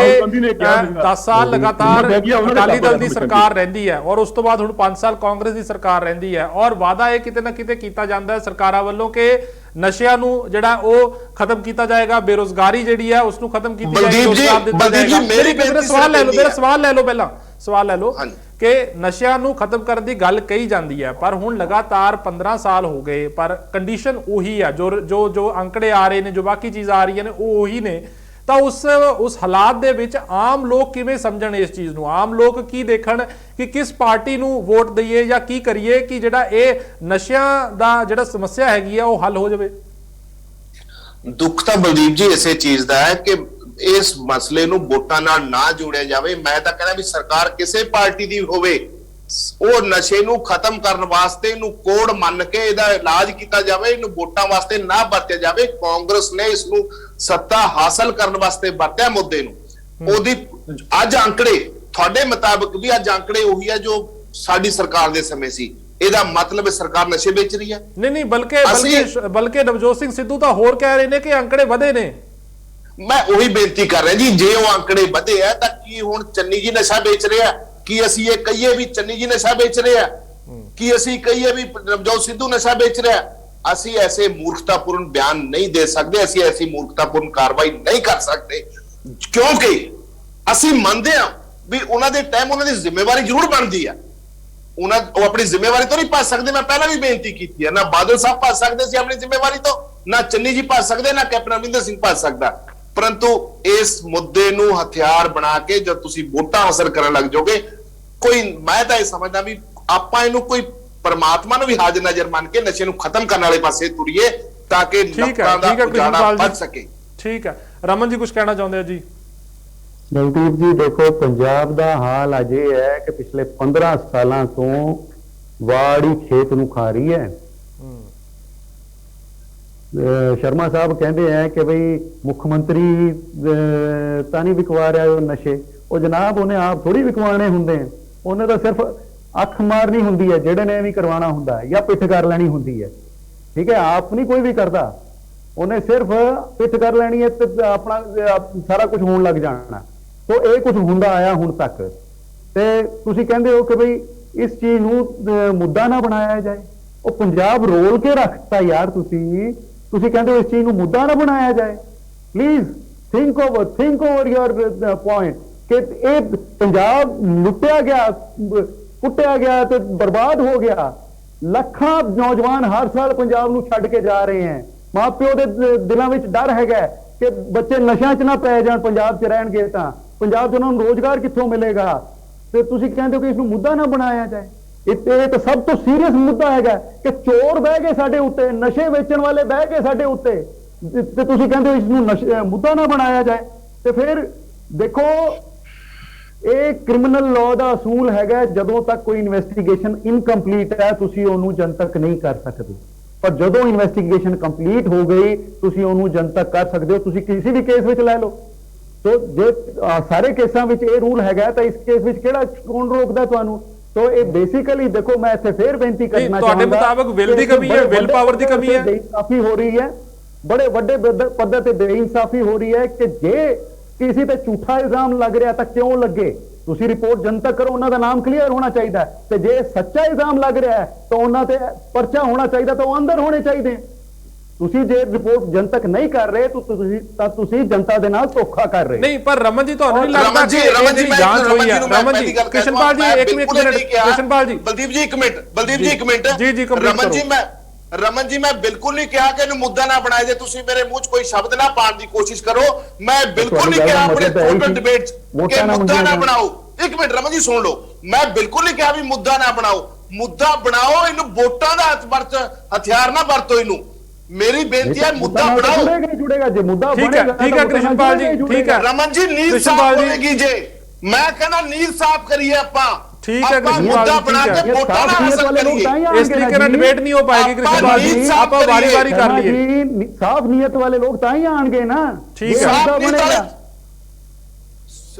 Speaker 1: 10 ਸਾਲ ਲਗਾਤਾਰ ਅਕਾਲੀ ਦਲ ਦੀ ਸਰਕਾਰ ਰਹਿੰਦੀ ਹੈ ਔਰ ਉਸ ਤੋਂ ਬਾਅਦ ਹੁਣ 5 ਸਾਲ ਕਾਂਗਰਸ ਦੀ ਸਰਕਾਰ ਰਹਿੰਦੀ ਹੈ ਔਰ ਵਾਅਦਾ ਇਹ ਕਿਤੇ ਨਾ ਕਿਤੇ ਕੀਤਾ ਜਾਂਦਾ ਹੈ ਸਰਕਾਰਾਂ ਵੱਲੋਂ ਕਿ ਨਸ਼ਿਆਂ ਨੂੰ ਜਿਹੜਾ ਉਹ ਖਤਮ ਕੀਤਾ ਜਾਏਗਾ, ਬੇਰੋਜ਼ਗਾਰੀ ਜਿਹੜੀ ਹੈ ਉਸ ਨੂੰ ਖਤਮ ਕੀਤੀ ਜਾਏਗੀ, ਰੋਜ਼ਗਾਰ ਦਿੱਤਾ ਜਾਏਗਾ। ਮੇਰਾ ਸਵਾਲ ਲੈ ਲਓ ਪਹਿਲਾਂ, ਸਵਾਲ ਲੈ ਲਓ ਕਿ ਨਸ਼ਿਆਂ ਨੂੰ ਖਤਮ ਕਰਨ ਦੀ ਗੱਲ ਕਹੀ ਜਾਂਦੀ ਹੈ, ਪਰ ਹੁਣ ਲਗਾਤਾਰ 15 ਸਾਲ ਹੋ ਗਏ ਪਰ ਕੰਡੀਸ਼ਨ ਉਹੀ ਹੈ, ਜੋ ਅੰਕੜੇ ਆ ਰਹੇ ਨੇ, ਜੋ ਬਾਕੀ ਚੀਜ਼ਾਂ ਆ ਰਹੀਆਂ ਨੇ ਉਹ ਉਹੀ ਨੇ। ਤਾਂ ਉਸ ਹਾਲਾਤ ਦੇ ਵਿੱਚ ਆਮ ਲੋਕ ਕਿਵੇਂ ਸਮਝਣ ਇਸ ਚੀਜ਼ ਨੂੰ? ਆਮ ਲੋਕ ਕੀ ਦੇਖਣ ਕਿ ਕਿਸ ਪਾਰਟੀ ਨੂੰ ਵੋਟ ਦਈਏ ਜਾਂ ਕੀ ਕਰੀਏ ਕਿ ਜਿਹੜਾ ਇਹ ਨਸ਼ਿਆਂ ਦਾ ਜਿਹੜਾ ਸਮੱਸਿਆ ਹੈਗੀ ਆ ਉਹ ਹੱਲ ਹੋ ਜਾਵੇ?
Speaker 4: ਦੁੱਖ ਤਾਂ ਬਲਦੀਪ ਜੀ ਇਸੇ ਚੀਜ਼ ਦਾ ਹੈ ਕਿ ਇਸ ਮਸਲੇ ਨੂੰ ਵੋਟਾਂ ਨਾਲ ਨਾ ਜੋੜਿਆ ਜਾਵੇ। ਮੈਂ ਤਾਂ ਕਹਿੰਦਾ ਵੀ ਸਰਕਾਰ ਕਿਸੇ ਪਾਰਟੀ ਦੀ ਹੋਵੇ, ਉਹ ਨਸ਼ੇ ਨੂੰ ਖਤਮ ਕਰਨ ਵਾਸਤੇ ਇਹਨੂੰ ਕੋਡ ਮੰਨ ਕੇ ਇਹਦਾ ਇਲਾਜ ਕੀਤਾ ਜਾਵੇ, ਇਹਨੂੰ ਵੋਟਾਂ ਵਾਸਤੇ ਨਾ ਵਰਤਿਆ ਜਾਵੇ। ਕਾਂਗਰਸ ਨੇ ਇਸ ਨੂੰ ਸੱਤਾ ਹਾਸਲ ਕਰਨ ਵਾਸਤੇ ਵਰਤਿਆ ਮੁੱਦੇ ਨੂੰ। ਉਹਦੀ ਅੱਜ ਅੰਕੜੇ ਤੁਹਾਡੇ ਮੁਤਾਬਕ ਵੀ ਅੱਜ ਅੰਕੜੇ ਉਹੀ ਹੈ ਜੋ ਸਾਡੀ ਸਰਕਾਰ ਦੇ ਸਮੇਂ ਸੀ। ਇਹਦਾ ਮਤਲਬ ਸਰਕਾਰ ਨਸ਼ੇ ਵੇਚ ਰਹੀ ਹੈ?
Speaker 1: ਨਹੀਂ, ਬਲਕਿ ਨਵਜੋਤ ਸਿੰਘ ਸਿੱਧੂ ਤਾਂ ਹੋਰ ਕਹਿ ਰਹੇ ਨੇ ਕਿ ਅੰਕੜੇ ਵਧੇ ਨੇ।
Speaker 4: ਮੈਂ ਉਹੀ ਬੇਨਤੀ ਕਰ ਰਿਹਾ ਜੀ, ਜੇ ਉਹ ਅੰਕੜੇ ਵਧੇ ਆ ਤਾਂ ਕੀ ਹੁਣ ਚੰਨੀ ਜੀ ਨਸ਼ਾ ਵੇਚ ਰਿਹਾ? ਕੀ ਅਸੀਂ ਇਹ ਕਹੀਏ ਵੀ ਚੰਨੀ ਜੀ ਨਸ਼ਾ ਵੇਚ ਰਿਹਾ? ਕੀ ਅਸੀਂ ਕਹੀਏ ਵੀ ਨਵਜੋਤ ਸਿੱਧੂ ਨਸ਼ਾ ਵੇਚ ਰਿਹਾ? ਅਸੀਂ ਐਸੇ ਮੂਰਖਤਾਪੂਰਨ ਬਿਆਨ ਨਹੀਂ ਦੇ ਸਕਦੇ, ਅਸੀਂ ਐਸੀ ਮੂਰਖਤਾਪੂਰਨ ਕਾਰਵਾਈ ਨਹੀਂ ਕਰ ਸਕਦੇ, ਕਿਉਂਕਿ ਅਸੀਂ ਮੰਨਦੇ ਹਾਂ ਵੀ ਉਹਨਾਂ ਦੇ ਟਾਈਮ ਉਹਨਾਂ ਦੀ ਜ਼ਿੰਮੇਵਾਰੀ ਜ਼ਰੂਰ ਬਣਦੀ ਆ। ਉਹ ਆਪਣੀ ਜ਼ਿੰਮੇਵਾਰੀ ਤੋਂ ਨਹੀਂ ਭੱਜ ਸਕਦੇ। ਮੈਂ ਪਹਿਲਾਂ ਵੀ ਬੇਨਤੀ ਕੀਤੀ ਹੈ, ਨਾ ਬਾਦਲ ਸਾਹਿਬ ਭੱਜ ਸਕਦੇ ਸੀ ਆਪਣੀ ਜ਼ਿੰਮੇਵਾਰੀ ਤੋਂ, ਨਾ ਚੰਨੀ ਜੀ ਭੱਜ ਸਕਦੇ, ਨਾ ਕੈਪਟਨ ਅਮਰਿੰਦਰ ਸਿੰਘ ਭੱਜ ਸਕਦਾ। ਪਰੰਤੂ ਇਸ ਮੁੱਦੇ ਨੂੰ ਹਥਿਆਰ ਬਣਾ ਕੇ ਜਦ ਤੁਸੀਂ ਵੋਟਾਂ ਹਾਸਲ ਕਰਨ ਲੱਗ ਜਾਓਗੇ, ਮੈਂ ਤਾਂ ਇਹ ਸਮਝਦਾ ਵੀ ਆਪਾਂ ਇਹਨੂੰ ਕੋਈ ਪਰਮਾਤਮਾ ਨੂੰ ਵੀ ਹਾਜ਼ਰ ਨਜ਼ਰ ਮੰਨ ਕੇ ਨਸ਼ੇ ਨੂੰ ਖਤਮ ਕਰਨ ਵਾਲੇ ਪਾਸੇ ਤੁਰੀਏ ਤਾਂ ਕਿ ਲੋਕਾਂ ਦਾ ਗੁਜ਼ਾਰਾ ਬਚ ਸਕੇ।
Speaker 1: ਠੀਕ ਹੈ, ਰਮਨ ਜੀ ਕੁਝ ਕਹਿਣਾ ਚਾਹੁੰਦੇ ਹੋ ਜੀ?
Speaker 5: ਦਲਦੀਪ ਜੀ ਦੇਖੋ, ਪੰਜਾਬ ਦਾ ਹਾਲ ਅੱਜ ਇਹ ਹੈ ਕਿ ਪਿਛਲੇ 15 ਸਾਲਾਂ ਤੋਂ ਵਾੜੀ ਖੇਤ ਨੂੰ ਖਾ ਰਹੀ ਹੈ। ਸ਼ਰਮਾ ਸਾਹਿਬ ਕਹਿੰਦੇ ਹੈ ਕਿ ਬਈ ਮੁੱਖ ਮੰਤਰੀ ਤਾਂ ਨਹੀਂ ਵਿਕਵਾ ਰਿਹਾ ਉਹ ਨਸ਼ੇ। ਉਹ ਜਨਾਬ ਉਹਨੇ ਆਪ ਥੋੜੀ ਵਿਕਵਾਣੇ ਹੁੰਦੇ ਆ, ਉਹਨੇ ਤਾਂ ਸਿਰਫ ਅੱਖ ਮਾਰਨੀ ਹੁੰਦੀ ਹੈ ਜਿਹੜੇ ਨੇ ਵੀ ਕਰਵਾਉਣਾ ਹੁੰਦਾ ਹੈ, ਜਾਂ ਪਿੱਠ ਕਰ ਲੈਣੀ ਹੁੰਦੀ ਹੈ। ਠੀਕ ਹੈ, ਆਪ ਨਹੀਂ ਕੋਈ ਵੀ ਕਰਦਾ, ਉਹਨੇ ਸਿਰਫ ਪਿੱਠ ਕਰ ਲੈਣੀ ਹੈ ਤੇ ਆਪਣਾ ਸਾਰਾ ਕੁਝ ਹੋਣ ਲੱਗ ਜਾਣਾ। ਸੋ ਇਹ ਕੁਝ ਹੁੰਦਾ ਆਇਆ ਹੁਣ ਤੱਕ। ਤੇ ਤੁਸੀਂ ਕਹਿੰਦੇ ਹੋ ਕਿ ਬਈ ਇਸ ਚੀਜ਼ ਨੂੰ ਮੁੱਦਾ ਨਾ ਬਣਾਇਆ ਜਾਏ। ਉਹ ਪੰਜਾਬ ਰੋਲ ਕੇ ਰੱਖਤਾ ਯਾਰ। ਤੁਸੀਂ ਕਹਿੰਦੇ ਹੋ ਇਸ ਚੀਜ਼ ਨੂੰ ਮੁੱਦਾ ਨਾ ਬਣਾਇਆ ਜਾਏ। Please think over your point ਕਿ ਇਹ ਪੰਜਾਬ ਲੁੱਟਿਆ ਗਿਆ, ਕੁੱਟਿਆ ਗਿਆ ਤੇ ਬਰਬਾਦ ਹੋ ਗਿਆ। ਲੱਖਾਂ ਨੌਜਵਾਨ ਹਰ ਸਾਲ ਪੰਜਾਬ ਨੂੰ ਛੱਡ ਕੇ ਜਾ ਰਹੇ ਹੈ। ਮਾਂ ਪਿਓ ਦੇ ਦਿਲਾਂ ਵਿੱਚ ਡਰ ਹੈਗਾ ਕਿ ਬੱਚੇ ਨਸ਼ਿਆਂ 'ਚ ਨਾ ਪੈ ਜਾਣ, ਪੰਜਾਬ 'ਚ ਰਹਿਣਗੇ ਤਾਂ ਪੰਜਾਬ 'ਚ ਉਹਨਾਂ ਨੂੰ ਰੋਜ਼ਗਾਰ ਕਿੱਥੋਂ ਮਿਲੇਗਾ? ਤੇ ਤੁਸੀਂ ਕਹਿੰਦੇ ਹੋ ਕਿ ਇਸ ਨੂੰ ਮੁੱਦਾ ਨਾ ਬਣਾਇਆ ਜਾਏ। ਇਹ ਤਾਂ ਸਭ ਤੋਂ ਸੀਰੀਅਸ ਮੁੱਦਾ ਹੈਗਾ ਕਿ ਚੋਰ ਬਹਿ ਗਏ ਸਾਡੇ ਉੱਤੇ, ਨਸ਼ੇ ਵੇਚਣ ਵਾਲੇ ਬਹਿ ਗਏ ਸਾਡੇ ਉੱਤੇ, ਤੇ ਤੁਸੀਂ ਕਹਿੰਦੇ ਹੋ ਇਸ ਨੂੰ ਮੁੱਦਾ ਨਾ ਬਣਾਇਆ ਜਾਏ। ਤੇ ਫਿਰ ਦੇਖੋ ਇਹ ਕ੍ਰਿਮੀਨਲ ਲਾਅ ਦਾ ਅਸੂਲ ਹੈਗਾ, ਜਦੋਂ ਤੱਕ ਕੋਈ ਇਨਵੈਸਟੀਗੇਸ਼ਨ ਇਨਕੰਪਲੀਟ ਹੈ ਤੁਸੀਂ ਉਹਨੂੰ ਜਨਤਕ ਨਹੀਂ ਕਰ ਸਕਦੇ, ਪਰ ਜਦੋਂ ਇਨਵੈਸਟੀਗੇਸ਼ਨ ਕੰਪਲੀਟ ਹੋ ਗਈ ਤੁਸੀਂ ਉਹਨੂੰ ਜਨਤਕ ਕਰ ਸਕਦੇ ਹੋ। ਤੁਸੀਂ ਕਿਸੇ ਵੀ ਕੇਸ ਵਿੱਚ ਲੈ ਲਓ, ਤੋ ਜੇ ਸਾਰੇ ਕੇਸਾਂ ਵਿੱਚ ਇਹ ਰੂਲ ਹੈਗਾ ਤਾਂ ਇਸ ਕੇਸ ਵਿੱਚ ਕਿਹੜਾ ਕੌਣ ਰੋਕਦਾ ਤੁਹਾਨੂੰ? ਤੋ ਇਹ ਬੇਸਿਕਲੀ ਦੇਖੋ, ਮੈਂ ਇੱਥੇ ਫੇਰ ਬੇਨਤੀ ਕਰਨਾ
Speaker 1: ਤੁਹਾਡੇ ਮੁਤਾਬਕ ਵਿਲ ਦੀ ਕਮੀ ਹੈ, ਵਿਲ ਪਾਵਰ ਦੀ ਕਮੀ ਹੈ,
Speaker 5: ਬੇਇਨਸਾਫੀ ਹੋ ਰਹੀ ਹੈ, ਬੜੇ ਵੱਡੇ ਪੱਧਰ ਤੇ ਬੇਇਨਸਾਫੀ ਹੋ ਰਹੀ ਹੈ ਕਿ ਜੇ ਕਿਸੇ ਤੇ ਝੂਠਾ ਇਲਜ਼ਾਮ ਲੱਗ ਰਿਹਾ ਤਾਂ ਕਿਉਂ ਲੱਗੇ, ਤੁਸੀਂ ਰਿਪੋਰਟ ਜਨਤਕ ਕਰੋ, ਉਹਨਾਂ ਦਾ ਨਾਮ ਕਲੀਅਰ ਹੋਣਾ ਚਾਹੀਦਾ ਹੈ, ਤੇ ਜੇ ਸੱਚਾ ਇਲਜ਼ਾਮ ਲੱਗ ਰਿਹਾ ਹੈ ਤਾਂ ਉਹਨਾਂ ਤੇ ਪਰਚਾ ਹੋਣਾ ਚਾਹੀਦਾ, ਤਾਂ ਉਹ ਅੰਦਰ ਹੋਣੇ ਚਾਹੀਦੇ। ਤੁਸੀਂ ਜੇ ਰਿਪੋਰਟ ਜਨਤਕ ਨਹੀਂ ਕਰ ਰਹੇ ਤਾਂ ਤੁਸੀਂ ਜਨਤਾ ਦੇ ਨਾਲ ਧੋਖਾ ਕਰ ਰਹੇ।
Speaker 1: ਨਹੀਂ, ਪਰ ਰਮਨ ਜੀ ਤੁਹਾਨੂੰ ਨਹੀਂ ਲੱਗਦਾ ਕਿ ਇਹਦੀ ਜਾਂਚ ਹੋਈ ਹੈ? ਰਮਨ ਜੀ, ਕ੍ਰਿਸ਼ਨਪਾਲ ਜੀ ਇੱਕ ਮਿੰਟ, ਕ੍ਰਿਸ਼ਨਪਾਲ ਜੀ,
Speaker 4: ਬਲਦੀਪ ਜੀ ਇੱਕ ਮਿੰਟ
Speaker 1: ਜੀ
Speaker 4: ਰਮਨ ਜੀ ਮੈਂ ਬਿਲਕੁਲ ਨਹੀਂ ਕਿਹਾ ਕਿ ਇਹਨੂੰ ਮੁੱਦਾ ਨਾ ਬਣਾਏ, ਜੇ ਤੁਸੀਂ ਮੇਰੇ ਮੂੰਹ 'ਚ ਕੋਈ ਸ਼ਬਦ ਨਾ ਪਾਉਣ ਦੀ ਕੋਸ਼ਿਸ਼ ਕਰੋ। ਮੈਂ ਬਿਲਕੁਲ ਨਹੀਂ ਕਿਹਾ ਆਪਣੇ ਟੋਟਲ ਡਿਬੇਟ 'ਚ ਕਿ ਮੁੱਦਾ ਨਾ ਬਣਾਓ। ਇੱਕ ਮਿੰਟ ਰਮਨ ਜੀ ਸੁਣ ਲਓ, ਮੈਂ ਬਿਲਕੁਲ ਨਹੀਂ ਕਿਹਾ ਵੀ ਮੁੱਦਾ ਨਾ ਬਣਾਓ, ਮੁੱਦਾ ਬਣਾਓ, ਇਹਨੂੰ ਵੋਟਾਂ ਦਾ ਹਥਿਆਰ ਨਾ ਵਰਤੋ ਇਹਨੂੰ। ਮੇਰੀ ਬੇਨਤੀ ਹੈ ਮੁੱਦਾ ਬਣਾਓ।
Speaker 5: ਜੁੜੇਗਾ ਜੇ ਮੁੱਦਾ
Speaker 1: ਬਣੇਗਾ। ਠੀਕ ਹੈ ਕ੍ਰਿਸ਼ਨਪਾਲ ਜੀ, ਠੀਕ ਹੈ
Speaker 4: ਰਮਨ ਜੀ, ਨੀਂਦ ਸਾਫ਼ ਹੋਏਗੀ ਜੇ ਮੈਂ ਕਹਿੰਦਾ ਨੀਂਦ ਸਾਫ਼ ਕਰੀਏ ਆਪਾਂ।
Speaker 1: ਠੀਕ ਹੈ ਕ੍ਰਿਸ਼ਨਪਾਲ
Speaker 4: ਮੁੱਦਾ ਬਣਾ ਕੇ ਵੋਟਾਂ ਨਾਲ ਹਾਸਲ ਕਰੀਏ।
Speaker 1: ਇਸ ਤਰੀਕੇ ਨਾਲ ਡਿਬੇਟ ਨਹੀਂ ਹੋ ਪਾਏਗੀ ਕ੍ਰਿਸ਼ਨਪਾਲ ਜੀ, ਆਪਾਂ ਵਾਰੀ-ਵਾਰੀ ਕਰ ਲਈਏ।
Speaker 5: ਸਾਫ਼ ਨੀਅਤ ਵਾਲੇ ਲੋਕ ਤਾਂ ਹੀ ਆਣਗੇ ਨਾ।
Speaker 1: ਠੀਕ ਹੈ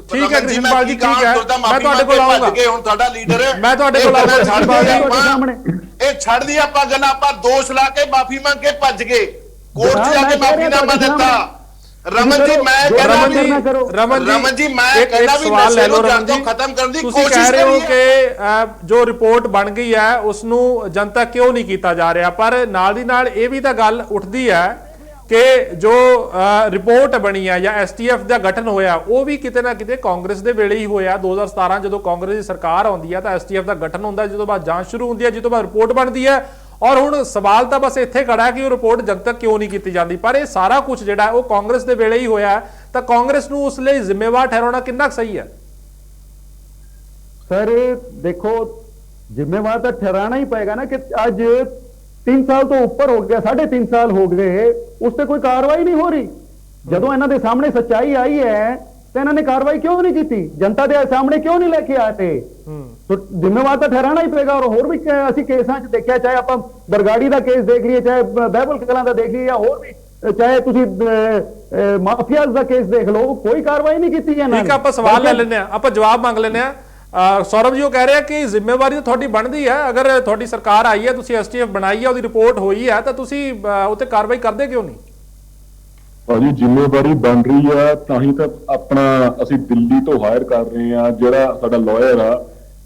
Speaker 1: ਠੀਕ ਹੈ ਕ੍ਰਿਸ਼ਨਪਾਲ ਜੀ, ਠੀਕ ਹੈ, ਮੈਂ ਤੁਹਾਡੇ ਕੋਲ ਆਉਂਗਾ।
Speaker 4: ਹੁਣ ਤੁਹਾਡਾ ਲੀਡਰ
Speaker 1: ਮੈਂ ਤੁਹਾਡੇ ਕੋਲ ਆਉਂਗਾ ਕ੍ਰਿਸ਼ਨਪਾਲ ਜੀ।
Speaker 4: ਇਹ ਛੱਡ ਦੀ ਆਪਾਂ ਗੱਲਾਂ, ਆਪਾਂ ਦੋਸ਼ ਲਾ ਕੇ ਮਾਫੀ ਮੰਗ ਕੇ ਭੱਜ ਗਏ, ਕੋਰਟ 'ਚ ਜਾ ਕੇ ਮਾਫੀਨਾਮਾ ਦਿੱਤਾ। ਰਮਨ ਜੀ ਮੈਂ ਕਹਿੰਦਾ ਰਮਨ ਜੀ ਮੈਂ ਕਹਿੰਦਾ ਵੀ ਨਸ਼ੇ ਨੂੰ ਜੜ ਤੋਂ ਖਤਮ ਕਰਨ ਦੀ ਕੋਸ਼ਿਸ਼
Speaker 1: ਕਰ ਰਹੇ ਹੋ ਕਿ ਜੋ ਰਿਪੋਰਟ ਬਣ ਗਈ ਹੈ ਉਸ ਨੂੰ ਜਨਤਾ ਕਿਉਂ ਨਹੀਂ ਕੀਤਾ ਜਾ ਰਿਹਾ, ਪਰ ਨਾਲ ਦੀ ਨਾਲ ਇਹ ਵੀ ਤਾਂ ਗੱਲ ਉੱਠਦੀ ਹੈ ਕਿ ਜੋ ਰਿਪੋਰਟ ਬਣੀ ਹੈ ਜਾਂ ਐਸਟੀਐਫ ਦਾ ਗਠਨ ਹੋਇਆ ਉਹ ਵੀ ਕਿਤੇ ਨਾ ਕਿਤੇ ਕਾਂਗਰਸ ਦੇ ਵੇਲੇ ਹੀ ਹੋਇਆ। 2017 ਜਦੋਂ ਕਾਂਗਰਸ ਦੀ ਸਰਕਾਰ ਆਉਂਦੀ ਹੈ ਤਾਂ ਐਸਟੀਐਫ ਦਾ ਗਠਨ ਹੁੰਦਾ, ਜਦੋਂ ਬਾਅਦ ਜਾਂਚ ਸ਼ੁਰੂ ਹੁੰਦੀ ਹੈ, ਜਦੋਂ ਬਾਅਦ ਰਿਪੋਰਟ ਬਣਦੀ ਹੈ। ਔਰ ਹੁਣ ਸਵਾਲ ਤਾਂ ਬਸ ਇੱਥੇ ਖੜਾ ਹੈ ਕਿ ਉਹ ਰਿਪੋਰਟ ਜਨਤਕ ਕਿਉਂ ਨਹੀਂ ਕੀਤੀ ਜਾਂਦੀ, ਪਰ ਇਹ ਸਾਰਾ ਕੁਝ ਜਿਹੜਾ ਉਹ ਕਾਂਗਰਸ ਦੇ ਵੇਲੇ ਹੀ ਹੋਇਆ, ਤਾਂ ਕਾਂਗਰਸ ਨੂੰ ਉਸ ਲਈ ਜ਼ਿੰਮੇਵਾਰ ਠਹਿਰਾਉਣਾ ਕਿੰਨਾ ਸਹੀ ਹੈ?
Speaker 5: ਸਰ ਦੇਖੋ, ਜ਼ਿੰਮੇਵਾਰ ਤਾਂ ਠਹਿਰਾਣਾ ਹੀ ਪਏਗਾ ਨਾ ਕਿ ਅੱਜ 3 ਸਾਲ ਤੋਂ ਉੱਪਰ ਹੋ ਗਿਆ, 3.5 ਸਾਲ ਹੋ ਗਏ, ਉਸ ਤੇ ਕੋਈ ਕਾਰਵਾਈ ਨਹੀਂ ਹੋ ਰਹੀ। ਜਦੋਂ ਇਹਨਾਂ ਦੇ ਸਾਹਮਣੇ ਸੱਚਾਈ ਆਈ ਹੈ ਤਾਂ ਇਹਨਾਂ ਨੇ ਕਾਰਵਾਈ ਕਿਉਂ ਨਹੀਂ ਕੀਤੀ, ਜਨਤਾ ਦੇ ਸਾਹਮਣੇ ਕਿਉਂ ਨਹੀਂ ਲੈ ਕੇ ਆਏ? तो जिम्मेवार तो ठहराना ही पड़ेगा। और भी असं केसा देखा, चाहे आप बरगाड़ी का केस देख लीए, चाहे बहबल कलां का देख लीए, या होर भी चाहे तुसी माफियाज का केस देख लो, कोई कार्रवाई नहीं की।
Speaker 1: ठीक है, आप सवाल ले लेने, आप जवाब मांग लेने। सौरभ जी वो कह रहे हैं कि जिम्मेवारी तो थोड़ी बनती है, अगर थोड़ी सरकार आई है, तुसी एसटीएफ बनाई है, उसकी रिपोर्ट हुई है, तो तुसी उत्ते कार्रवाई करते क्यों नहीं?
Speaker 3: ਭਾਜੀ ਜ਼ਿੰਮੇਵਾਰੀ ਬਣ ਰਹੀ ਆ ਤਾਂ ਹੀ ਤਾਂ ਆਪਣਾ ਅਸੀਂ ਦਿੱਲੀ ਤੋਂ ਹਾਇਰ ਕਰ ਰਹੇ ਆ ਜਿਹੜਾ ਸਾਡਾ ਲਾਇਰ ਆ,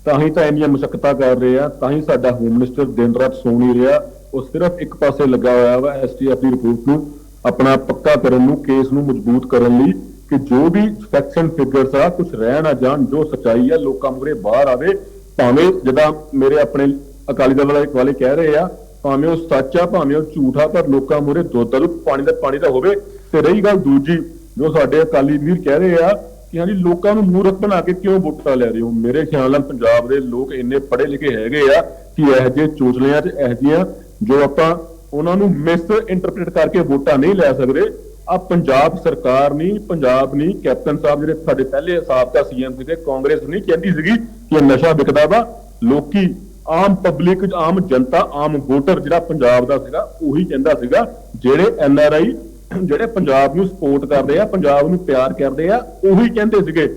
Speaker 3: ਤਾਂ ਹੀ ਤਾਂ ਇੰਨੀਆਂ ਮੁਸ਼ਕਲਾਂ ਕਰ ਰਹੇ ਆ, ਤਾਂ ਹੀ ਸਾਡਾ ਹੋਮ ਮਿਨਿਸਟਰ ਦਿਨ ਰਾਤ ਸੌ ਨਹੀਂ ਰਿਹਾ। ਉਹ ਸਿਰਫ ਇੱਕ ਪਾਸੇ ਲੱਗਾ ਹੋਇਆ ਵਾ ਐਸਟੀਐਫ ਦੀ ਰਿਪੋਰਟ ਨੂੰ ਆਪਣਾ ਪੱਕਾ ਕਰਨ ਨੂੰ, ਕੇਸ ਨੂੰ ਮਜ਼ਬੂਤ ਕਰਨ ਲਈ ਕਿ ਜੋ ਵੀ ਫੈਕਟਸ ਐਂਡ ਫਿਗਰਸ ਆ ਕੁਝ ਰਹਿ ਨਾ ਜਾਣ, ਜੋ ਸੱਚਾਈ ਆ ਲੋਕਾਂ ਮੂਹਰੇ ਬਾਹਰ ਆਵੇ। ਭਾਵੇਂ ਜਿੱਦਾਂ ਮੇਰੇ ਆਪਣੇ ਅਕਾਲੀ ਦਲ ਵਾਲੇ ਕਹਿ ਰਹੇ ਆ, ਭਾਵੇਂ ਉਹ ਸੱਚ ਆ ਭਾਵੇਂ ਉਹ ਝੂਠ ਆ, ਪਰ ਲੋਕਾਂ ਮੂਹਰੇ ਦੁੱਧ ਪਾਣੀ ਦਾ ਹੋਵੇ। ਤੇ ਰਹੀ ਗੱਲ ਦੂਜੀ, ਜੋ ਸਾਡੇ ਅਕਾਲੀ ਵੀਰ ਕਹਿ ਰਹੇ ਆ ਕਿ ਹਾਂਜੀ ਲੋਕਾਂ ਨੂੰ ਮੂਰਖ ਬਣਾ ਕੇ ਕਿਉਂ ਵੋਟਾਂ ਲੈ ਰਹੇ ਹੋ, ਮੇਰੇ ਖਿਆਲ ਨਾਲ ਪੰਜਾਬ ਦੇ ਲੋਕ ਇੰਨੇ ਪੜ੍ਹੇ ਲਿਖੇ ਹੈਗੇ ਆ ਕਿ ਇਹੋ ਜਿਹੇ ਚੋਚਲਿਆਂ ਤੇ ਇਹੋ ਜਿਹੀਆਂ ਜੋ ਆਪਾਂ ਉਹਨਾਂ ਨੂੰ ਮਿਸ ਇੰਟਰਪ੍ਰੀਟ ਕਰਕੇ ਵੋਟਾਂ ਨਹੀਂ ਲੈ ਸਕਦੇ। ਆ ਪੰਜਾਬ ਸਰਕਾਰ ਨਹੀਂ, ਪੰਜਾਬ ਨਹੀਂ, ਕੈਪਟਨ ਸਾਹਿਬ ਜਿਹੜੇ ਸਾਡੇ ਪਹਿਲੇ ਸਾਬਕਾ ਸੀਐਮ ਸੀਗੇ, ਕਾਂਗਰਸ ਨਹੀਂ ਕਹਿੰਦੀ ਸੀਗੀ ਕਿ ਨਸ਼ਾ ਵਿਕਦਾ ਵਾ। ਲੋਕੀ ਆਮ ਪਬਲਿਕ, ਆਮ ਜਨਤਾ, ਆਮ ਵੋਟਰ ਜਿਹੜਾ ਪੰਜਾਬ ਦਾ ਸੀਗਾ ਉਹੀ ਕਹਿੰਦਾ ਸੀਗਾ। ਜਿਹੜੇ NRI ਜਿਹੜੇ ਪੰਜਾਬ ਨੂੰ ਸਪੋਰਟ ਕਰਦੇ ਆ, ਪੰਜਾਬ ਨੂੰ ਪਿਆਰ ਕਰਦੇ ਆ, ਉਹੀ ਕਹਿੰਦੇ ਸੀਗੇ।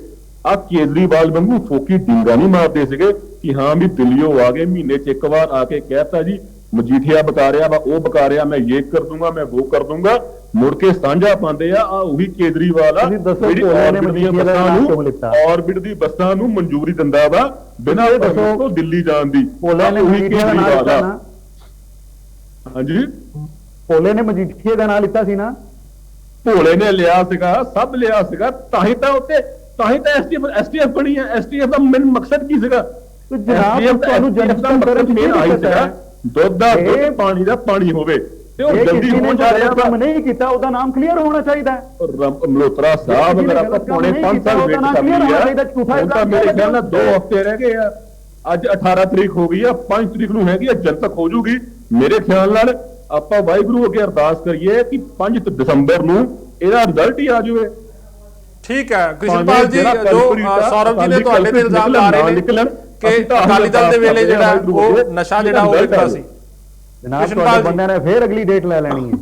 Speaker 3: ਆ ਕੇਜਰੀਵਾਲ ਵਾਂਗੂ ਫੋਕੀ ਡਿੰਗਾ ਨਹੀਂ ਮਾਰਦੇ ਸੀਗੇ ਕਿ ਹਾਂ ਵੀ ਦਿੱਲੀੋਂ ਆ ਗਏ, ਮਹੀਨੇ 'ਚ ਇੱਕ ਵਾਰ ਆ ਕੇ ਕਹਿਤਾ ਜੀ ਮਜੀਠੀਆ ਬਕਾ ਰਿਹਾ ਵਾ, ਉਹ ਬਕਾ ਰਿਹਾ, ਮੈਂ ਇਹ ਕਰ ਦੂੰਗਾ, ਮੈਂ ਉਹ ਕਰ ਦੂੰਗਾ, ਮੁੜ ਕੇ ਸਾਂਝਾ ਪਾਉਂਦੇ ਆ। ਆ ਉਹੀ ਕੇਜਰੀਵਾਲ ਆ ਜਿਹੜੀ ਆਰਬਿਟ ਦੀ ਬੱਸਾਂ ਨੂੰ ਮਨਜ਼ੂਰੀ ਦਿੰਦਾ ਵਾ ਬਿਨਾਂ ਪਰਮਿਟ ਤੋਂ ਦਿੱਲੀ ਜਾਣ ਦੀ। ਉਹੀ ਕੇਜਰੀਵਾਲ ਆ। ਹਾਂਜੀ,
Speaker 5: ਭੋਲੇ ਨੇ ਮਜੀਠੀਏ ਦਾ ਨਾਂ ਲਿੱਤਾ ਸੀ ਨਾ,
Speaker 3: ਭੋਲੇ ਨੇ ਲਿਆ ਸੀਗਾ, ਸਭ ਲਿਆ ਸੀਗਾ, ਤਾਂ ਹੀ ਤਾਂ ਐਸਟੀਐਫ ਬਣੀ ਹੈ। ਐਸਟੀਐਫ ਦਾ ਮੇਨ ਮਕਸਦ ਕੀ ਸੀਗਾ?
Speaker 5: ਜਨਾਬ ਤੁਹਾਨੂੰ ਜਨਤਾ ਕਰਨ ਮੇਨ ਆਈ ਸੀਗਾ
Speaker 3: ਦੁੱਧ ਦਾ ਦੁੱਧ, ਪਾਣੀ ਦਾ ਪਾਣੀ ਹੋਵੇ, ਤੇ ਉਹ ਜਲਦੀ ਹੋ ਜਾ ਰਿਹਾ
Speaker 5: ਕੰਮ ਨਹੀਂ ਕੀਤਾ, ਉਹਦਾ ਨਾਮ ਕਲੀਅਰ ਹੋਣਾ ਚਾਹੀਦਾ ਹੈ।
Speaker 3: ਮਲਹੋਤਰਾ ਸਾਹਿਬ ਅਗਰ ਆਪਾਂ ਪੌਣੇ 5 ਸਾਲ ਵੇਟ ਕਰ ਲਈ ਆ ਤਾਂ ਮੇਰੇ ਖਿਆਲ ਨਾਲ 2 ਹਫ਼ਤੇ ਰਹਿ ਗਏ ਆ। ਅੱਜ 18 ਤਰੀਕ ਹੋ ਗਈ ਆ, 5 ਤਰੀਕ ਨੂੰ ਹੈਗੀ ਆ, ਜਨਤਕ ਹੋ ਜੂਗੀ। ਮੇਰੇ ਖਿਆਲ ਨਾਲ ਆਪਾਂ ਵਾਹਿਗੁਰੂ ਅੱਗੇ ਅਰਦਾਸ ਕਰੀਏ ਕਿ 5 ਦਸੰਬਰ ਨੂੰ ਇਹਦਾ ਰਿਜ਼ਲਟ ਹੀ ਆ ਜਾਵੇ।
Speaker 1: ਠੀਕ ਹੈ ਕ੍ਰਿਸ਼ਨਪਾਲ ਜੀ, ਜੋ ਸੌਰਵ ਜੀ ਨੇ ਤੁਹਾਡੇ ਤੇ ਇਲਜ਼ਾਮ ਲਾ ਰਹੇ ਨੇ ਕਿ ਅਕਾਲੀ ਦਲ ਦੇ ਵੇਲੇ ਜਿਹੜਾ ਉਹ ਨਸ਼ਾ ਜਿਹੜਾ ਉਹ ਵਿਕਦਾ ਸੀ।
Speaker 5: ਜਨਾਬ ਤੁਹਾਡੇ ਬੰਦਿਆਂ ਨੇ ਫੇਰ ਅਗਲੀ ਡੇਟ ਲੈ ਲੈਣੀ ਹੈ।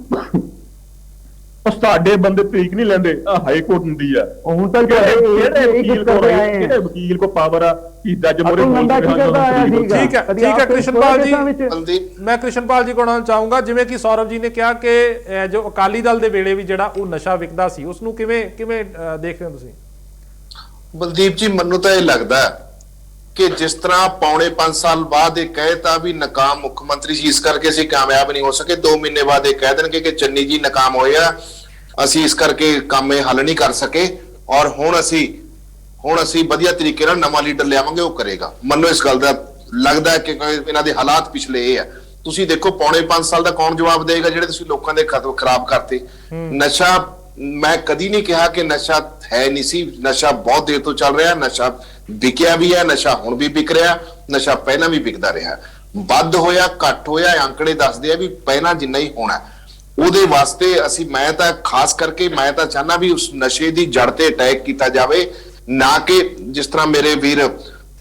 Speaker 3: ਉਹ ਸਾਡੇ ਬੰਦੇ ਤਰੀਕ ਨਹੀਂ ਲੈਂਦੇ, ਹਾਈ ਕੋਰਟ ਹੁੰਦੀ ਆ।
Speaker 5: ਉਹ ਹੁਣ ਤੱਕ
Speaker 3: ਕਿਹੜੇ ਵਕੀਲ ਕੋ ਪਾਵਰ ਆ ਕਿ ਜੱਜ ਮੋਰੇ
Speaker 1: ਠੀਕ ਹੈ ਕ੍ਰਿਸ਼ਨਪਾਲ ਜੀ, ਮੈਂ ਕ੍ਰਿਸ਼ਨਪਾਲ ਜੀ ਕੋਲ ਚਾਹੂੰਗਾ, ਜਿਵੇਂ ਕਿ ਸੌਰਵ ਜੀ ਨੇ ਕਿਹਾ ਕਿ ਜੋ ਅਕਾਲੀ ਦਲ ਦੇ ਵੇਲੇ ਵੀ ਜਿਹੜਾ ਉਹ ਨਸ਼ਾ ਵਿਕਦਾ ਸੀ, ਉਸ ਨੂੰ ਕਿਵੇਂ ਦੇਖ ਰਹੇ ਹੋ ਤੁਸੀਂ?
Speaker 4: ਬਲਦੀਪ ਜੀ, ਮੈਨੂੰ ਤਾਂ ਇਹ ਲੱਗਦਾ ਕਿ ਜਿਸ ਤਰ੍ਹਾਂ ਪੌਣੇ 5 ਸਾਲ ਬਾਅਦ ਇਹ ਕਹਿਤਾ ਵੀ ਨਾਕਾਮ ਮੁੱਖ ਮੰਤਰੀ ਸੀ, ਇਸ ਕਰਕੇ ਅਸੀਂ ਕਾਮਯਾਬ ਨਹੀਂ ਹੋ ਸਕੇ, 2 ਮਹੀਨੇ ਬਾਅਦ ਇਹ ਕਹਿ ਦੇਣਗੇ ਕਿ ਚੰਨੀ ਜੀ ਨਾਕਾਮ ਹੋਏ ਆ, ਅਸੀਂ ਇਸ ਕਰਕੇ ਕੰਮ ਇਹ ਹੱਲ ਨਹੀਂ ਕਰ ਸਕੇ ਔਰ ਹੁਣ ਅਸੀਂ ਵਧੀਆ ਤਰੀਕੇ ਨਾਲ ਨਵਾਂ ਲੀਡਰ ਲਿਆਵਾਂਗੇ, ਉਹ ਕਰੇਗਾ। ਮੈਨੂੰ ਇਸ ਗੱਲ ਦਾ ਲੱਗਦਾ ਕਿ ਇਹਨਾਂ ਦੇ ਹਾਲਾਤ ਪਿਛਲੇ ਇਹ ਆ। ਤੁਸੀਂ ਦੇਖੋ ਪੌਣੇ 5 ਸਾਲ ਦਾ ਕੌਣ ਜਵਾਬ ਦੇਗਾ ਜਿਹੜੇ ਤੁਸੀਂ ਲੋਕਾਂ ਦੇ ਖਰਾਬ ਕਰਤੇ। ਨਸ਼ਾ, ਮੈਂ ਕਦੀ ਨਹੀਂ ਕਿਹਾ ਕਿ ਨਸ਼ਾ ਹੈ ਨਹੀਂ ਸੀ, ਨਸ਼ਾ ਬਹੁਤ ਦੇਰ ਤੋਂ ਚੱਲ ਰਿਹਾ, ਨਸ਼ਾ ਵਿਕਿਆ ਵੀ ਹੈ, ਨਸ਼ਾ ਹੁਣ ਵੀ ਵਿਕ ਰਿਹਾ, ਨਸ਼ਾ ਪਹਿਲਾਂ ਵੀ ਵਿਕਦਾ ਰਿਹਾ। ਵੱਧ ਹੋਇਆ ਘੱਟ ਹੋਇਆ ਅੰਕੜੇ ਦੱਸਦੇ ਆ ਵੀ ਪਹਿਲਾਂ ਜਿੰਨਾ ਹੀ ਹੋਣਾ। ਉਹਦੇ ਵਾਸਤੇ ਮੈਂ ਤਾਂ ਖਾਸ ਕਰਕੇ ਮੈਂ ਤਾਂ ਚਾਹਨਾ ਵੀ ਉਸ ਨਸ਼ੇ ਦੀ ਜੜ ਤੇ ਅਟੈਕ ਕੀਤਾ ਜਾਵੇ, ਨਾ ਕਿ ਜਿਸ ਤਰ੍ਹਾਂ ਮੇਰੇ ਵੀਰ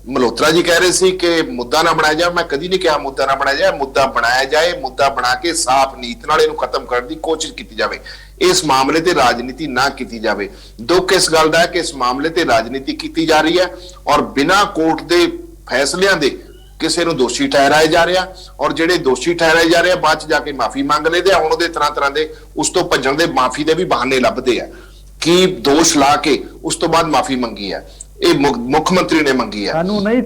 Speaker 4: ਮਲਹੋਤਰਾ ਜੀ ਕਹਿ ਰਹੇ ਸੀ ਕਿ ਮੁੱਦਾ ਨਾ ਬਣਾਇਆ ਜਾਏ। ਮੈਂ ਕਦੀ ਨਹੀਂ ਕਿਹਾ ਮੁੱਦਾ ਨਾ ਬਣਾਇਆ ਜਾਏ, ਮੁੱਦਾ ਬਣਾਇਆ ਜਾਏ, ਮੁੱਦਾ ਬਣਾ ਕੇ ਸਾਫ਼ ਨੀਤ ਨਾਲ ਇਹਨੂੰ ਖਤਮ ਕਰਨ ਦੀ ਕੋਸ਼ਿਸ਼ ਕੀਤੀ ਜਾਵੇ। ਇਸ ਮਾਮਲੇ ਤੇ ਰਾਜਨੀਤੀ ਨਾ ਕੀਤੀ ਜਾਵੇ। ਦੁੱਖ ਇਸ ਗੱਲ ਦਾ ਹੈ ਕਿ ਇਸ ਮਾਮਲੇ ਤੇ ਰਾਜਨੀਤੀ ਕੀਤੀ ਜਾ ਰਹੀ ਹੈ ਔਰ ਬਿਨਾਂ ਕੋਰਟ ਦੇ ਫੈਸਲਿਆਂ ਦੇ ਕਿਸੇ ਨੂੰ ਦੋਸ਼ੀ ਠਹਿਰਾਇਆ ਜਾ ਰਿਹਾ ਔਰ ਜਿਹੜੇ ਦੋਸ਼ੀ ਠਹਿਰਾਏ ਜਾ ਰਹੇ ਆ ਬਾਅਦ ਚ ਜਾ ਕੇ ਮਾਫੀ ਮੰਗ ਲੈਂਦੇ ਆ। ਹੁਣ ਉਹਦੇ ਤਰ੍ਹਾਂ ਦੇ ਉਸ ਤੋਂ ਭੱਜਣ ਦੇ ਮਾਫੀ ਦੇ ਵੀ ਬਹਾਨੇ ਲੱਭਦੇ ਆ ਕਿ ਦੋਸ਼ ਲਾ ਕੇ ਉਸ ਤੋਂ ਬਾਅਦ ਮਾਫੀ ਮੰਗੀ ਹੈ। ਇਹ ਮੁੱਖ ਮੰਤਰੀ ਨੇ ਮੰਗੀ ਹੈ।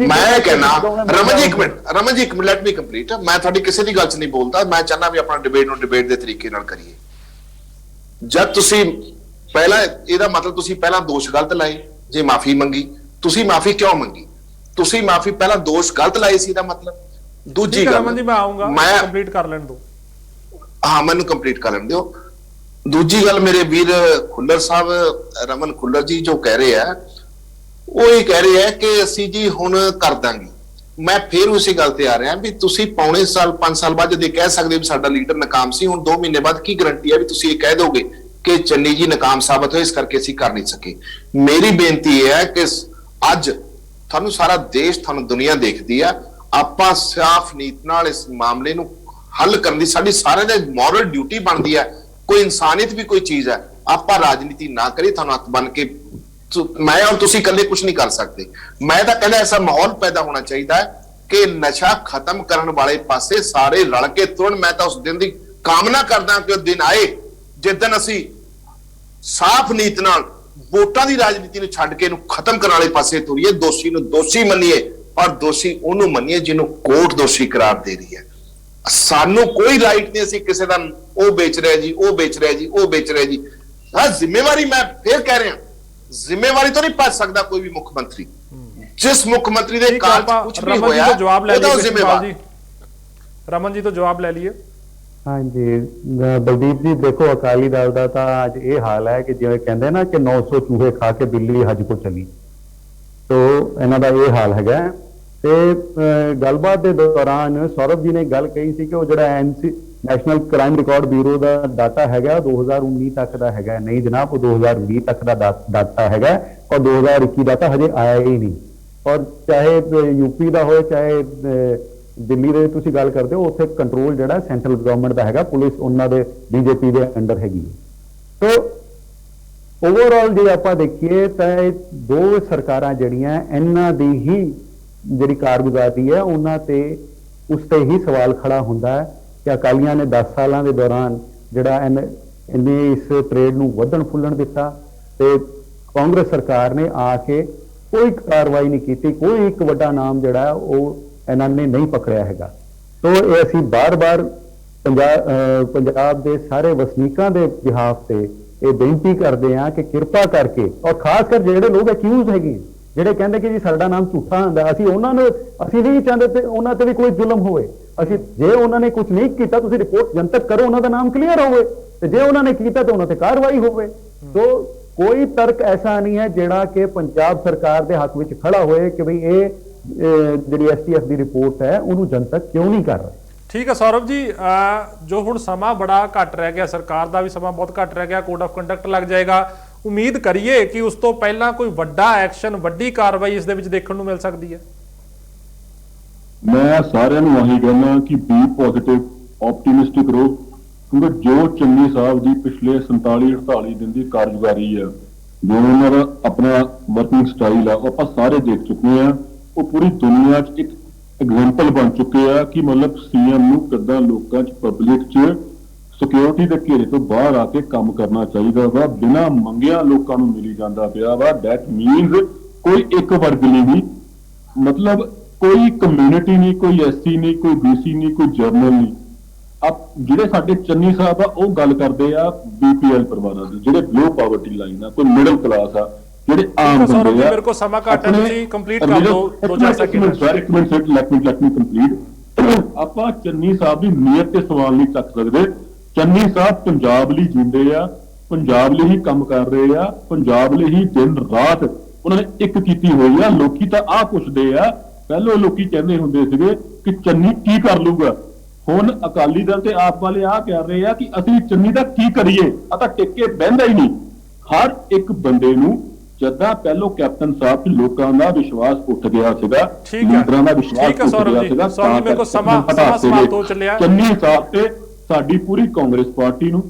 Speaker 4: ਮੈਂ ਕਹਿੰਦਾ ਰਮਨ ਜੀ ਇੱਕ ਮਿੰਟ ਲੈਟ ਮੀ ਕੰਪਲੀਟ। ਮੈਂ ਤੁਹਾਡੀ ਕਿਸੇ ਦੀ ਗੱਲ 'ਚ ਨਹੀਂ ਬੋਲਦਾ, ਮੈਂ ਚਾਹੁੰਦਾ ਵੀ ਆਪਣਾ ਡਿਬੇਟ ਨੂੰ ਡਿਬੇਟ ਦੇ ਤਰੀਕੇ ਨਾਲ ਕਰੀਏ। ਜਦ ਤੁਸੀਂ ਪਹਿਲਾਂ ਇਹਦਾ ਮਤਲਬ ਤੁਸੀਂ ਪਹਿਲਾਂ ਦੋਸ਼ ਗਲਤ ਲਾਏ, ਜੇ ਮਾਫੀ ਮੰਗੀ ਤੁਸੀਂ ਮਾਫੀ ਕਿਉਂ ਮੰਗੀ? ਤੁਸੀਂ ਮਾਫੀ ਪਹਿਲਾਂ ਦੋਸ਼ ਗਲਤ ਲਾਏ ਸੀ, ਇਹਦਾ ਮਤਲਬ। ਦੂਜੀ ਗੱਲ
Speaker 1: ਮੈਂ ਆਉਂਗਾ, ਮੈਂ ਕੰਪਲੀਟ ਕਰ ਲੈਣ ਦਿਓ।
Speaker 4: ਹਾਂ, ਮੈਨੂੰ ਕੰਪਲੀਟ ਕਰ ਲੈਣ ਦਿਓ। ਦੂਜੀ ਗੱਲ ਮੇਰੇ ਵੀਰ ਖੁੱਲਰ ਸਾਹਿਬ, ਰਮਨ ਖੁੱਲਰ ਜੀ ਜੋ ਕਹਿ ਰਹੇ ਆ, ਉਹ ਇਹ ਕਹਿ ਰਹੇ ਆ ਕਿ ਅਸੀਂ ਜੀ ਹੁਣ ਕਰ ਦਾਂਗੇ। ਮੈਂ ਫੇਰ ਉਸੇ ਗੱਲ ਤੇ ਆ ਰਿਹਾ ਵੀ ਤੁਸੀਂ ਪੌਣੇ ਸਾਲ 5 ਸਾਲ ਬਾਅਦ ਜਦ ਇਹ ਕਹਿ ਸਕਦੇ ਵੀ ਸਾਡਾ ਲੀਡਰ ਨਾਕਾਮ ਸੀ, ਹੁਣ 2 ਮਹੀਨੇ ਬਾਅਦ ਕੀ ਗਰੰਟੀ ਹੈ ਵੀ ਤੁਸੀਂ ਇਹ ਕਹਿ ਦੋਗੇ ਕਿ ਚੰਨੀ ਜੀ ਨਾਕਾਮ ਸਾਬਤ ਹੋਏ, ਇਸ ਕਰਕੇ ਅਸੀਂ ਕਰ ਨਹੀਂ ਸਕੇ। ਮੇਰੀ ਬੇਨਤੀ ਇਹ ਹੈ ਕਿ ਅੱਜ ਤੁਹਾਨੂੰ ਸਾਰਾ ਦੇਸ਼, ਤੁਹਾਨੂੰ ਦੁਨੀਆ ਦੇਖਦੀ ਆ, ਆਪਾਂ ਸਾਫ਼ ਨੀਤ ਨਾਲ ਇਸ ਮਾਮਲੇ ਨੂੰ ਹੱਲ ਕਰਨ ਦੀ ਸਾਡੀ ਸਾਰਿਆਂ ਦੀ ਮੋਰਲ ਡਿਊਟੀ ਬਣਦੀ ਹੈ। ਕੋਈ ਇਨਸਾਨੀਅਤ ਵੀ ਕੋਈ ਚੀਜ਼ ਹੈ, ਆਪਾਂ ਰਾਜਨੀਤੀ ਨਾ ਕਰੀਏ। ਤੁਹਾਨੂੰ ਹੱਥ ਬਣ ਕੇ ਮੈਂ ਔਰ ਤੁਸੀਂ ਇਕੱਲੇ ਕੁਝ ਨਹੀਂ ਕਰ ਸਕਦੇ। ਮੈਂ ਤਾਂ ਕਹਿੰਦਾ ਐਸਾ ਮਾਹੌਲ ਪੈਦਾ ਹੋਣਾ ਚਾਹੀਦਾ ਹੈ ਕਿ ਨਸ਼ਾ ਖਤਮ ਕਰਨ ਵਾਲੇ ਪਾਸੇ ਸਾਰੇ ਰਲ ਕੇ ਤੁਰਨ। ਮੈਂ ਤਾਂ ਉਸ ਦਿਨ ਦੀ ਕਾਮਨਾ ਕਰਦਾ ਕਿ ਉਹ ਦਿਨ ਆਏ ਜਿੱਦਣ ਅਸੀਂ ਸਾਫ਼ ਨੀਤ ਨਾਲ ਵੋਟਾਂ ਦੀ ਰਾਜਨੀਤੀ ਨੂੰ ਛੱਡ ਕੇ ਇਹਨੂੰ ਖਤਮ ਕਰਨ ਵਾਲੇ ਪਾਸੇ ਤੁਰੀਏ। ਦੋਸ਼ੀ ਨੂੰ ਦੋਸ਼ੀ ਮੰਨੀਏ ਔਰ ਦੋਸ਼ੀ ਉਹਨੂੰ ਮੰਨੀਏ ਜਿਹਨੂੰ ਕੋਰਟ ਦੋਸ਼ੀ ਕਰਾਰ ਦੇ ਰਹੀ ਹੈ। ਸਾਨੂੰ ਕੋਈ ਰਾਈਟ ਨਹੀਂ ਅਸੀਂ ਕਿਸੇ ਦਾ ਉਹ ਵੇਚ ਰਿਹਾ ਜੀ, ਉਹ ਵੇਚ ਰਿਹਾ ਜੀ, ਉਹ ਵੇਚ ਰਿਹਾ ਜੀ। ਹਾਂ, ਜ਼ਿੰਮੇਵਾਰੀ ਮੈਂ ਫੇਰ ਕਹਿ ਰਿਹਾ, ਜ਼ਿੰਮੇਵਾਰੀ ਤੋਂ ਨਹੀਂ ਭੱਜ ਸਕਦਾ ਕੋਈ ਵੀ ਮੁੱਖ ਮੰਤਰੀ। ਜਿਸ ਮੁੱਖ ਮੰਤਰੀ ਦੇ ਕਾਲ ਚ ਕੁਝ ਵੀ ਹੋਇਆ ਉਹਦਾ ਜ਼ਿੰਮੇਵਾਰ।
Speaker 1: ਰਮਨ ਜੀ ਤੋਂ ਜਵਾਬ ਲੈ ਲਈਏ।
Speaker 5: ਹਾਂਜੀ ਬਲਦੀਪ ਜੀ, ਦੇਖੋ ਅਕਾਲੀ ਦਲ ਦਾ ਤਾਂ ਅੱਜ ਇਹ ਹਾਲ ਹੈ ਕਿ ਜਿਵੇਂ ਕਹਿੰਦੇ ਨਾ ਕਿ 900 ਚੂਹੇ ਖਾ ਕੇ ਬਿੱਲੀ ਹਜ ਕੋ ਚਲੀ, ਤੋ ਇਹਨਾਂ ਦਾ ਇਹ ਹਾਲ ਹੈਗਾ। ਤੇ ਗੱਲਬਾਤ ਦੇ ਦੌਰਾਨ ਸੌਰਵ ਜੀ ਨੇ ਗੱਲ ਕਹੀ ਸੀ ਕਿ ਉਹ ਜਿਹੜਾ ਨੈਸ਼ਨਲ ਕ੍ਰਾਈਮ ਰਿਕਾਰਡ ਬਿਊਰੋ ਦਾ ਡਾਟਾ ਹੈਗਾ 2019 ਤੱਕ ਦਾ ਹੈਗਾ। ਨਹੀਂ ਜਨਾਬ, ਉਹ 2020 ਤੱਕ ਦਾ ਡਾਟਾ ਹੈਗਾ ਔਰ 2021 ਦਾ ਤਾਂ ਹਜੇ ਆਇਆ ਹੀ ਨਹੀਂ। ਔਰ ਚਾਹੇ ਯੂਪੀ ਦਾ ਹੋਏ ਚਾਹੇ ਦਿੱਲੀ ਦੇ ਤੁਸੀਂ ਗੱਲ ਕਰਦੇ ਹੋ, ਉੱਥੇ ਕੰਟਰੋਲ ਜਿਹੜਾ ਸੈਂਟਰਲ ਗਵਰਨਮੈਂਟ ਦਾ ਹੈਗਾ, ਪੁਲਿਸ ਉਹਨਾਂ ਦੇ ਬੀਜੇਪੀ ਦੇ ਅੰਡਰ ਹੈਗੀ। ਤੋ ਓਵਰਆਲ ਜੇ ਆਪਾਂ ਦੇਖੀਏ ਤਾਂ ਇਹ 2 ਸਰਕਾਰਾਂ ਜਿਹੜੀਆਂ ਇਹਨਾਂ ਦੀ ਹੀ ਜਿਹੜੀ ਕਾਰਗੁਜ਼ਾਰੀ ਹੈ ਉਹਨਾਂ ਤੇ ਉਸ ਤੇ ਹੀ ਸਵਾਲ ਖੜਾ ਹੁੰਦਾ ਹੈ ਕਿ ਅਕਾਲੀਆਂ ਨੇ 10 ਸਾਲਾਂ ਦੇ ਦੌਰਾਨ ਜਿਹੜਾ ਇਹਨੇ ਇਸ ਟ੍ਰੇਡ ਨੂੰ ਵਧਣ ਫੁੱਲਣ ਦਿੱਤਾ ਤੇ ਕਾਂਗਰਸ ਸਰਕਾਰ ਨੇ ਆ ਕੇ ਕੋਈ ਕਾਰਵਾਈ ਨਹੀਂ ਕੀਤੀ। ਕੋਈ ਇੱਕ ਵੱਡਾ ਨਾਮ ਜਿਹੜਾ ਉਹ ਇਹਨਾਂ ਨੇ ਨਹੀਂ ਪਕੜਿਆ ਹੈਗਾ। ਤੋ ਇਹ ਅਸੀਂ ਬਾਰ-ਬਾਰ ਪੰਜਾਬ ਦੇ ਸਾਰੇ ਵਸਨੀਕਾਂ ਦੇ ਬਿਹਾਫ ਤੇ ਇਹ ਬੇਨਤੀ ਕਰਦੇ ਹਾਂ ਕਿ ਕਿਰਪਾ ਕਰਕੇ, ਔਰ ਖਾਸ ਕਰ ਜਿਹੜੇ ਲੋਕ ਅਕਿਊਜ਼ ਹੈਗੇ, ਜਿਹੜੇ ਕਹਿੰਦੇ ਕਿ ਜੀ ਸਾਡਾ ਨਾਮ ਝੂਠਾ ਹੁੰਦਾ, ਅਸੀਂ ਨਹੀਂ ਚਾਹੁੰਦੇ ਤੇ ਉਹਨਾਂ ਤੇ ਵੀ ਕੋਈ ਜ਼ੁਲਮ ਹੋਵੇ। ਅਸੀਂ ਜੇ ਉਹਨਾਂ ਨੇ ਕੁਝ ਨਹੀਂ ਕੀਤਾ ਤੁਸੀਂ ਰਿਪੋਰਟ ਜਨਤਕ ਕਰੋ, ਉਹਨਾਂ ਦਾ ਨਾਮ ਕਲੀਅਰ ਹੋਵੇ, ਤੇ ਜੇ ਉਹਨਾਂ ਨੇ ਕੀਤਾ ਤਾਂ ਉਹਨਾਂ ਤੇ ਕਾਰਵਾਈ ਹੋਵੇ। ਸੋ ਕੋਈ ਤਰਕ ਐਸਾ ਨਹੀਂ ਹੈ ਜਿਹੜਾ ਕਿ ਪੰਜਾਬ ਸਰਕਾਰ ਦੇ ਹੱਕ ਵਿੱਚ ਖੜਾ ਹੋਏ ਕਿ ਭਈ ਇਹ ਜਿਹੜੀ ਐਸਟੀਐਫ ਦੀ ਰਿਪੋਰਟ ਹੈ ਉਹਨੂੰ ਜਨਤਕ ਕਿਉਂ ਨਹੀਂ ਕਰ ਰਹੇ।
Speaker 1: ਠੀਕ ਹੈ ਸੌਰਵ ਜੀ, ਜੋ ਹੁਣ ਸਮਾਂ ਬੜਾ ਘੱਟ ਰਹਿ ਗਿਆ, ਸਰਕਾਰ ਦਾ ਵੀ ਸਮਾਂ ਬਹੁਤ ਘੱਟ ਰਹਿ ਗਿਆ, ਕੋਡ ਆਫ ਕੰਡਕਟ ਲੱਗ ਜਾਏਗਾ ਉਮੀਦ ਕਰੀਏ ਕਿ ਉਸ ਤੋਂ ਪਹਿਲਾਂ ਕੋਈ ਵੱਡਾ ਐਕਸ਼ਨ, ਵੱਡੀ ਕਾਰਵਾਈ ਇਸ ਦੇ ਵਿੱਚ ਦੇਖਣ ਨੂੰ ਮਿਲ ਸਕਦੀ ਹੈ?
Speaker 3: ਮੈਂ ਸਾਰਿਆਂ ਨੂੰ ਆਹੀ ਕਹਿਣਾ ਕਿ ਬੀ ਪੋਜ਼ਿਟਿਵ, ਆਪਟੀਮਿਸਟਿਕ ਰਹੋ, ਕਿਉਂਕਿ ਜੋ ਚੰਨੀ ਸਾਹਿਬ ਦੀ ਪਿਛਲੇ 47-48 ਦਿਨ ਦੀ ਕਾਰਜਕਾਰੀ ਆ, ਜੋ ਉਹਨਾਂ ਦਾ ਆਪਣਾ ਵਰਕਿੰਗ ਸਟਾਈਲ ਆ, ਉਹ ਆਪਾਂ ਸਾਰੇ ਦੇਖ ਚੁੱਕੇ ਆ। ਉਹ ਪੂਰੀ ਦੁਨੀਆ 'ਚ ਇੱਕ ਐਗਜ਼ਾਮਪਲ ਬਣ ਚੁੱਕੇ ਆ ਕਿ ਮਤਲਬ ਸੀਐਮ ਨੂੰ ਕਿੱਦਾਂ ਲੋਕਾਂ 'ਚ, ਪਬਲਿਕ 'ਚ ਸਿਕਿਉਰਿਟੀ ਦੇ ਘੇਰੇ ਤੋਂ ਬਾਹਰ ਆ ਕੇ ਕੰਮ ਕਰਨਾ ਚਾਹੀਦਾ ਵਾ, ਬਿਨਾਂ ਮੰਗਿਆ ਲੋਕਾਂ ਨੂੰ ਮਿਲੀ ਜਾਂਦਾ ਪਿਆ ਵਾ। ਦੈਟ ਮੀਨਸ ਕੋਈ ਇੱਕ ਵਰਗ ਨਹੀਂ, ਮਤਲਬ ਕੋਈ ਕਮਿਊਨਿਟੀ ਨਹੀਂ, ਕੋਈ ਐਸਸੀ ਨਹੀਂ, ਕੋਈ ਬੀਸੀ ਨਹੀਂ, ਕੋਈ ਜਰਨਲ ਨਹੀਂ। ਜਿਹੜੇ ਸਾਡੇ ਚੰਨੀ ਸਾਹਿਬ ਆ ਉਹ ਗੱਲ ਕਰਦੇ ਆ ਬੀਪੀਐਲ ਪਰਿਵਾਰਾਂ ਦੀ, ਜਿਹੜੇ ਬਿਲੋ ਪਾਵਰਟੀ ਲਾਈਨ ਆ, ਕੋਈ ਮਿਡਲ ਕਲਾਸ ਆ, ਜਿਹੜੇ ਆਮ ਬੰਦੇ ਆ।
Speaker 1: ਮੇਰੇ ਕੋਲ ਸਮਾਂ ਘੱਟ ਹੈ, ਤੁਸੀਂ ਕੰਪਲੀਟ ਕਰ ਦਿਓ 2-4 ਸੈਕਿੰਡ।
Speaker 3: ਇੱਕ ਮਿੰਟ ਲੈਟ ਮੀ ਕੰਪਲੀਟ। ਆਪਾਂ ਚੰਨੀ ਸਾਹਿਬ ਦੀ ਨੀਅਤ ਤੇ ਸਵਾਲ ਨਹੀਂ ਚੱਕ ਸਕਦੇ। ਚੰਨੀ ਸਾਹਿਬ ਪੰਜਾਬ ਲਈ ਜਿੰਦੇ ਆ, ਪੰਜਾਬ ਲਈ ਹੀ ਕੰਮ ਕਰ ਰਹੇ ਆ, ਪੰਜਾਬ ਲਈ ਹੀ ਦਿਨ ਰਾਤ ਉਹਨਾਂ ਨੇ ਇੱਕ ਕੀਤੀ ਹੋਈ ਆ। ਲੋਕੀ ਤਾਂ ਆਹ ਪੁੱਛਦੇ ਆ, ਪਹਿਲਾਂ ਲੋਕੀ ਕਹਿੰਦੇ ਹੁੰਦੇ ਸੀਗੇ ਕਿ ਚੰਨੀ ਕੀ ਕਰ ਲੂਗਾ, ਹੁਣ ਅਕਾਲੀ ਦਲ ਤੇ ਆਪ ਵਾਲੇ ਆਹ ਕਹਿ ਰਹੇ ਆ ਕਿ ਅਸੀਂ ਚੰਨੀ ਦਾ ਕੀ ਕਰੀਏ, ਆ ਤਾਂ ਟਿੱਕ ਕੇ ਬਹਿੰਦਾ ਹੀ ਨਹੀਂ। ਹਰ ਇੱਕ ਬੰਦੇ ਨੂੰ ਜਦਾਂ ਪਹਿਲੋਂ ਕੈਪਟਨ ਸਾਹਿਬ ਤੇ ਲੋਕਾਂ ਦਾ ਵਿਸ਼ਵਾਸ ਉੱਠ ਗਿਆ ਸੀਗਾ, ਲੀਡਰਾਂ ਦਾ ਵਿਸ਼ਵਾਸ ਉੱਠ ਗਿਆ ਸੀਗਾ,
Speaker 1: ਮੇਰੇ ਕੋਲ ਸਮਾਂ ਸਮਾਪਤ ਹੋ ਚੱਲਿਆ।
Speaker 3: ਚੰਨੀ ਸਾਹਿਬ ਤੇ ਸਾਡੀ ਪੂਰੀ ਕਾਂਗਰਸ ਪਾਰਟੀ ਨੂੰ,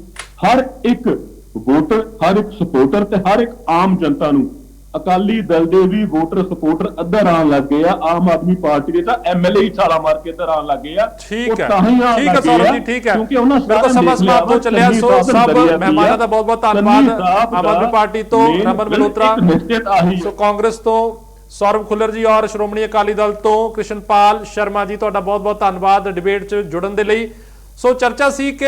Speaker 3: ਹਰ ਇੱਕ ਵੋਟਰ, ਹਰ ਇੱਕ ਸਪੋਰਟਰ ਤੇ ਹਰ ਇੱਕ ਆਮ ਜਨਤਾ ਨੂੰ, ਅਕਾਲੀ ਦਲ ਦੇ ਵੀ ਵੋਟਰ ਸਪੋਰਟਰ ਅੱਧਰ ਆਉਣ ਲੱਗ ਗਏ ਆ, ਆਮ ਆਦਮੀ ਪਾਰਟੀ ਦੇ ਤਾਂ ਐਮਐਲਏ ਹੀ ਛਾਲਾ ਮਾਰ ਕੇ ਅੱਧਰ ਆਉਣ ਲੱਗ ਗਏ ਆ।
Speaker 1: ਠੀਕ ਹੈ ਸੌਰਵ ਜੀ, ਠੀਕ ਹੈ,
Speaker 3: ਕਿਉਂਕਿ ਉਹਨਾਂ
Speaker 1: ਮੇਰੇ ਕੋਲ ਸਮਾਂ ਸਮਾਪਤ ਹੋ ਚੱਲਿਆ। ਸੋ ਸਭ ਮਹਿਮਾਨਾਂ ਦਾ ਬਹੁਤ ਬਹੁਤ ਧੰਨਵਾਦ। ਆਮ ਆਦਮੀ ਪਾਰਟੀ ਤੋਂ ਰਮਨ ਮਲਹੋਤਰਾ, ਸੋ ਕਾਂਗਰਸ ਤੋਂ ਸੌਰਵ ਖੁੱਲਰ ਜੀ, ਔਰ ਸ਼੍ਰੋਮਣੀ ਅਕਾਲੀ ਦਲ ਤੋਂ ਕ੍ਰਿਸ਼ਨਪਾਲ ਸ਼ਰਮਾ ਜੀ, ਤੁਹਾਡਾ ਬਹੁਤ ਬਹੁਤ ਧੰਨਵਾਦ ਡਿਬੇਟ 'ਚ ਜੁੜਨ ਦੇ ਲਈ। ਸੋ ਚਰਚਾ ਸੀ ਕਿ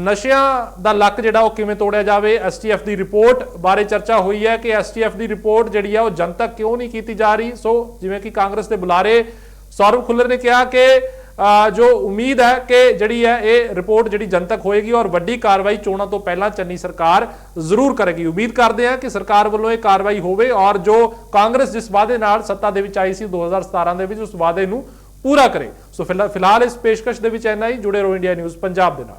Speaker 1: ਨਸ਼ਿਆਂ ਦਾ ਲੱਕ ਜਿਹੜਾ ਉਹ ਕਿਵੇਂ ਤੋੜਿਆ ਜਾਵੇ। ਐਸਟੀਐਫ ਦੀ ਰਿਪੋਰਟ ਬਾਰੇ ਚਰਚਾ ਹੋਈ ਹੈ ਕਿ ਐਸਟੀਐਫ ਦੀ ਰਿਪੋਰਟ ਜਿਹੜੀ ਹੈ ਉਹ ਜਨਤਕ ਕਿਉਂ ਨਹੀਂ ਕੀਤੀ ਜਾ ਰਹੀ। ਸੋ ਜਿਵੇਂ ਕਿ ਕਾਂਗਰਸ ਦੇ ਬੁਲਾਰੇ ਸੌਰਵ ਖੁੱਲਰ ਨੇ ਕਿਹਾ ਕਿ ਜੋ ਉਮੀਦ ਹੈ ਕਿ ਜਿਹੜੀ ਹੈ ਇਹ ਰਿਪੋਰਟ ਜਿਹੜੀ ਜਨਤਕ ਹੋਏਗੀ ਔਰ ਵੱਡੀ ਕਾਰਵਾਈ ਚੋਣਾਂ ਤੋਂ ਪਹਿਲਾਂ ਚੰਨੀ ਸਰਕਾਰ ਜ਼ਰੂਰ ਕਰੇਗੀ। ਉਮੀਦ ਕਰਦੇ ਹਾਂ ਕਿ ਸਰਕਾਰ ਵੱਲੋਂ ਇਹ ਕਾਰਵਾਈ ਹੋਵੇ ਔਰ ਜੋ ਕਾਂਗਰਸ ਜਿਸ ਵਾਅਦੇ ਨਾਲ ਸੱਤਾ ਦੇ ਵਿੱਚ ਆਈ ਸੀ 2017 ਦੇ ਵਿੱਚ, ਉਸ ਵਾਅਦੇ ਨੂੰ ਪੂਰਾ ਕਰੇ। ਸੋ ਫਿਲਹਾਲ ਇਸ ਪੇਸ਼ਕਸ਼ ਦੇ ਵਿੱਚ ਇੰਨਾ ਹੀ। ਜੁੜੇ ਰਹੋ ਇੰਡੀਆ ਨਿਊਜ਼ ਪੰਜਾਬ ਦੇ ਨਾਲ।